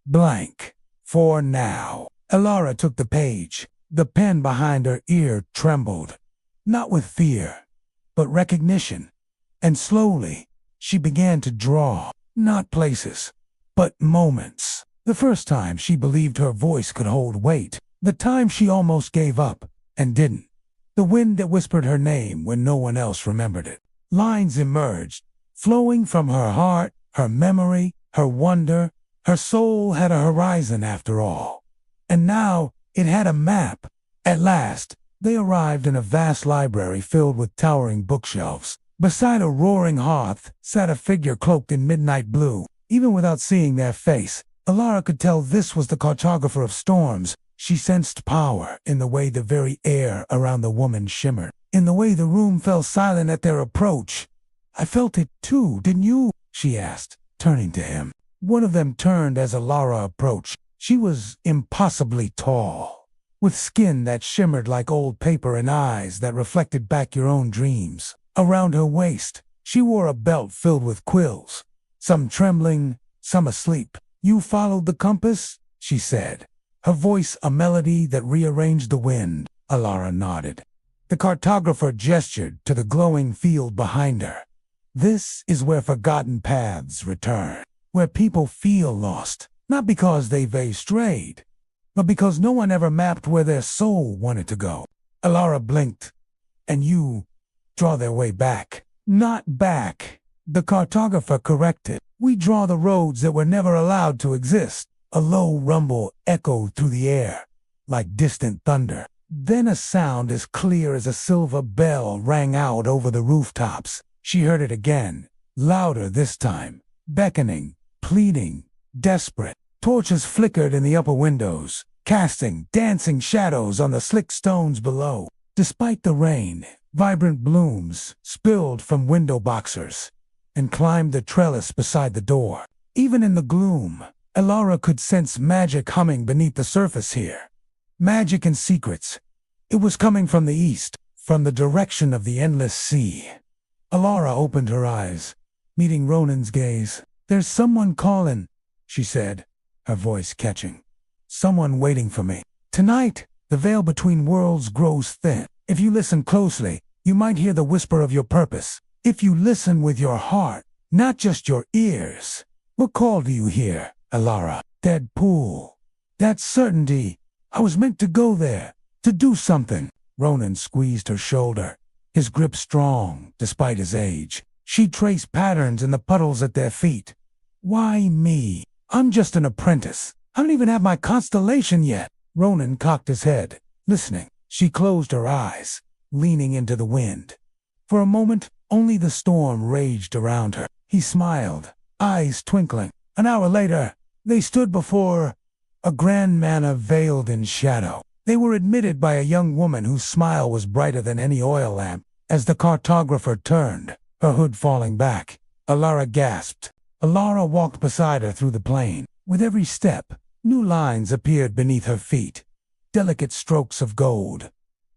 Speaker 1: "Blank. For now." Elara took the page. The pen behind her ear trembled. Not with fear, but recognition. And slowly, she began to draw. Not places, but moments. The first time she believed her voice could hold weight. The time she almost gave up, and didn't. The wind that whispered her name when no one else remembered it. Lines emerged, flowing from her heart, her memory, her wonder. Her soul had a horizon after all. And now it had a map. At last, they arrived in a vast library filled with towering bookshelves. Beside a roaring hearth sat a figure cloaked in midnight blue. Even without seeing their face, Elara could tell this was the cartographer of storms. She sensed power in the way the very air around the woman shimmered, in the way the room fell silent at their approach. "I felt it too, didn't you?" she asked, turning to him. One of them turned as Elara approached. She was impossibly tall, with skin that shimmered like old paper and eyes that reflected back your own dreams. Around her waist, she wore a belt filled with quills, some trembling, some asleep. You followed the compass? She said, her voice a melody that rearranged the wind. Elara nodded. The cartographer gestured to the glowing field behind her. This is where forgotten paths return, where people feel lost, not because they've strayed, but because no one ever mapped where their soul wanted to go. Elara blinked. And you draw their way back. Not back, the cartographer corrected. We draw the roads that were never allowed to exist. A low rumble echoed through the air, like distant thunder. Then a sound as clear as a silver bell rang out over the rooftops. She heard it again, louder this time, beckoning, pleading, desperate. Torches flickered in the upper windows, casting dancing shadows on the slick stones below. Despite the rain, vibrant blooms spilled from window boxers and climbed the trellis beside the door. Even in the gloom, Elara could sense magic humming beneath the surface here. Magic and secrets. It was coming from the east, from the direction of the endless sea. Elara opened her eyes, meeting Ronan's gaze. There's someone calling, she said, her voice catching. Someone waiting for me. Tonight, the veil between worlds grows thin. If you listen closely, you might hear the whisper of your purpose. If you listen with your heart, not just your ears. What call do you hear, Elara? Dead pool. That certainty. I was meant to go there, to do something. Ronan squeezed her shoulder, his grip strong, despite his age. She traced patterns in the puddles at their feet. Why me? I'm just an apprentice. I don't even have my constellation yet. Ronan cocked his head, listening. She closed her eyes, leaning into the wind. For a moment, only the storm raged around her. He smiled, eyes twinkling. An hour later, they stood before a grand manor veiled in shadow. They were admitted by a young woman whose smile was brighter than any oil lamp. As the cartographer turned, her hood falling back, Elara gasped. Elara walked beside her through the plain. With every step, new lines appeared beneath her feet, delicate strokes of gold.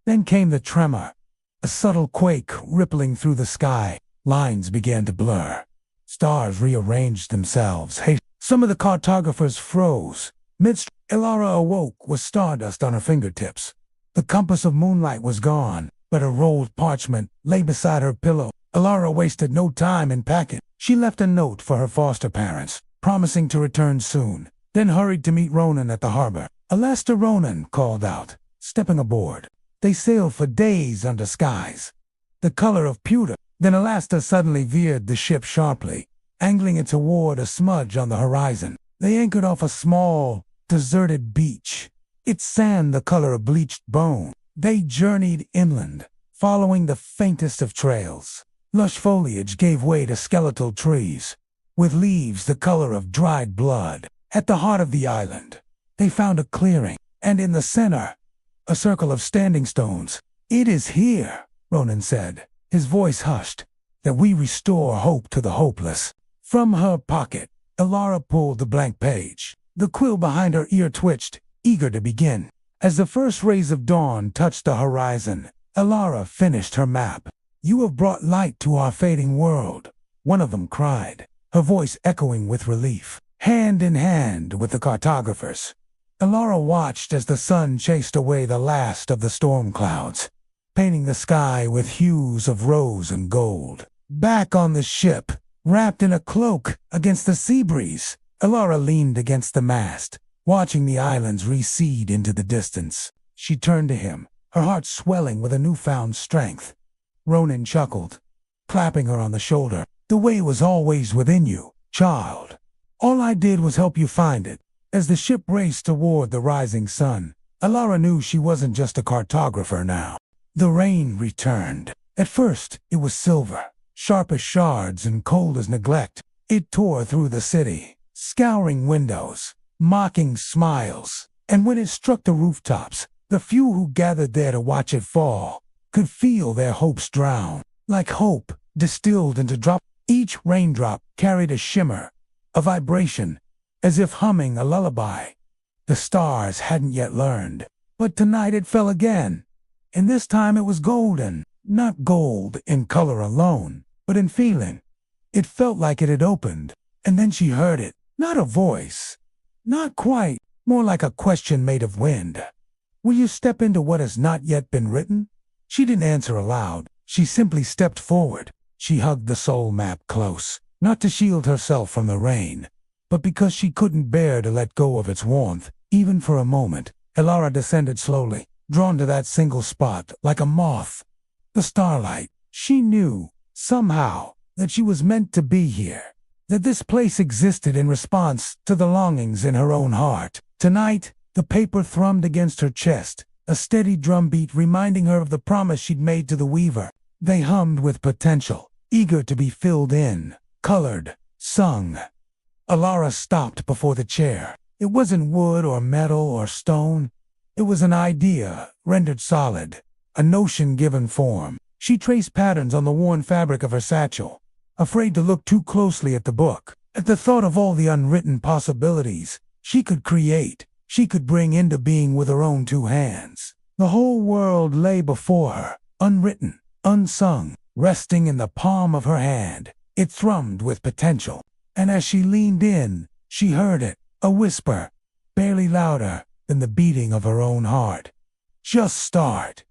Speaker 1: Then came the tremor, a subtle quake rippling through the sky. Lines began to blur. Stars rearranged themselves. Some of the cartographers froze. Midst, Elara awoke with stardust on her fingertips. The compass of moonlight was gone, but a rolled parchment lay beside her pillow. Elara wasted no time in packing. She left a note for her foster parents, promising to return soon, then hurried to meet Ronan at the harbor. Alastair Ronan called out, stepping aboard. They sailed for days under skies, the color of pewter. Then Alastair suddenly veered the ship sharply, angling it toward a smudge on the horizon. They anchored off a small, deserted beach, its sand the color of bleached bone. They journeyed inland, following the faintest of trails. Lush foliage gave way to skeletal trees, with leaves the color of dried blood. At the heart of the island, they found a clearing, and in the center, a circle of standing stones. It is here, Ronan said, his voice hushed, that we restore hope to the hopeless. From her pocket, Elara pulled the blank page. The quill behind her ear twitched, eager to begin. As the first rays of dawn touched the horizon, Elara finished her map. You have brought light to our fading world, one of them cried, her voice echoing with relief. Hand in hand with the cartographers, Elara watched as the sun chased away the last of the storm clouds, painting the sky with hues of rose and gold. Back on the ship, wrapped in a cloak against the sea breeze, Elara leaned against the mast, watching the islands recede into the distance. She turned to him, her heart swelling with a newfound strength. Ronan chuckled, clapping her on the shoulder. The way was always within you, child. All I did was help you find it. As the ship raced toward the rising sun, Elara knew she wasn't just a cartographer now. The rain returned. At first, it was silver, sharp as shards and cold as neglect. It tore through the city, scouring windows, mocking smiles. And when it struck the rooftops, the few who gathered there to watch it fall could feel their hopes drown. Like hope distilled into drops. Each raindrop carried a shimmer, a vibration, as if humming a lullaby. The stars hadn't yet learned, but tonight it fell again. And this time it was golden, not gold in color alone, but in feeling. It felt like it had opened, and then she heard it, not a voice, not quite, more like a question made of wind. Will you step into what has not yet been written? She didn't answer aloud. She simply stepped forward. She hugged the soul map close, not to shield herself from the rain, but because she couldn't bear to let go of its warmth, even for a moment. Elara descended slowly, drawn to that single spot like a moth. The starlight. She knew, somehow, that she was meant to be here, that this place existed in response to the longings in her own heart. Tonight, the paper thrummed against her chest, a steady drumbeat reminding her of the promise she'd made to the weaver. They hummed with potential, eager to be filled in, colored, sung. Elara stopped before the chair. It wasn't wood or metal or stone. It was an idea, rendered solid, a notion given form. She traced patterns on the worn fabric of her satchel, afraid to look too closely at the book. At the thought of all the unwritten possibilities she could create, she could bring into being with her own two hands. The whole world lay before her, unwritten, unsung, resting in the palm of her hand. It thrummed with potential, and as she leaned in, she heard it, a whisper, barely louder than the beating of her own heart. Just start.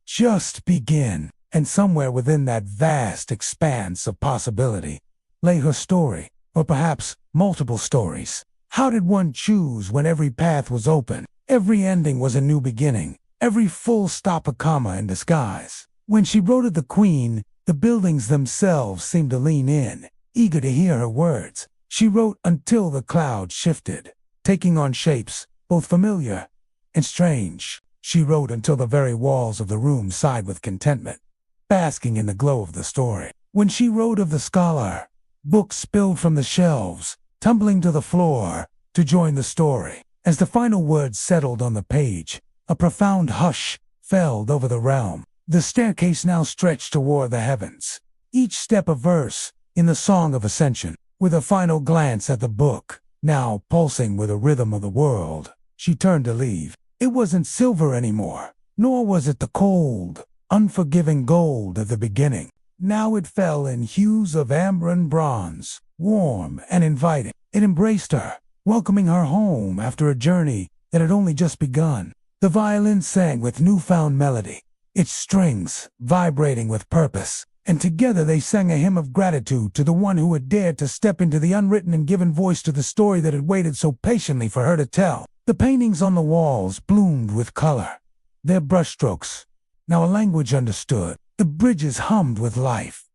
Speaker 1: Just begin. And somewhere within that vast expanse of possibility lay her story, or perhaps multiple stories. How did one choose when every path was open? Every ending was a new beginning, every full stop a comma in disguise. When she wrote of the queen, the buildings themselves seemed to lean in, eager to hear her words. She wrote until the clouds shifted, taking on shapes both familiar and strange. She wrote until the very walls of the room sighed with contentment, basking in the glow of the story. When she wrote of the scholar, books spilled from the shelves, tumbling to the floor to join the story. As the final words settled on the page, a profound hush fell over the realm. The staircase now stretched toward the heavens, each step a verse in the song of ascension. With a final glance at the book, now pulsing with the rhythm of the world, she turned to leave. It wasn't silver anymore, nor was it the cold, unforgiving gold of the beginning. Now it fell in hues of amber and bronze, warm and inviting. It embraced her, welcoming her home after a journey that had only just begun. The violin sang with newfound melody, its strings vibrating with purpose, and together they sang a hymn of gratitude to the one who had dared to step into the unwritten and given voice to the story that had waited so patiently for her to tell. The paintings on the walls bloomed with color, their brushstrokes now a language understood. The bridges hummed with life,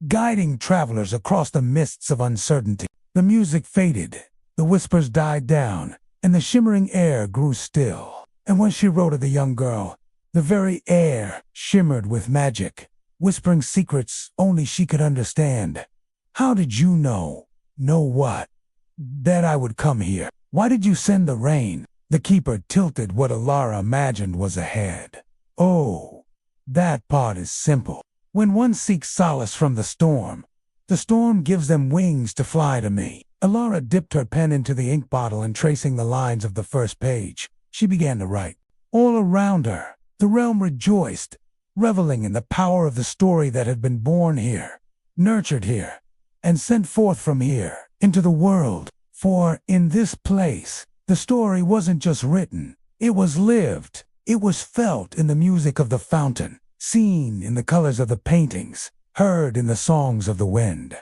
Speaker 1: guiding travelers across the mists of uncertainty. The music faded, the whispers died down, and the shimmering air grew still. And when she wrote of the young girl, the very air shimmered with magic, whispering secrets only she could understand. How did you know? Know what? That I would come here. Why did you send the rain? The keeper tilted what Elara imagined was ahead. Oh, that part is simple. When one seeks solace from the storm gives them wings to fly to me. Elara dipped her pen into the ink bottle and tracing the lines of the first page, she began to write. All around her, the realm rejoiced, reveling in the power of the story that had been born here, nurtured here, and sent forth from here into the world. For in this place, the story wasn't just written, it was lived. It was felt in the music of the fountain, seen in the colors of the paintings, heard in the songs of the wind.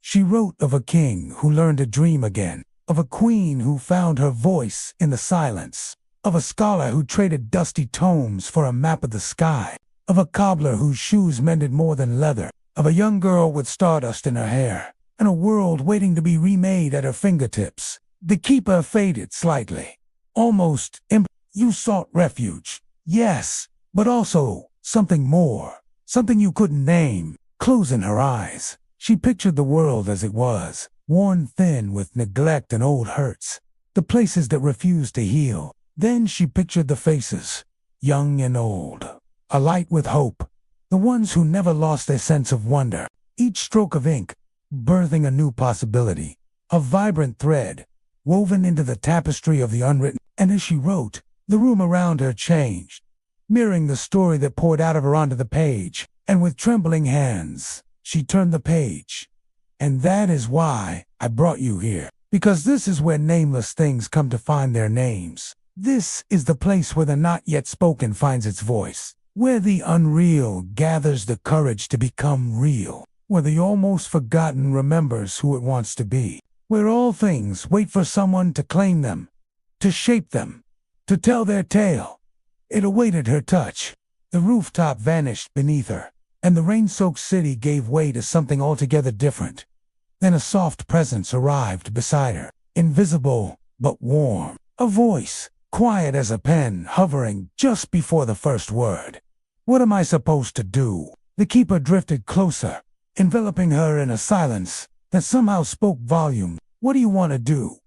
Speaker 1: She wrote of a king who learned to dream again, of a queen who found her voice in the silence, of a scholar who traded dusty tomes for a map of the sky, of a cobbler whose shoes mended more than leather, of a young girl with stardust in her hair, and a world waiting to be remade at her fingertips. The keeper faded slightly, almost You sought refuge, yes, but also something more, something you couldn't name. Closing her eyes, she pictured the world as it was, worn thin with neglect and old hurts, the places that refused to heal. Then she pictured the faces, young and old, alight with hope, the ones who never lost their sense of wonder. Each stroke of ink birthing a new possibility, a vibrant thread, woven into the tapestry of the unwritten. And as she wrote, the room around her changed, mirroring the story that poured out of her onto the page. And with trembling hands, she turned the page. And that is why I brought you here. Because this is where nameless things come to find their names. This is the place where the not yet spoken finds its voice. Where the unreal gathers the courage to become real. Where the almost forgotten remembers who it wants to be. Where all things wait for someone to claim them, to shape them, to tell their tale. It awaited her touch. The rooftop vanished beneath her, and the rain-soaked city gave way to something altogether different. Then a soft presence arrived beside her, invisible but warm. A voice, quiet as a pen, hovering just before the first word. What am I supposed to do? The keeper drifted closer, enveloping her in a silence that somehow spoke volume. What do you want to do?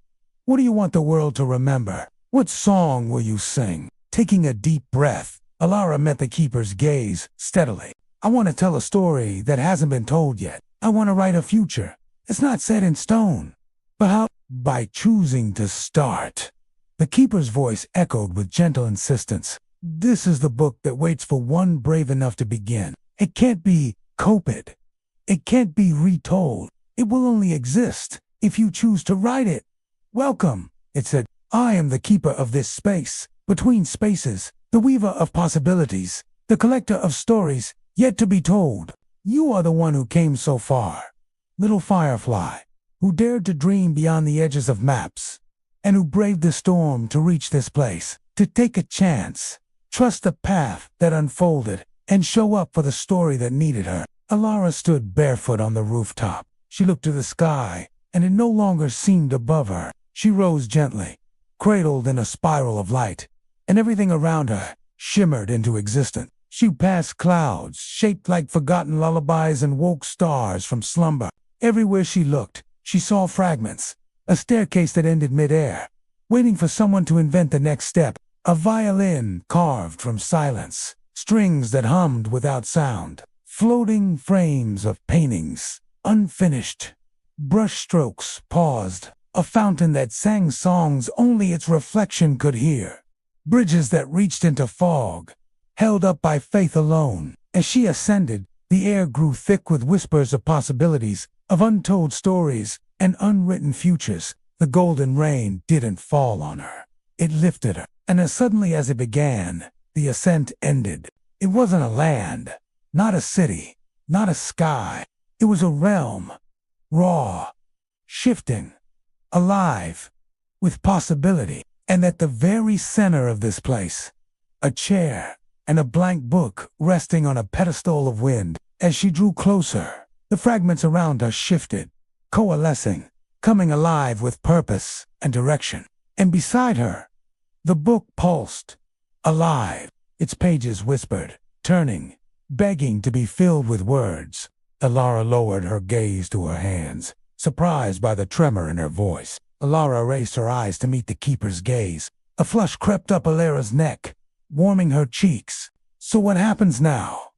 Speaker 1: What do you want the world to remember? What song will you sing? Taking a deep breath, Elara met the keeper's gaze steadily. I want to tell a story that hasn't been told yet. I want to write a future. It's not set in stone. But how? By choosing to start. The keeper's voice echoed with gentle insistence. This is the book that waits for one brave enough to begin. It can't be copied. It can't be retold. It will only exist if you choose to write it. Welcome, it said. I am the keeper of this space, between spaces, the weaver of possibilities, the collector of stories yet to be told. You are the one who came so far, little firefly, who dared to dream beyond the edges of maps, and who braved the storm to reach this place, to take a chance, trust the path that unfolded, and show up for the story that needed her. Elara stood barefoot on the rooftop. She looked to the sky, and it no longer seemed above her. She rose gently, cradled in a spiral of light, and everything around her shimmered into existence. She passed clouds shaped like forgotten lullabies and woke stars from slumber. Everywhere she looked, she saw fragments, a staircase that ended midair, waiting for someone to invent the next step, a violin carved from silence, strings that hummed without sound, floating frames of paintings, unfinished, brushstrokes paused, a fountain that sang songs only its reflection could hear, bridges that reached into fog, held up by faith alone. As she ascended, the air grew thick with whispers of possibilities, of untold stories and unwritten futures. The golden rain didn't fall on her. It lifted her, and as suddenly as it began, the ascent ended. It wasn't a land, not a city, not a sky. It was a realm, raw, shifting, alive, with possibility. And at the very center of this place, a chair and a blank book resting on a pedestal of wind. As she drew closer, the fragments around her shifted, coalescing, coming alive with purpose and direction. And beside her, the book pulsed, alive. Its pages whispered, turning, begging to be filled with words. Elara lowered her gaze to her hands, surprised by the tremor in her voice. Elara raised her eyes to meet the keeper's gaze. A flush crept up Elara's neck, warming her cheeks. So what happens now?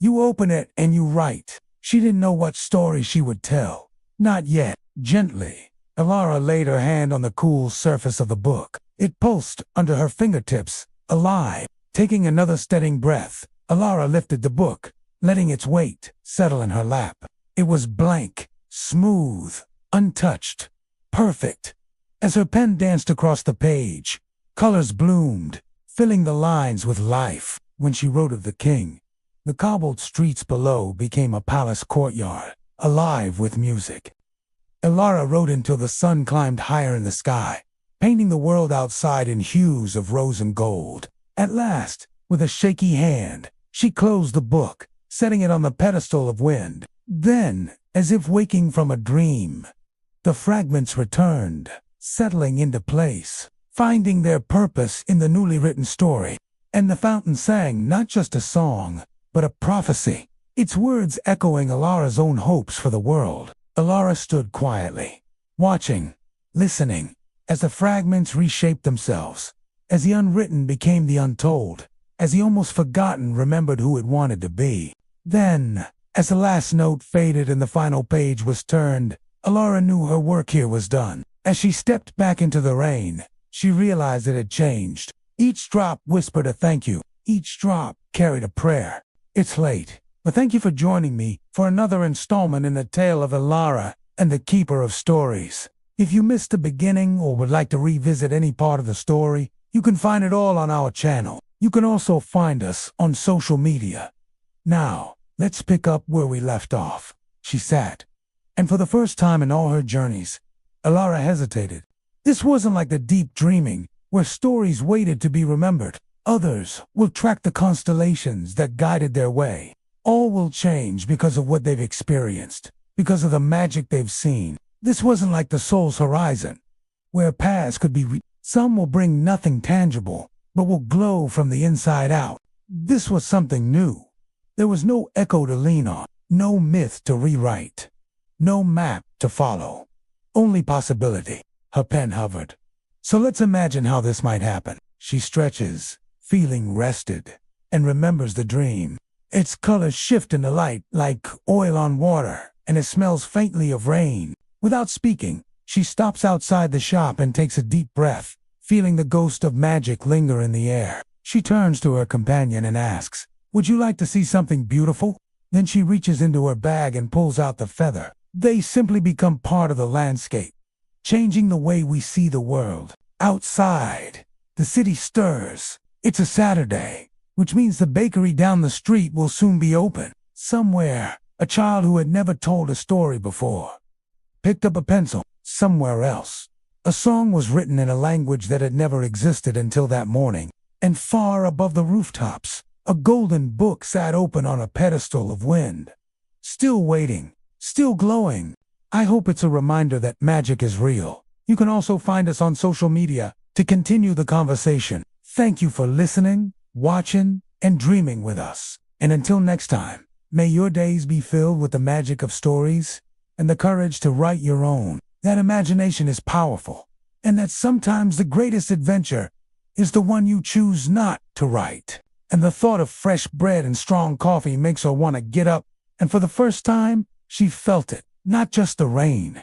Speaker 1: You open it and you write. She didn't know what story she would tell. Not yet. Gently, Elara laid her hand on the cool surface of the book. It pulsed under her fingertips, alive. Taking another steadying breath, Elara lifted the book, letting its weight settle in her lap. It was blank, smooth, untouched, perfect. As her pen danced across the page, colors bloomed, filling the lines with life. When she wrote of the king, the cobbled streets below became a palace courtyard, alive with music. Elara wrote until the sun climbed higher in the sky, painting the world outside in hues of rose and gold. At last, with a shaky hand, she closed the book, setting it on the pedestal of wind. Then, as if waking from a dream, the fragments returned, settling into place, finding their purpose in the newly written story. And the fountain sang not just a song, but a prophecy, its words echoing Elara's own hopes for the world. Elara stood quietly, watching, listening, as the fragments reshaped themselves, as the unwritten became the untold, as the almost forgotten remembered who it wanted to be. Then, As the last note faded and the final page was turned, Elara knew her work here was done. As she stepped back into the rain, she realized it had changed. Each drop whispered a thank you. Each drop carried a prayer. It's late, but thank you for joining me for another installment in the tale of Elara and the Keeper of Stories. If you missed the beginning or would like to revisit any part of the story, you can find it all on our channel. You can also find us on social media. Now, let's pick up where we left off. She sat, and for the first time in all her journeys, Elara hesitated. This wasn't like the deep dreaming, where stories waited to be remembered. Others will track the constellations that guided their way. All will change because of what they've experienced, because of the magic they've seen. This wasn't like the soul's horizon, where paths could be Some will bring nothing tangible, but will glow from the inside out. This was something new. There was no echo to lean on, no myth to rewrite, no map to follow. Only possibility. Her pen hovered. So let's imagine how this might happen. She stretches, feeling rested, and remembers the dream. Its colors shift in the light like oil on water, and it smells faintly of rain. Without speaking, she stops outside the shop and takes a deep breath, feeling the ghost of magic linger in the air. She turns to her companion and asks, "Would you like to see something beautiful?" Then she reaches into her bag and pulls out the feather. They simply become part of the landscape, changing the way we see the world. Outside, the city stirs. It's a Saturday, which means the bakery down the street will soon be open. Somewhere, a child who had never told a story before picked up a pencil. Somewhere else, a song was written in a language that had never existed until that morning. And far above the rooftops, a golden book sat open on a pedestal of wind. Still waiting, still glowing. I hope it's a reminder that magic is real. You can also find us on social media to continue the conversation. Thank you for listening, watching, and dreaming with us. And until next time, may your days be filled with the magic of stories and the courage to write your own. That imagination is powerful, and that sometimes the greatest adventure is the one you choose not to write. And the thought of fresh bread and strong coffee makes her want to get up, and for the first time, she felt it. Not just the rain,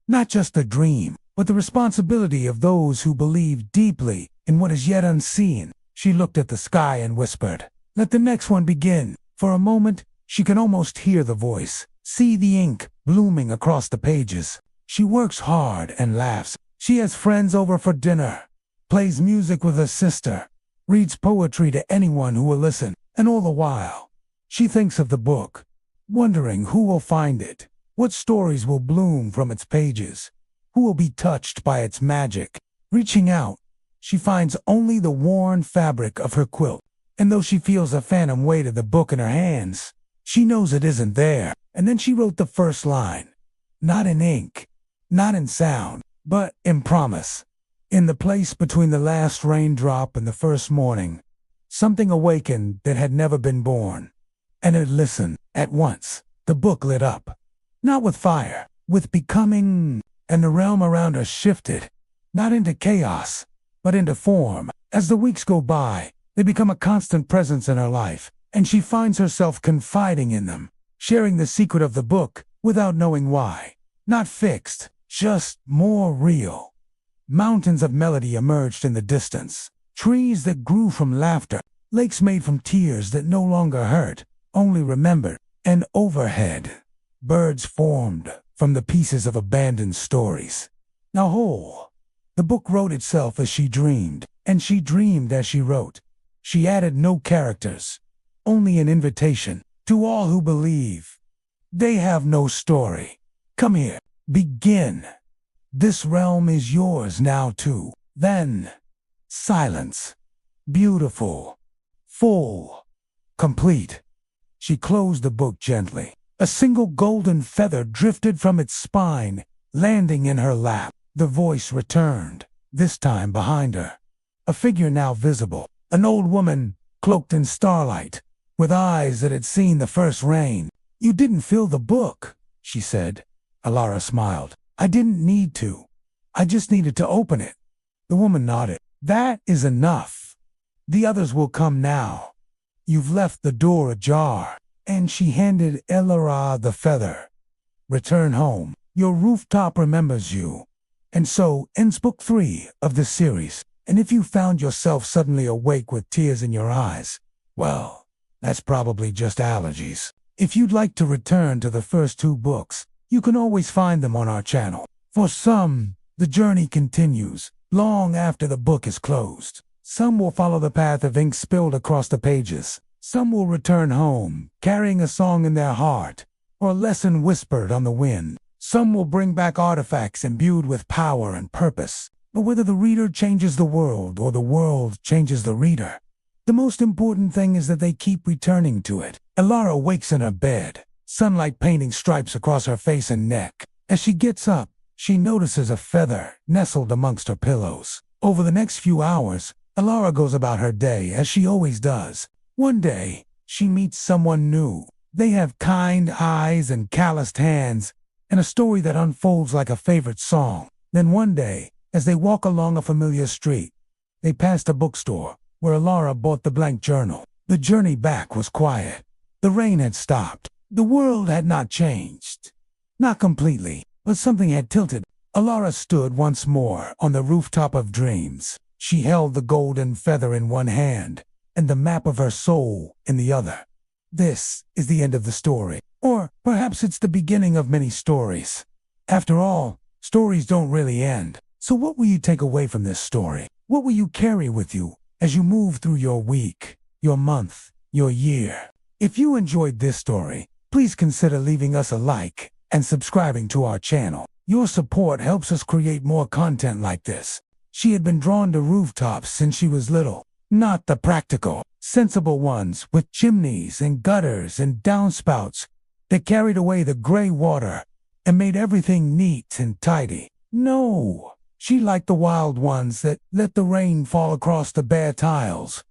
Speaker 1: not just the dream, but the responsibility of those who believe deeply in what is yet unseen. She looked at the sky and whispered, "Let the next one begin." For a moment, she can almost hear the voice, see the ink blooming across the pages. She works hard and laughs. She has friends over for dinner, plays music with her sister, reads poetry to anyone who will listen. And all the while, she thinks of the book, wondering who will find it, what stories will bloom from its pages, who will be touched by its magic. Reaching out, she finds only the worn fabric of her quilt. And though she feels the phantom weight of the book in her hands, she knows it isn't there. And then she wrote the first line, not in ink, not in sound, but in promise. In the place between the last raindrop and the first morning, something awakened that had never been born. And it listened. At once, the book lit up. Not with fire, with becoming, and the realm around her shifted, not into chaos, but into form. As the weeks go by, they become a constant presence in her life, and she finds herself confiding in them, sharing the secret of the book without knowing why. Not fixed, just more real. Mountains of melody emerged in the distance, trees that grew from laughter, lakes made from tears that no longer hurt, only remembered, and overhead, birds formed from the pieces of abandoned stories. Now whole, the book wrote itself as she dreamed, and she dreamed as she wrote. She added no characters, only an invitation to all who believe. They have no story. Come here, begin. This realm is yours now too. Then, silence. Beautiful, full, complete. She closed the book gently. A single golden feather drifted from its spine, landing in her lap. The voice returned, this time behind her. A figure now visible, an old woman, cloaked in starlight, with eyes that had seen the first rain. "You didn't fill the book," she said. Elara smiled. "I didn't need to. I just needed to open it." The woman nodded. "That is enough. The others will come now. You've left the door ajar, and she handed Elara the feather. Return home. Your rooftop remembers you. And so ends book 3 of this series. And if you found yourself suddenly awake with tears in your eyes, well, that's probably just allergies. If you'd like to return to the first 2 books, you can always find them on our channel. For some, the journey continues long after the book is closed. Some will follow the path of ink spilled across the pages. Some will return home, carrying a song in their heart, or a lesson whispered on the wind. Some will bring back artifacts imbued with power and purpose. But whether the reader changes the world or the world changes the reader, the most important thing is that they keep returning to it. Elara wakes in her bed, sunlight painting stripes across her face and neck. As she gets up, she notices a feather nestled amongst her pillows. Over the next few hours, Elara goes about her day as she always does. One day, she meets someone new. They have kind eyes and calloused hands, and a story that unfolds like a favorite song. Then one day, as they walk along a familiar street, they passed a bookstore where Elara bought the blank journal. The journey back was quiet. The rain had stopped. The world had not changed. Not completely, but something had tilted. Elara stood once more on the rooftop of dreams. She held the golden feather in one hand and the map of her soul in the other. This is the end of the story. Or perhaps it's the beginning of many stories. After all, stories don't really end. So what will you take away from this story? What will you carry with you as you move through your week, your month, your year? If you enjoyed this story, please consider leaving us a like and subscribing to our channel. Your support helps us create more content like this. She had been drawn to rooftops since she was little. Not the practical, sensible ones with chimneys and gutters and downspouts that carried away the gray water and made everything neat and tidy. No, she liked the wild ones that let the rain fall across the bare tiles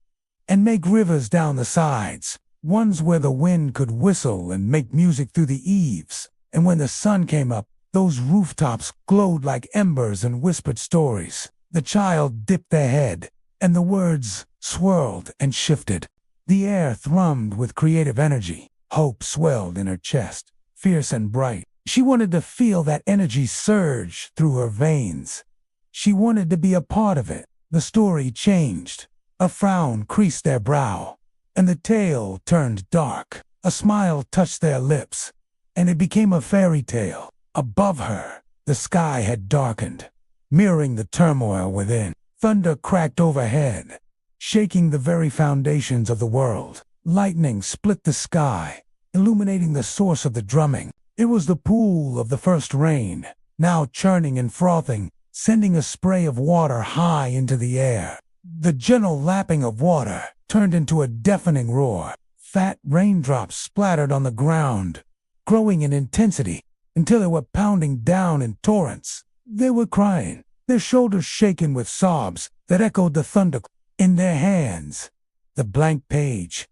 Speaker 1: and make rivers down the sides, ones where the wind could whistle and make music through the eaves. And when the sun came up, those rooftops glowed like embers and whispered stories. The child dipped their head, and the words swirled and shifted. The air thrummed with creative energy. Hope swelled in her chest, fierce and bright. She wanted to feel that energy surge through her veins. She wanted to be a part of it. The story changed. A frown creased their brow, and the tale turned dark. A smile touched their lips, and it became a fairy tale. Above her, the sky had darkened, mirroring the turmoil within. Thunder cracked overhead, shaking the very foundations of the world. Lightning split the sky, illuminating the source of the drumming. It was the pool of the first rain, now churning and frothing, sending a spray of water high into the air. The gentle lapping of water turned into a deafening roar. Fat raindrops splattered on the ground, growing in intensity until they were pounding down in torrents. They were crying, their shoulders shaken with sobs that echoed the thunder. In their hands, the blank page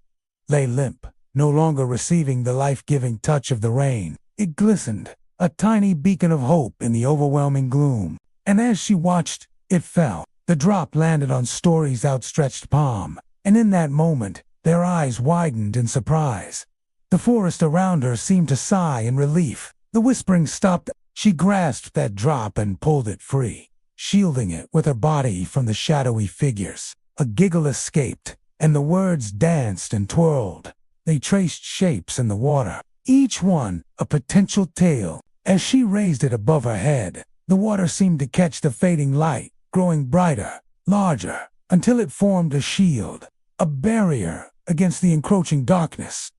Speaker 1: lay limp, no longer receiving the life-giving touch of the rain. It glistened, a tiny beacon of hope in the overwhelming gloom. And as she watched, it fell. The drop landed on Story's outstretched palm, and in that moment, their eyes widened in surprise. The forest around her seemed to sigh in relief. The whispering stopped. She grasped that drop and pulled it free, shielding it with her body from the shadowy figures. A giggle escaped, and the words danced and twirled. They traced shapes in the water, each one a potential tale. As she raised it above her head, the water seemed to catch the fading light, growing brighter, larger, until it formed a shield, a barrier against the encroaching darkness.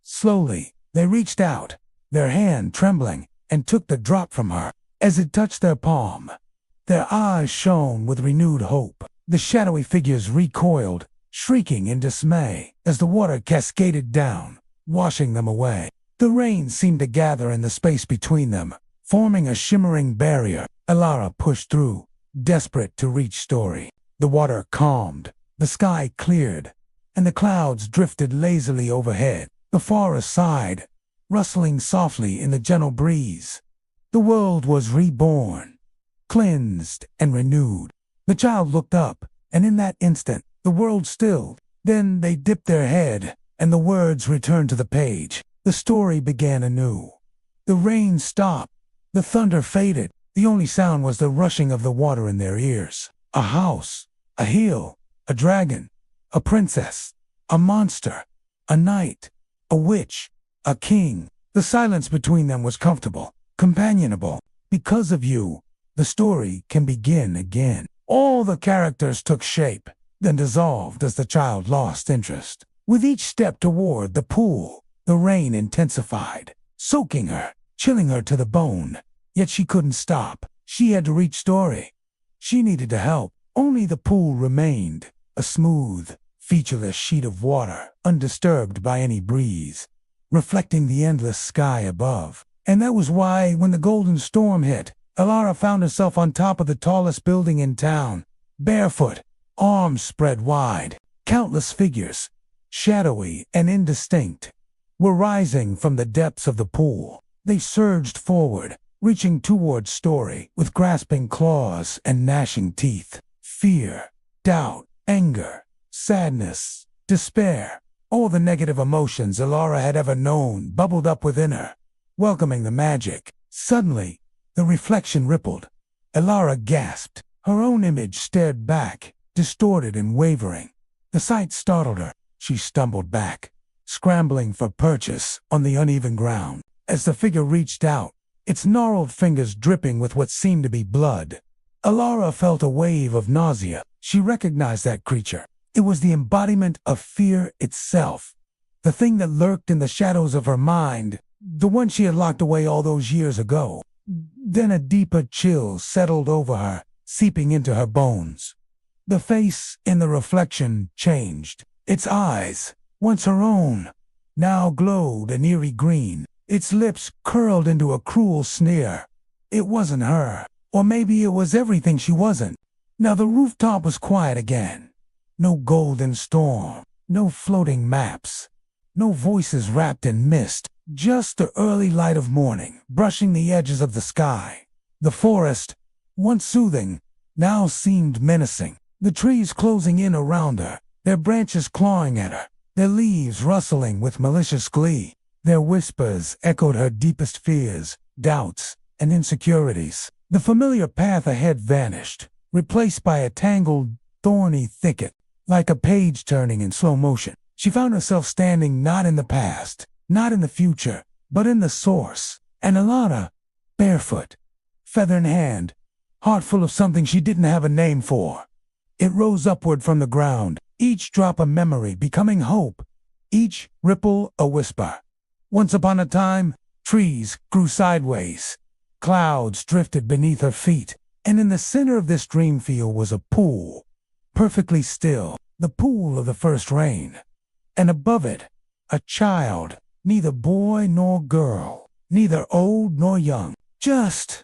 Speaker 1: Slowly, they reached out, their hand trembling, and took the drop from her. As it touched their palm, their eyes shone with renewed hope. The shadowy figures recoiled, shrieking in dismay, as the water cascaded down, washing them away. The rain seemed to gather in the space between them, forming a shimmering barrier. Elara pushed through, desperate to reach Story. The water calmed, the sky cleared, and the clouds drifted lazily overhead. The forest sighed, rustling softly in the gentle breeze. The world was reborn, cleansed and renewed. The child looked up, and in that instant, the world stilled. Then they dipped their head, and the words returned to the page. The story began anew. The rain stopped. The thunder faded. The only sound was the rushing of the water in their ears. A house, a hill, a dragon, a princess, a monster, a knight, a witch, a king. The silence between them was comfortable, companionable. Because of you, the story can begin again. All the characters took shape, then dissolved as the child lost interest. With each step toward the pool, the rain intensified, soaking her, chilling her to the bone. Yet she couldn't stop. She had to reach story. She needed to help. Only the pool remained, a smooth, featureless sheet of water, undisturbed by any breeze, reflecting the endless sky above. And that was why, when the golden storm hit, Elara found herself on top of the tallest building in town, barefoot, arms spread wide. Countless figures, shadowy and indistinct, were rising from the depths of the pool. They surged forward, reaching toward Story with grasping claws and gnashing teeth. Fear, doubt, anger, sadness, despair, all the negative emotions Elara had ever known bubbled up within her, welcoming the magic. Suddenly, the reflection rippled. Elara gasped. Her own image stared back, distorted and wavering. The sight startled her. She stumbled back, scrambling for purchase on the uneven ground. As the figure reached out, its gnarled fingers dripping with what seemed to be blood, Elara felt a wave of nausea. She recognized that creature. It was the embodiment of fear itself, the thing that lurked in the shadows of her mind, the one she had locked away all those years ago. Then a deeper chill settled over her, seeping into her bones. The face in the reflection changed. Its eyes, once her own, now glowed an eerie green. Its lips curled into a cruel sneer. It wasn't her, or maybe it was everything she wasn't. Now the rooftop was quiet again. No golden storm, no floating maps, no voices wrapped in mist, just the early light of morning brushing the edges of the sky. The forest, once soothing, now seemed menacing. The trees closing in around her, their branches clawing at her, their leaves rustling with malicious glee. Their whispers echoed her deepest fears, doubts, and insecurities. The familiar path ahead vanished, replaced by a tangled, thorny thicket. Like a page turning in slow motion, she found herself standing not in the past, not in the future, but in the source. And Elara, barefoot, feather in hand, heart full of something she didn't have a name for. It rose upward from the ground, each drop a memory becoming hope, each ripple a whisper. Once upon a time, trees grew sideways, clouds drifted beneath her feet, and in the center of this dream field was a pool, perfectly still, the pool of the first rain. And above it, a child, neither boy nor girl, neither old nor young, just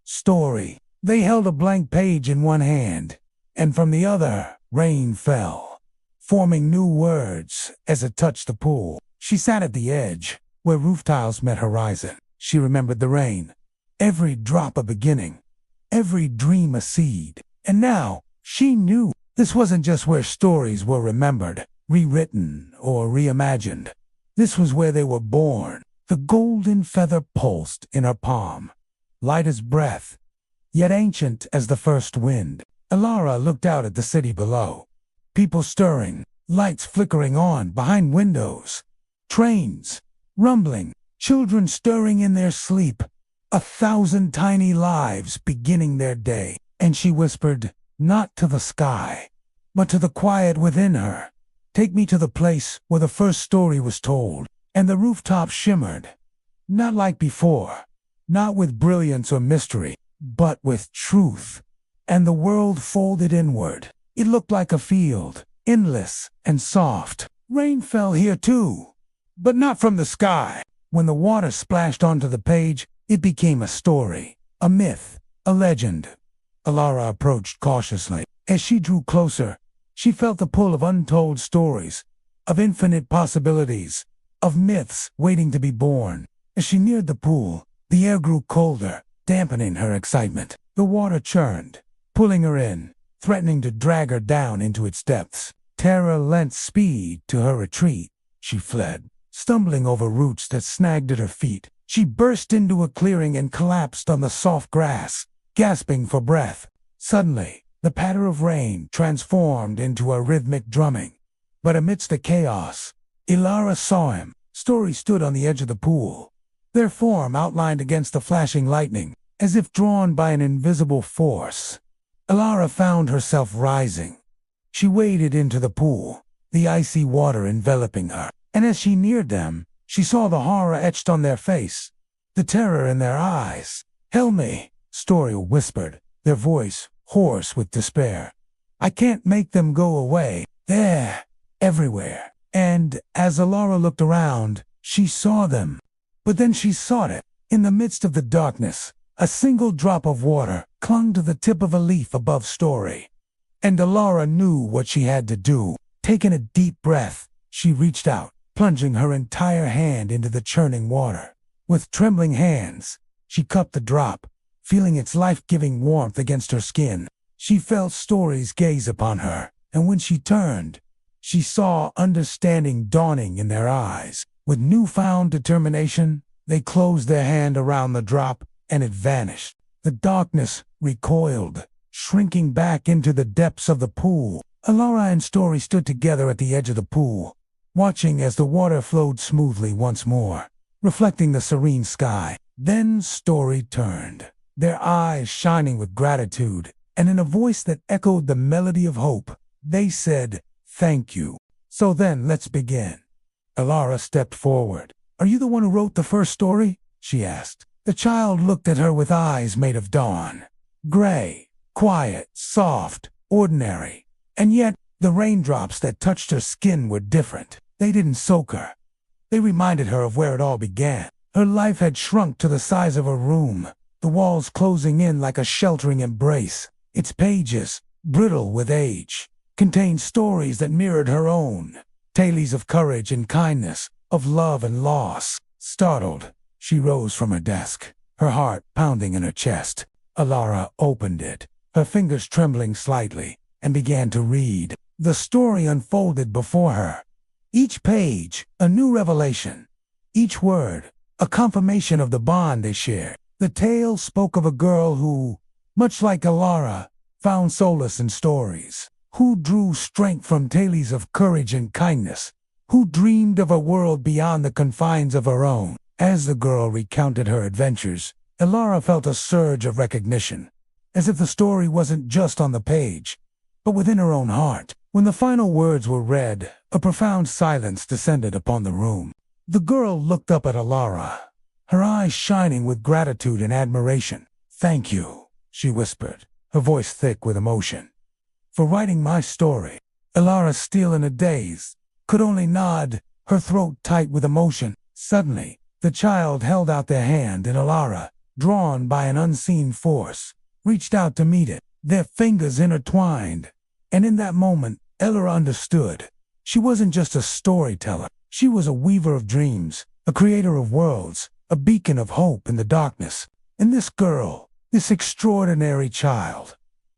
Speaker 1: Story. They held a blank page in one hand, and from the other, rain fell, forming new words as it touched the pool. She sat at the edge, where roof tiles met horizon. She remembered the rain, every drop a beginning, every dream a seed. And now, she knew this wasn't just where stories were remembered, rewritten, or reimagined. This was where they were born. The golden feather pulsed in her palm, light as breath, yet ancient as the first wind. Elara looked out at the city below. People stirring, lights flickering on behind windows, trains rumbling, children stirring in their sleep, 1,000 tiny lives beginning their day. And she whispered, not to the sky, but to the quiet within her, take me to the place where the first story was told. And the rooftop shimmered, not like before, not with brilliance or mystery, but with truth. And the world folded inward. It looked like a field, endless and soft. Rain fell here too, but not from the sky. When the water splashed onto the page, it became a story, a myth, a legend. Elara approached cautiously. As she drew closer, she felt the pull of untold stories, of infinite possibilities, of myths waiting to be born. As she neared the pool, the air grew colder, dampening her excitement. The water churned, pulling her in, threatening to drag her down into its depths. Terror lent speed to her retreat. she fled, stumbling over roots that snagged at her feet. She burst into a clearing and collapsed on the soft grass, gasping for breath. Suddenly, the patter of rain transformed into a rhythmic drumming. But amidst the chaos, Elara saw him. Story stood on the edge of the pool, their form outlined against the flashing lightning, as if drawn by an invisible force. Elara found herself rising. She waded into the pool, the icy water enveloping her, and as she neared them, she saw the horror etched on their face, the terror in their eyes. "Help me," Story whispered, their voice hoarse with despair. "I can't make them go away. They're everywhere." And as Elara looked around, she saw them. But then she sought it. In the midst of the darkness, a single drop of water clung to the tip of a leaf above Story. And Elara knew what she had to do. Taking a deep breath, she reached out, plunging her entire hand into the churning water. With trembling hands, she cupped the drop, feeling its life-giving warmth against her skin. She felt Story's gaze upon her, and when she turned, she saw understanding dawning in their eyes. With newfound determination, they closed their hand around the drop, and it vanished. The darkness recoiled, shrinking back into the depths of the pool. Elara and Story stood together at the edge of the pool, watching as the water flowed smoothly once more, reflecting the serene sky. Then Story turned, their eyes shining with gratitude, and in a voice that echoed the melody of hope, they said, "Thank you." "So then, let's begin." Elara stepped forward. "Are you the one who wrote the first story?" she asked. The child looked at her with eyes made of dawn. Gray, quiet, soft, ordinary. And yet, the raindrops that touched her skin were different. They didn't soak her. They reminded her of where it all began. Her life had shrunk to the size of a room, the walls closing in like a sheltering embrace. Its pages, brittle with age, contained stories that mirrored her own, tales of courage and kindness, of love and loss. Startled, she rose from her desk, her heart pounding in her chest. Elara opened it, her fingers trembling slightly, and began to read. The story unfolded before her. Each page, a new revelation. Each word, a confirmation of the bond they shared. The tale spoke of a girl who, much like Elara, found solace in stories, who drew strength from tales of courage and kindness, who dreamed of a world beyond the confines of her own. As the girl recounted her adventures, Elara felt a surge of recognition, as if the story wasn't just on the page, but within her own heart. When the final words were read, a profound silence descended upon the room. The girl looked up at Elara, her eyes shining with gratitude and admiration. "Thank you," she whispered, her voice thick with emotion, "for writing my story." Elara, still in a daze, could only nod, her throat tight with emotion. Suddenly, the child held out their hand, and Elara, drawn by an unseen force, reached out to meet it. Their fingers intertwined, and in that moment, Elara understood. She wasn't just a storyteller. She was a weaver of dreams, a creator of worlds, a beacon of hope in the darkness. And this girl, this extraordinary child,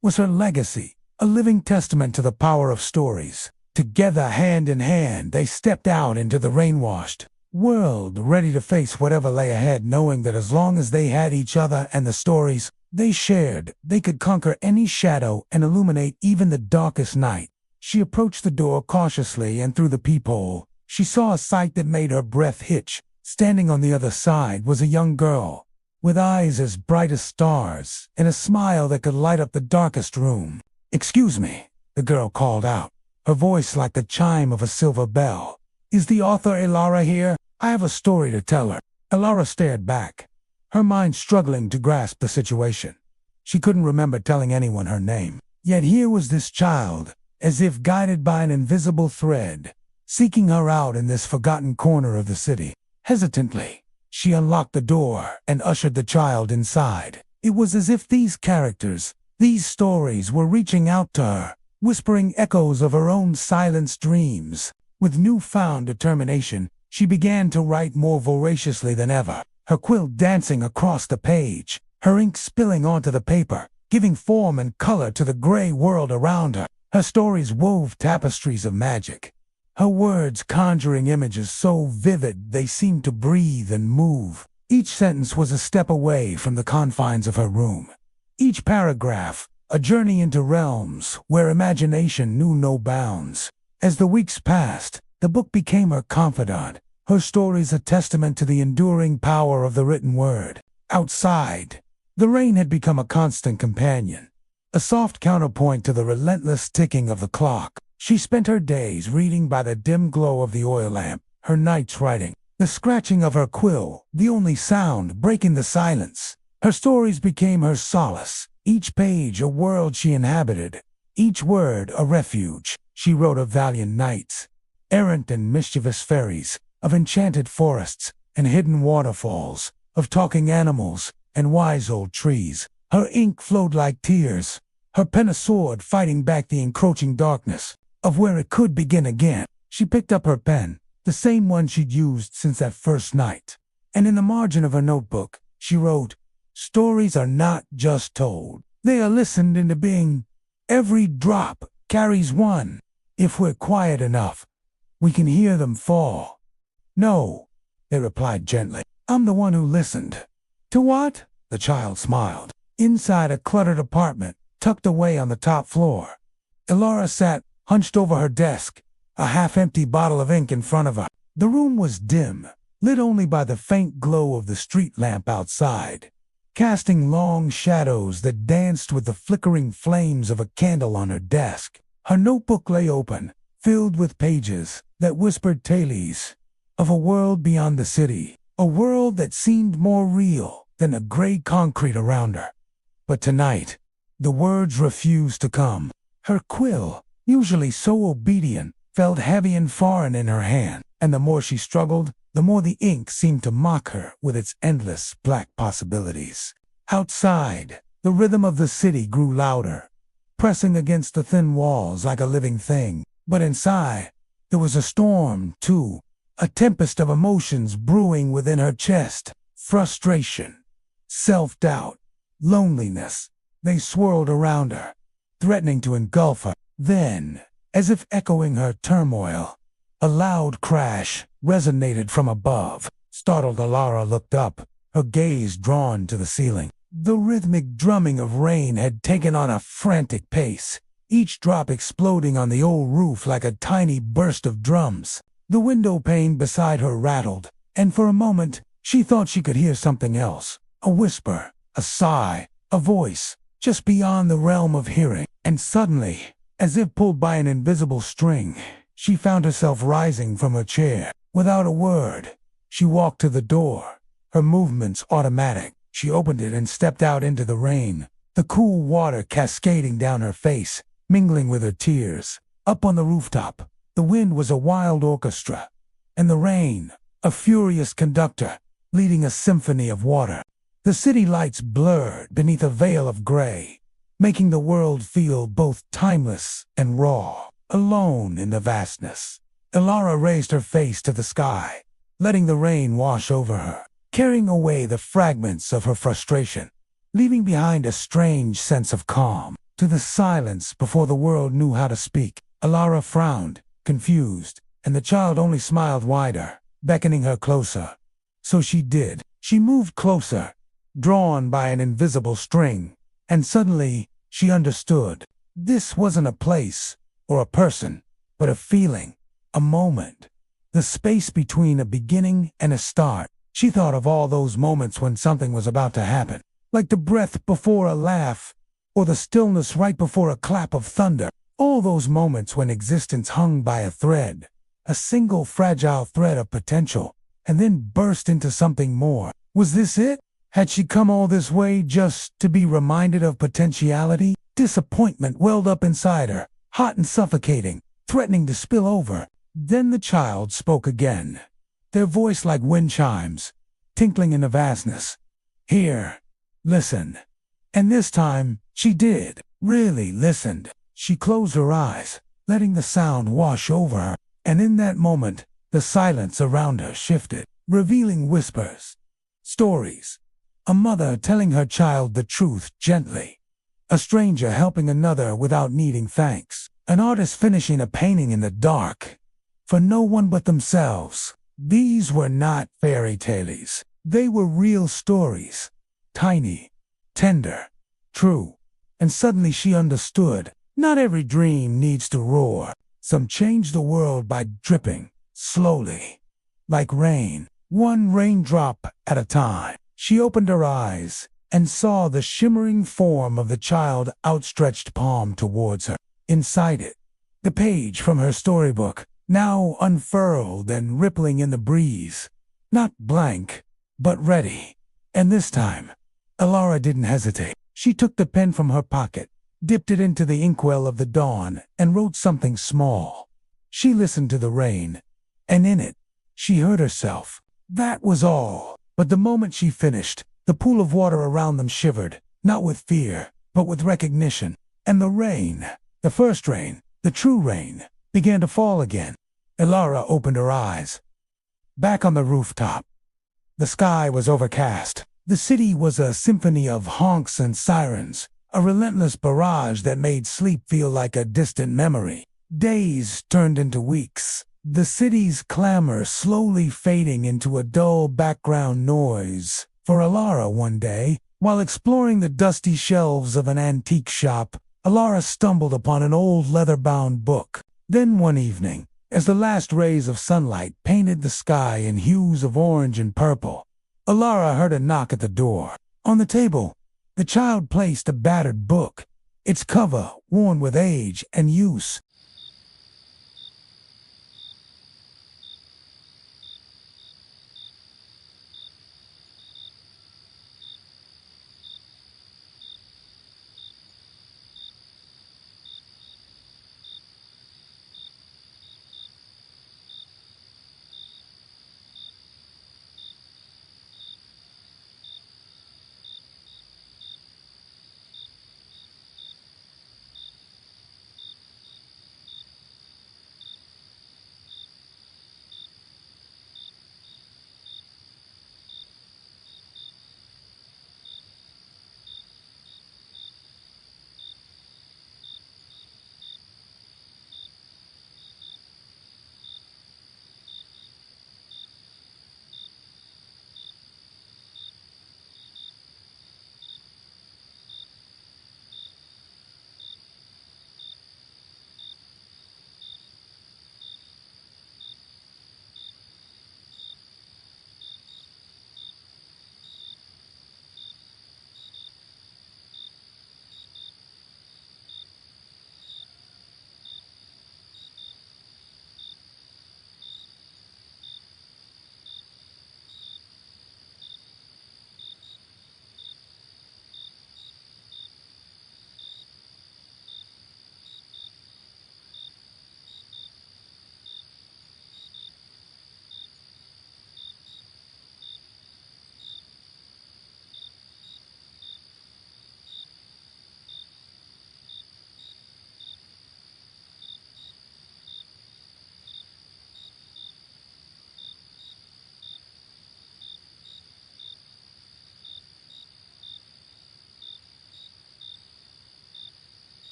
Speaker 1: was her legacy, a living testament to the power of stories. Together, hand in hand, they stepped out into the rain-washed world, ready to face whatever lay ahead, knowing that as long as they had each other and the stories they shared, they could conquer any shadow and illuminate even the darkest night. She approached the door cautiously, and through the peephole, she saw a sight that made her breath hitch. Standing on the other side was a young girl, with eyes as bright as stars and a smile that could light up the darkest room. "Excuse me," the girl called out, her voice like the chime of a silver bell. "Is the author Elara here? I have a story to tell her." Elara stared back, her mind struggling to grasp the situation. She couldn't remember telling anyone her name. Yet here was this child, as if guided by an invisible thread, seeking her out in this forgotten corner of the city. Hesitantly, she unlocked the door and ushered the child inside. It was as if these characters, these stories, were reaching out to her, whispering echoes of her own silenced dreams. With newfound determination, she began to write more voraciously than ever, her quill dancing across the page, her ink spilling onto the paper, giving form and color to the gray world around her. Her stories wove tapestries of magic, her words conjuring images so vivid they seemed to breathe and move. Each sentence was a step away from the confines of her room. Each paragraph, a journey into realms where imagination knew no bounds. As the weeks passed, the book became her confidant, her stories a testament to the enduring power of the written word. Outside, the rain had become a constant companion, a soft counterpoint to the relentless ticking of the clock. She spent her days reading by the dim glow of the oil lamp, her nights writing, the scratching of her quill, the only sound breaking the silence. Her stories became her solace, each page a world she inhabited, each word a refuge. She wrote of valiant knights, errant and mischievous fairies, of enchanted forests and hidden waterfalls, of talking animals and wise old trees. Her ink flowed like tears, her pen a sword fighting back the encroaching darkness of where it could begin again. She picked up her pen, the same one she'd used since that first night, and in the margin of her notebook, she wrote, "Stories are not just told. They are listened into being. Every drop carries one. If we're quiet enough, we can hear them fall." "No," they replied gently. "I'm the one who listened." "To what?" The child smiled. Inside a cluttered apartment, tucked away on the top floor, Elara sat hunched over her desk, a half-empty bottle of ink in front of her. The room was dim, lit only by the faint glow of the street lamp outside, casting long shadows that danced with the flickering flames of a candle on her desk. Her notebook lay open, filled with pages that whispered tales of a world beyond the city, a world that seemed more real than the gray concrete around her. But tonight, the words refused to come. Her quill, usually so obedient, felt heavy and foreign in her hand, and the more she struggled, the more the ink seemed to mock her with its endless black possibilities. Outside, the rhythm of the city grew louder, pressing against the thin walls like a living thing. But inside, there was a storm, too, a tempest of emotions brewing within her chest. Frustration, self-doubt, loneliness. They swirled around her, threatening to engulf her. Then, as if echoing her turmoil, a loud crash resonated from above. Startled, Elara looked up, her gaze drawn to the ceiling. The rhythmic drumming of rain had taken on a frantic pace, each drop exploding on the old roof like a tiny burst of drums. The window pane beside her rattled, and for a moment she thought she could hear something else. A whisper, a sigh, a voice, just beyond the realm of hearing. And suddenly, as if pulled by an invisible string, she found herself rising from her chair. Without a word, she walked to the door, her movements automatic. She opened it and stepped out into the rain, the cool water cascading down her face, mingling with her tears. Up on the rooftop, the wind was a wild orchestra, and the rain, a furious conductor, leading a symphony of water. The city lights blurred beneath a veil of gray, making the world feel both timeless and raw. Alone in the vastness, Elara raised her face to the sky, letting the rain wash over her, carrying away the fragments of her frustration, leaving behind a strange sense of calm. To the silence before the world knew how to speak, Elara frowned, confused, and the child only smiled wider, beckoning her closer. So she did. She moved closer, drawn by an invisible string, and suddenly she understood. This wasn't a place or a person, but a feeling, a moment, the space between a beginning and a start. She thought of all those moments when something was about to happen, like the breath before a laugh, or the stillness right before a clap of thunder. All those moments when existence hung by a thread, a single fragile thread of potential, and then burst into something more. Was this it? Had she come all this way just to be reminded of potentiality? Disappointment welled up inside her, hot and suffocating, threatening to spill over. Then the child spoke again, their voice like wind chimes, tinkling in the vastness. "Here, listen." And this time, she did, really listened. She closed her eyes, letting the sound wash over her, and in that moment, the silence around her shifted, revealing whispers, stories, a mother telling her child the truth gently, a stranger helping another without needing thanks, an artist finishing a painting in the dark, for no one but themselves. These were not fairy tales. They were real stories. Tiny, tender, true. And suddenly she understood. Not every dream needs to roar. Some change the world by dripping, slowly, like rain, one raindrop at a time. She opened her eyes and saw the shimmering form of the child outstretched palm towards her. Inside it, the page from her storybook, now unfurled and rippling in the breeze. Not blank, but ready. And this time, Elara didn't hesitate. She took the pen from her pocket, dipped it into the inkwell of the dawn, and wrote something small. She listened to the rain, and in it, she heard herself. That was all. But the moment she finished, the pool of water around them shivered, not with fear, but with recognition. And the rain, the first rain, the true rain, began to fall again. Elara opened her eyes. Back on the rooftop, the sky was overcast. The city was a symphony of honks and sirens, a relentless barrage that made sleep feel like a distant memory. Days turned into weeks, the city's clamor slowly fading into a dull background noise. For Elara one day, while exploring the dusty shelves of an antique shop, Elara stumbled upon an old leather-bound book. Then one evening, as the last rays of sunlight painted the sky in hues of orange and purple, Elara heard a knock at the door. On the table, the child placed a battered book, its cover worn with age and use,